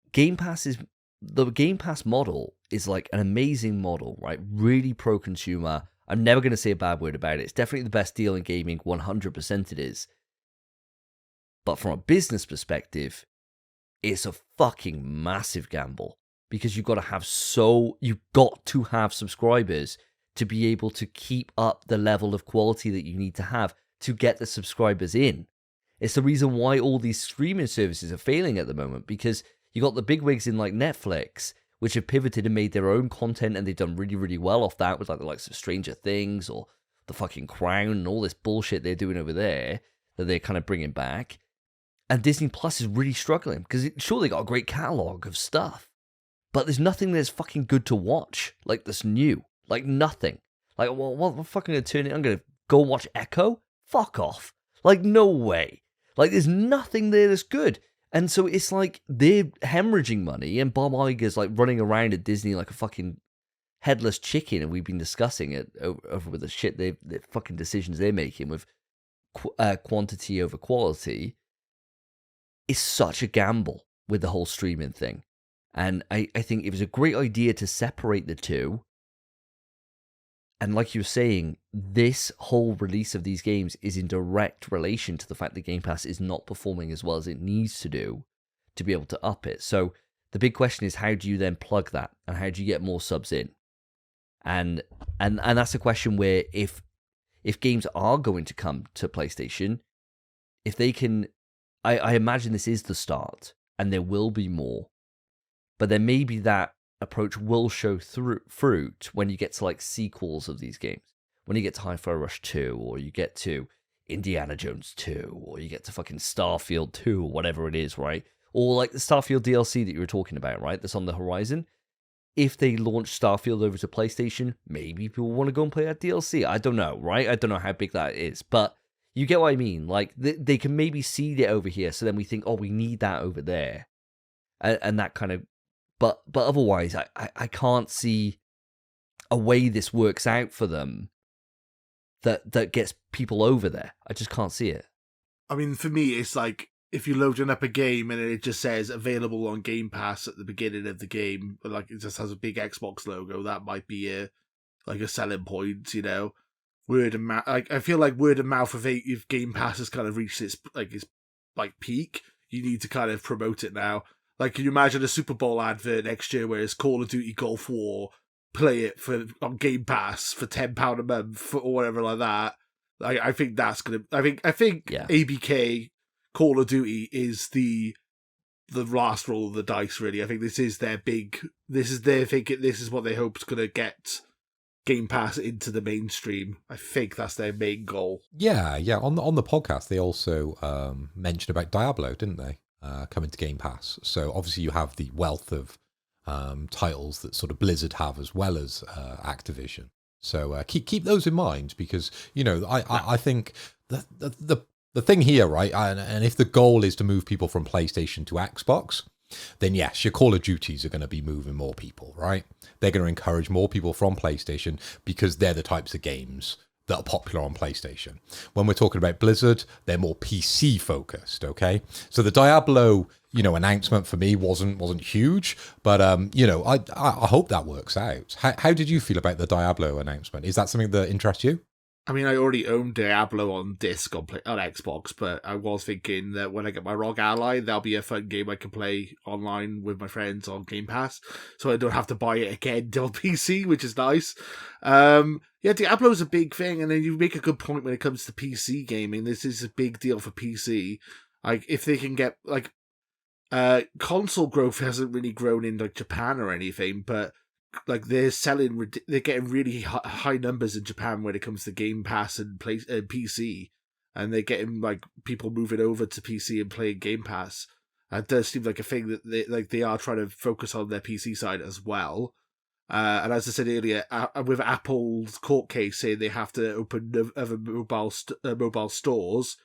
the Game Pass model is like an amazing model, right? Really pro-consumer. I'm never going to say a bad word about it. It's definitely the best deal in gaming, 100% it is. But from a business perspective, it's a fucking massive gamble because you've got to have subscribers to be able to keep up the level of quality that you need to have to get the subscribers in. It's the reason why all these streaming services are failing at the moment, because you got the bigwigs in like Netflix, which have pivoted and made their own content, and they've done really, really well off that with like the likes of Stranger Things or The fucking Crown and all this bullshit they're doing over there that they're kind of bringing back. And Disney Plus is really struggling because sure, they got a great catalogue of stuff, but there's nothing that's fucking good to watch, like that's new, like nothing. Like, well, what the fuck am I going to turn it? I'm going to go watch Echo? Fuck off. Like, no way. Like, there's nothing there that's good. And so it's like they're hemorrhaging money, and Bob Iger's like running around at Disney like a fucking headless chicken, and we've been discussing it over with the shit the fucking decisions they're making with quantity over quality. It's such a gamble with the whole streaming thing. And I think it was a great idea to separate the two And like you were saying, this whole release of these games is in direct relation to the fact that Game Pass is not performing as well as it needs to do to be able to up it. So the big question is, how do you then plug that, and how do you get more subs in? And that's a question where if games are going to come to PlayStation, if they can, I imagine this is the start, and there will be more, but then maybe that approach will show fruit when you get to like sequels of these games, when you get to Hi-Fi Rush 2, or you get to Indiana Jones 2, or you get to fucking Starfield 2, or whatever it is, right? Or like the Starfield DLC that you were talking about, right? That's on the horizon. If they launch Starfield over to PlayStation, maybe people want to go and play that DLC. I don't know, right? I don't know how big that is, but you get what I mean. Like they can maybe seed it over here, so then we think, oh, we need that over there, and that kind of. But otherwise, I can't see a way this works out for them that gets people over there. I just can't see it. I mean, for me, it's like if you're loading up a game and it just says available on Game Pass at the beginning of the game, but like it just has a big Xbox logo, that might be a selling point, you know. Word of mouth. Like I feel like word of mouth if Game Pass has kind of reached its peak, you need to kind of promote it now. Like, can you imagine a Super Bowl advert next year where it's Call of Duty Gulf War, play it on Game Pass for £10 a month or whatever like that? I think that's gonna. I think Yeah. ABK Call of Duty is the last roll of the dice. Really, I think this is their big. This is what they hope is gonna get Game Pass into the mainstream. I think that's their main goal. Yeah. On the podcast, they also mentioned about Diablo, didn't they? Coming to Game Pass. So obviously you have the wealth of titles that sort of Blizzard have as well as Activision. So keep those in mind, because I think the thing here, right? And if the goal is to move people from PlayStation to Xbox, then yes, your Call of Duties are going to be moving more people, right? They're going to encourage more people from PlayStation because they're the types of games that are popular on PlayStation. When we're talking about Blizzard, they're more PC focused, okay? So the Diablo, announcement for me wasn't huge, but I hope that works out. How did you feel about the Diablo announcement? Is that something that interests you? I mean, I already own Diablo on disc on Xbox, but I was thinking that when I get my Rogue Ally, that'll be a fun game I can play online with my friends on Game Pass, so I don't have to buy it again on PC, which is nice. Yeah, Diablo's a big thing, and then you make a good point when it comes to PC gaming. This is a big deal for PC. Like, if they can get, console growth hasn't really grown in, Japan or anything, but they're getting really high numbers in Japan when it comes to Game Pass and PC, and they're getting people moving over to PC and playing Game Pass. It does seem like a thing that they are trying to focus on their PC side as well. And as I said earlier, with Apple's court case saying they have to open other mobile stores,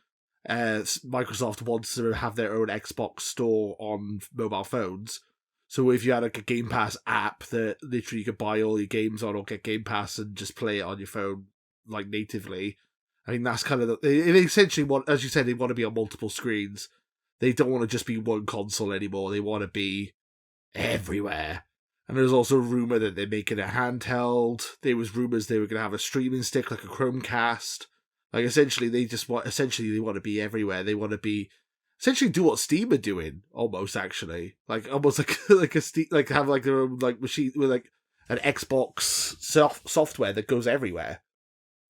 Microsoft wants to have their own Xbox store on mobile phones. So if you had a Game Pass app that literally you could buy all your games on, or get Game Pass and just play it on your phone natively, I think that's kind of they essentially want, as you said, they want to be on multiple screens. They don't want to just be one console anymore. They want to be everywhere. And there's also a rumor that they're making a handheld. There was rumors they were going to have a streaming stick like a Chromecast. Essentially, they want to be everywhere. They want to be essentially do what Steam are doing, almost actually, almost like a Steam, have their own machine with an Xbox software that goes everywhere,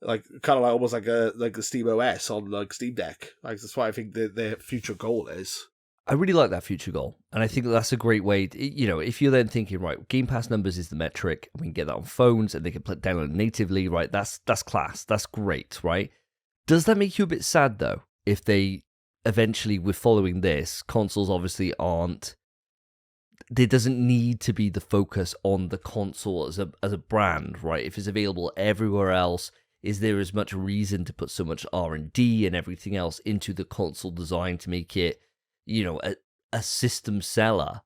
kind of almost like a Steam OS on Steam Deck. That's why I think their future goal is. I really like that future goal, and I think that's a great way. If you're then thinking, right, Game Pass numbers is the metric, and we can get that on phones, and they can download it natively, right? That's class. That's great, right? Does that make you a bit sad though, if they eventually, with following this, consoles obviously aren't. There doesn't need to be the focus on the console as a brand, right? If it's available everywhere else, is there as much reason to put so much R&D and everything else into the console design to make it, a system seller?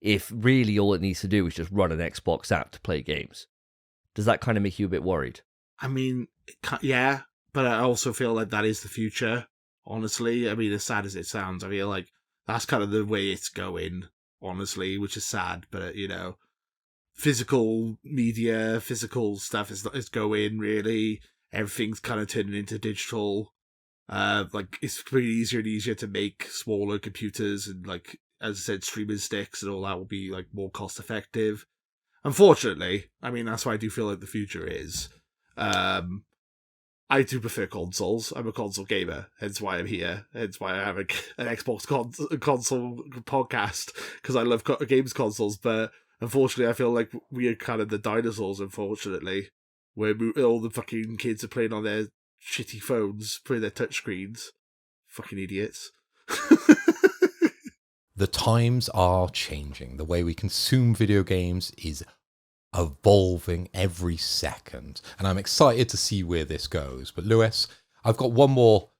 If really all it needs to do is just run an Xbox app to play games, does that kind of make you a bit worried? I mean, yeah, but I also feel like that is the future. Honestly, I mean, as sad as it sounds, I feel like that's kind of the way it's going, honestly, which is sad, but, physical media, physical stuff is going, really. Everything's kind of turning into digital. Like, it's pretty easier and easier to make smaller computers, and, like, as I said, streaming sticks and all that will be, like, more cost effective. Unfortunately, I mean, that's why I do feel like the future is. I do prefer consoles. I'm a console gamer, hence why I'm here. Hence why I have an Xbox console podcast, because I love games consoles. But unfortunately, I feel like we are kind of the dinosaurs, unfortunately, where all the fucking kids are playing on their shitty phones, playing their touchscreens. Fucking idiots. The times are changing. The way we consume video games is evolving every second, and I'm excited to see where this goes. But Lewis, I've got one more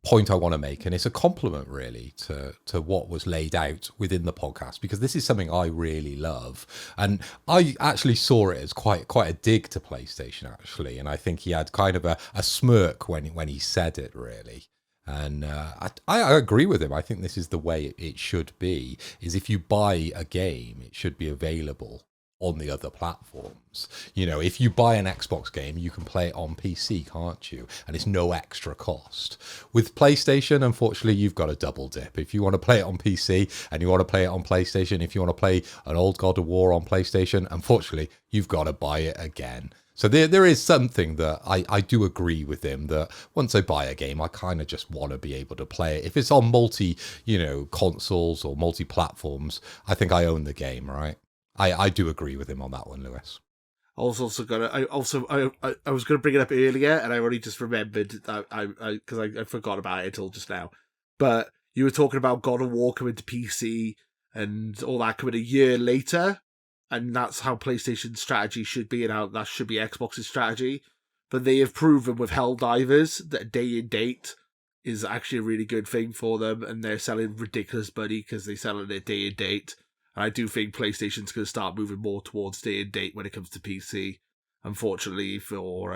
point I want to make, and it's a compliment really to what was laid out within the podcast, because this is something I really love, and I actually saw it as quite a dig to PlayStation, actually, and I think he had kind of a smirk when he said it, really. And I agree with him. I think this is the way it should be, is if you buy a game, it should be available on the other platforms. You know, if you buy an Xbox game, you can play it on PC, can't you? And it's no extra cost. With PlayStation, unfortunately, you've got a double dip. If you want to play it on PC and you want to play it on PlayStation, if you want to play an old God of War on PlayStation, unfortunately, you've got to buy it again. So there is something that I do agree with him, that once I buy a game, I kind of just want to be able to play it. If it's on consoles or multi-platforms, I think I own the game, right? I do agree with him on that one, Lewis. I was was gonna bring it up earlier, and I only just remembered that because I forgot about it until just now. But you were talking about God of War coming to PC and all that coming a year later, and that's how PlayStation's strategy should be, and how that should be Xbox's strategy. But they have proven with Helldivers that day and date is actually a really good thing for them, and they're selling ridiculous money because they sell it day and date. And I do think PlayStation's going to start moving more towards day and date when it comes to PC. Unfortunately, for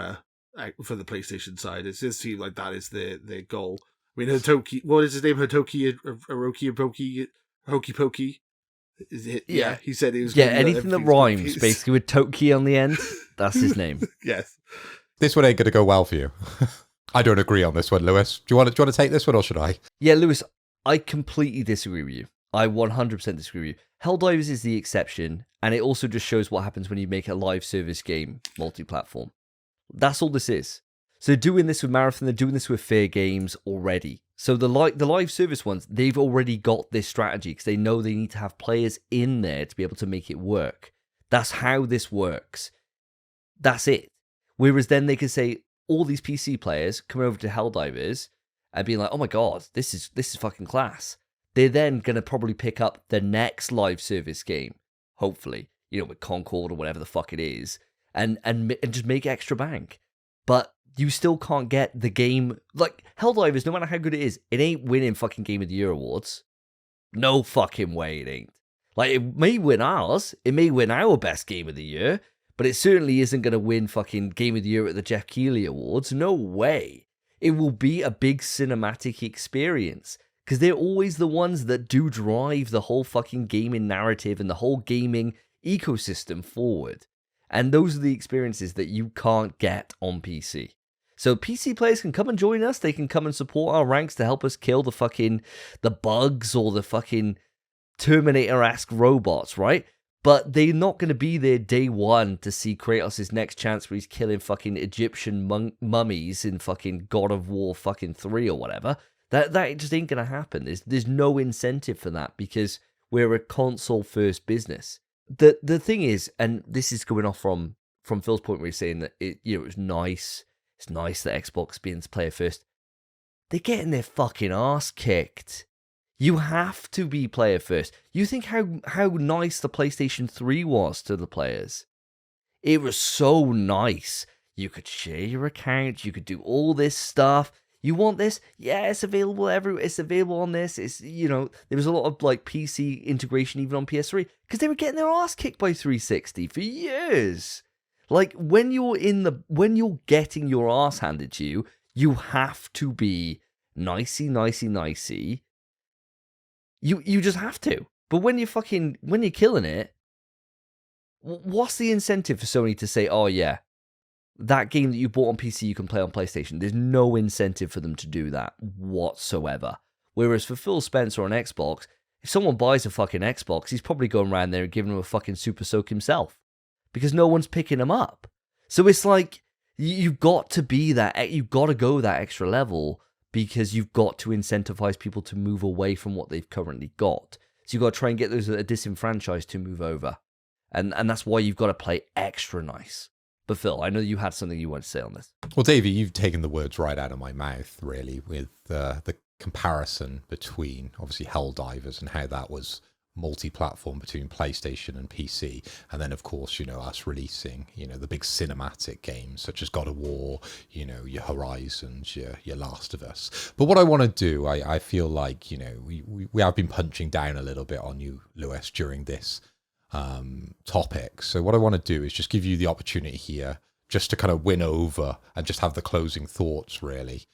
the PlayStation side, it does seem like that is their goal. I mean, Hitoki, what is his name? Hitoki Aroki Hokey Pokey? Yeah, he said he was. Yeah, anything that rhymes, basically with Toki on the end, that's his name. Yes. This one ain't going to go well for you. I don't agree on this one, Lewis. Do you want to take this one, or should I? Yeah, Lewis, I completely disagree with you. I 100% disagree with you. Helldivers is the exception, and it also just shows what happens when you make a live service game multi-platform. That's all this is. So they're doing this with Marathon, they're doing this with Fair Games already. So the live service ones, they've already got this strategy because they know they need to have players in there to be able to make it work. That's how this works. That's it. Whereas then they could say, all these PC players come over to Helldivers and be like, oh my god, this is fucking class. They're then going to probably pick up the next live service game, hopefully, with Concord or whatever the fuck it is, and just make extra bank. But you still can't get the game, like, Helldivers, no matter how good it is, it ain't winning fucking Game of the Year awards. No fucking way it ain't. Like, it may win ours, it may win our best Game of the Year, but it certainly isn't going to win fucking Game of the Year at the Jeff Keighley Awards. No way. It will be a big cinematic experience. Because they're always the ones that do drive the whole fucking gaming narrative and the whole gaming ecosystem forward. And those are the experiences that you can't get on PC. So PC players can come and join us. They can come and support our ranks to help us kill the bugs or the fucking Terminator-esque robots, right? But they're not going to be there day one to see Kratos' next chance where he's killing fucking Egyptian mummies in fucking God of War fucking 3 or whatever. That just ain't going to happen. There's no incentive for that because we're a console-first business. The thing is, and this is going off from Phil's point where he's saying that it was nice. It's nice that Xbox being player first. They're getting their fucking ass kicked. You have to be player first. You think how nice the PlayStation 3 was to the players. It was so nice. You could share your account. You could do all this stuff. You want this? Yeah, it's available everywhere. It's available on this. It's there was a lot of like PC integration even on PS3 because they were getting their ass kicked by 360 for years. Like when you're getting your ass handed to you, you have to be nicey. You just have to. But when you're killing it, what's the incentive for Sony to say, oh yeah, that game that you bought on PC you can play on PlayStation? There's no incentive for them to do that whatsoever. Whereas for Phil Spencer on Xbox, if someone buys a fucking Xbox, he's probably going around there and giving him a fucking super soak himself because no one's picking him up. So it's like you've got to be that, you've got to go that extra level because you've got to incentivize people to move away from what they've currently got. So you've got to try and get those that are disenfranchised to move over. And that's why you've got to play extra nice. But Phil, I know you had something you want to say on this. Well, Davey, you've taken the words right out of my mouth, really, with the comparison between, obviously, Helldivers and how that was multi-platform between PlayStation and PC. And then, of course, us releasing, the big cinematic games such as God of War, your Horizons, your Last of Us. But what I want to do, I feel like, we have been punching down a little bit on you, Lewis, during this topic. So what I want to do is just give you the opportunity here just to kind of win over and just have the closing thoughts, really,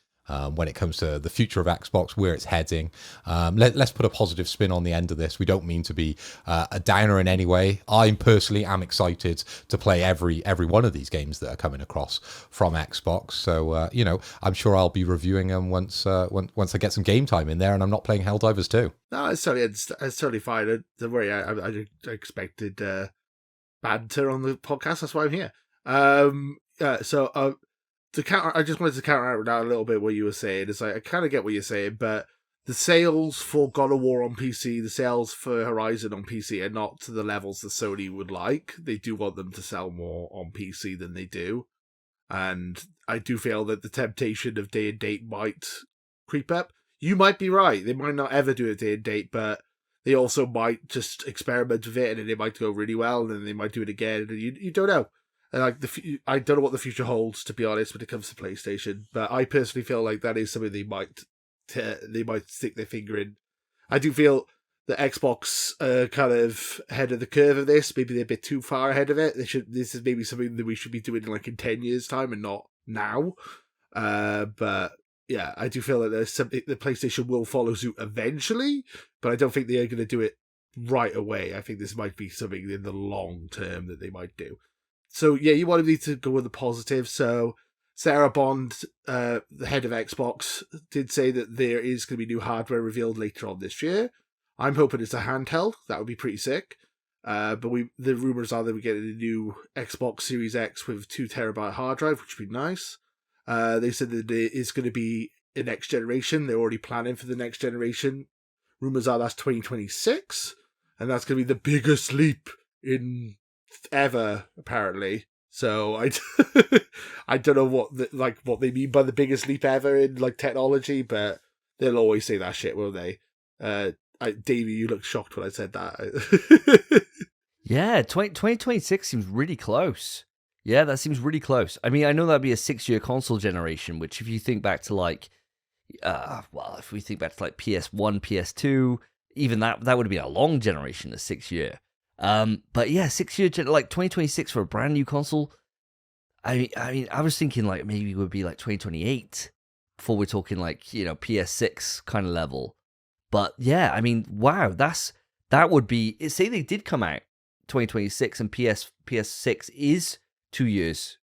when it comes to the future of Xbox, where it's heading. Let's put a positive spin on the end of this. We don't mean to be a downer in any way. I personally am excited to play every one of these games that are coming across from Xbox. So, I'm sure I'll be reviewing them once I get some game time in there and I'm not playing Helldivers 2. No, it's totally fine. Don't worry, I expected banter on the podcast. That's why I'm here. To counter, I just wanted to counter out that a little bit what you were saying. It's like I kind of get what you're saying, but the sales for God of War on PC, the sales for Horizon on PC are not to the levels that Sony would like. They do want them to sell more on PC than they do, and I do feel that the temptation of day and date might creep up. You might be right. They might not ever do a day and date, but they also might just experiment with it, and then it might go really well, and then they might do it again, and you don't know. And I don't know what the future holds, to be honest, when it comes to PlayStation. But I personally feel like that is something they might stick their finger in. I do feel that Xbox are kind of ahead of the curve of this. Maybe they're a bit too far ahead of it. This is maybe something that we should be doing like in 10 years' time and not now. But yeah, I do feel that there's something the PlayStation will follow suit eventually, but I don't think they are going to do it right away. I think this might be something in the long term that they might do. So yeah, you wanted me to go with the positive. So Sarah Bond, the head of Xbox, did say that there is going to be new hardware revealed later on this year. I'm hoping it's a handheld. That would be pretty sick. But the rumors are that we're getting a new Xbox Series X with 2 terabyte hard drive, which would be nice. They said that it is going to be a next generation. They're already planning for the next generation. Rumors are that's 2026, and that's going to be the biggest leap in ever, apparently. So I don't know what they mean by the biggest leap ever in like technology, but they'll always say that shit, won't they? Davey, you looked shocked when I said that. Yeah, 2026 seems really close. Yeah, that seems really close. I mean, I know that'd be a 6-year console generation, which if you think back to like, if we think back to like PS1, PS2, even that would have been a long generation, a 6-year. But yeah, 6-year, like 2026 for a brand new console. I mean, I was thinking like maybe it would be like 2028 before we're talking like, PS6 kind of level. But yeah, I mean, wow, that would be, say they did come out 2026 and PS6 is 2 years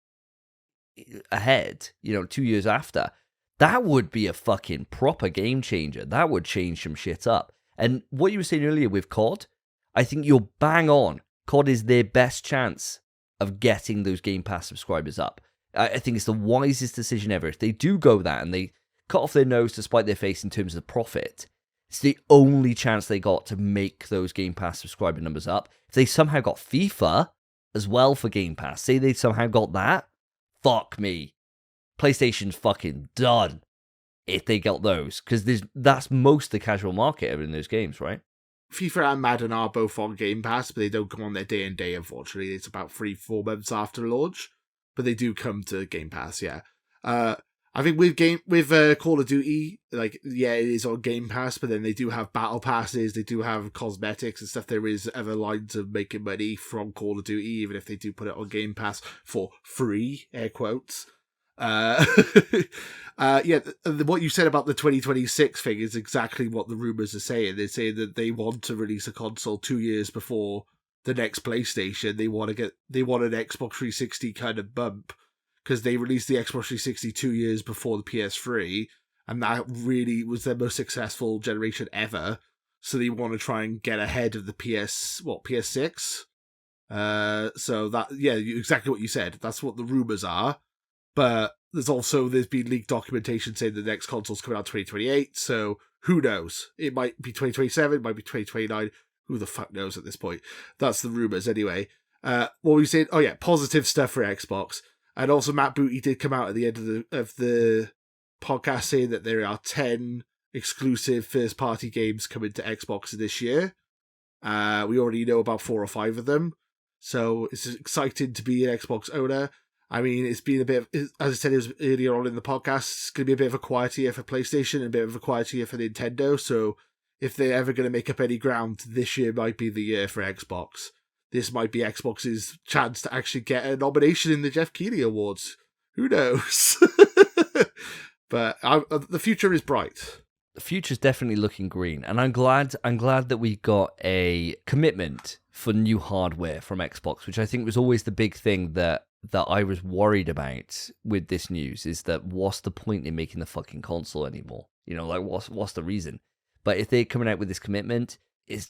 ahead, 2 years after. That would be a fucking proper game changer. That would change some shit up. And what you were saying earlier with COD, I think you're bang on. COD is their best chance of getting those Game Pass subscribers up. I think it's the wisest decision ever. If they do go that and they cut off their nose to spite their face in terms of profit, it's the only chance they got to make those Game Pass subscriber numbers up. If they somehow got FIFA as well for Game Pass, say they somehow got that, fuck me. PlayStation's fucking done if they got those, because that's most of the casual market in those games, right? FIFA and Madden are both on Game Pass, but they don't come on their day and day, unfortunately. It's about 3-4 months after launch, but they do come to Game Pass, yeah. I think with Call of Duty, like, yeah, it is on Game Pass, but then they do have battle passes, they do have cosmetics and stuff. There is other lines of making money from Call of Duty, even if they do put it on Game Pass for free, air quotes. Yeah, what you said about the 2026 thing is exactly what the rumors are saying. They're saying that they want to release a console 2 years before the next PlayStation, they want an Xbox 360 kind of bump, because they released the Xbox 360 2 years before the PS3, and that really was their most successful generation ever. So they want to try and get ahead of the PS6. So that, yeah, exactly what you said. That's what the rumors are. But there's been leaked documentation saying the next console's coming out 2028. So who knows? It might be 2027, it might be 2029. Who the fuck knows at this point? That's the rumors anyway. What were we saying? Oh yeah, positive stuff for Xbox. And also Matt Booty did come out at the end of the podcast saying that there are 10 exclusive first-party games coming to Xbox this year. We already know about 4 or 5 of them. So it's exciting to be an Xbox owner. I mean, it's been a bit of, as I said, it was earlier on in the podcast, it's going to be a bit of a quiet year for PlayStation and a bit of a quiet year for Nintendo. So if they're ever going to make up any ground, this year might be the year for Xbox. This might be Xbox's chance to actually get a nomination in the Jeff Keighley Awards. Who knows? But the future is bright. The future's definitely looking green, and I'm glad that we got a commitment for new hardware from Xbox, which I think was always the big thing that I was worried about with this news, is that what's the point in making the fucking console anymore? You know, like what's the reason? But if they're coming out with this commitment,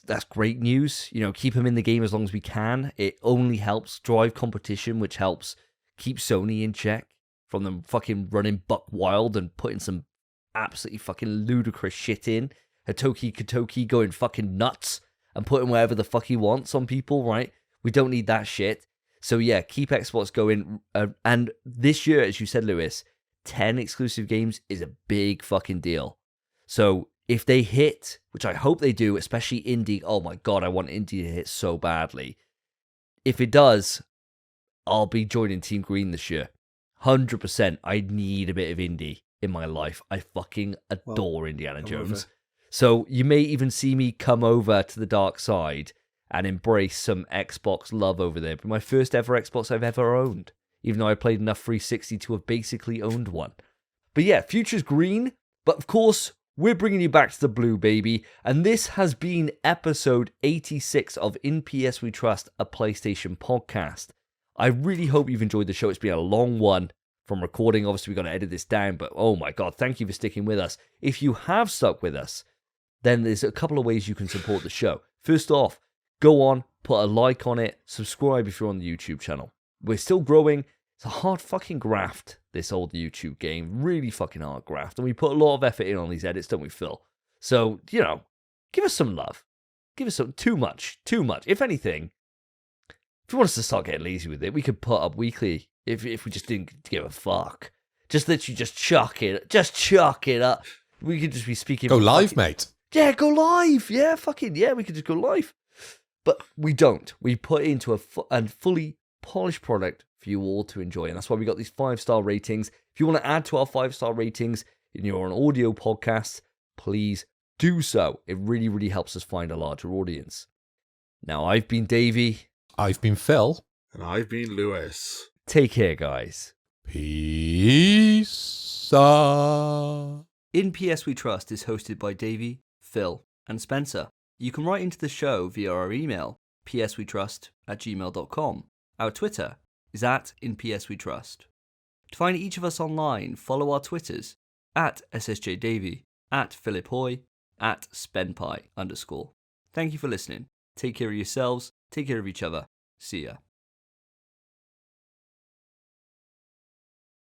that's great news. You know, keep them in the game as long as we can. It only helps drive competition, which helps keep Sony in check from them fucking running buck wild and putting some absolutely fucking ludicrous shit in. Hitoki Katoki going fucking nuts and putting whatever the fuck he wants on people, right? We don't need that shit. So yeah, keep Xbox going. And this year, as you said, Lewis, 10 exclusive games is a big fucking deal. So if they hit, which I hope they do, especially indie, oh my god, I want indie to hit so badly. If it does, I'll be joining Team Green this year. 100%. I need a bit of indie in my life. I fucking adore Indiana Jones. So you may even see me come over to the dark side and embrace some Xbox love over there. But my first ever Xbox I've ever owned, even though I played enough 360 to have basically owned one. But yeah, future's green. But of course, we're bringing you back to the blue, baby. And this has been episode 86 of In PS We Trust, a PlayStation podcast. I really hope you've enjoyed the show. It's been a long one from recording. Obviously, we've got to edit this down, but oh my god, thank you for sticking with us. If you have stuck with us, then there's a couple of ways you can support the show. First off, go on, put a like on it, subscribe if you're on the YouTube channel. We're still growing. It's a hard fucking graft, this old YouTube game. Really fucking hard graft. And we put a lot of effort in on these edits, don't we, Phil? So, you know, give us some love. Give us some, too much. If anything, if you want us to start getting lazy with it, we could put up weekly if we just didn't give a fuck. Just literally just chuck it up. We could just be speaking. Go live, mate. Yeah, go live. Yeah, fucking yeah, we could just go live. But we don't. We put into a fully polished product for you all to enjoy. And that's why we got these 5-star ratings. If you want to add to our 5-star ratings and you're an audio podcast, please do so. It really, really helps us find a larger audience. Now, I've been Davey. I've been Phil. And I've been Lewis. Take care, guys. Peace. In PS We Trust is hosted by Davey, Phil, and Spencer. You can write into the show via our email, pswetrust@gmail.com. Our Twitter is @InPSWeTrust. To find each of us online, follow our Twitters, @SSJDavey, @PhilipHoy, @SpenPie_. Thank you for listening. Take care of yourselves, take care of each other. See ya.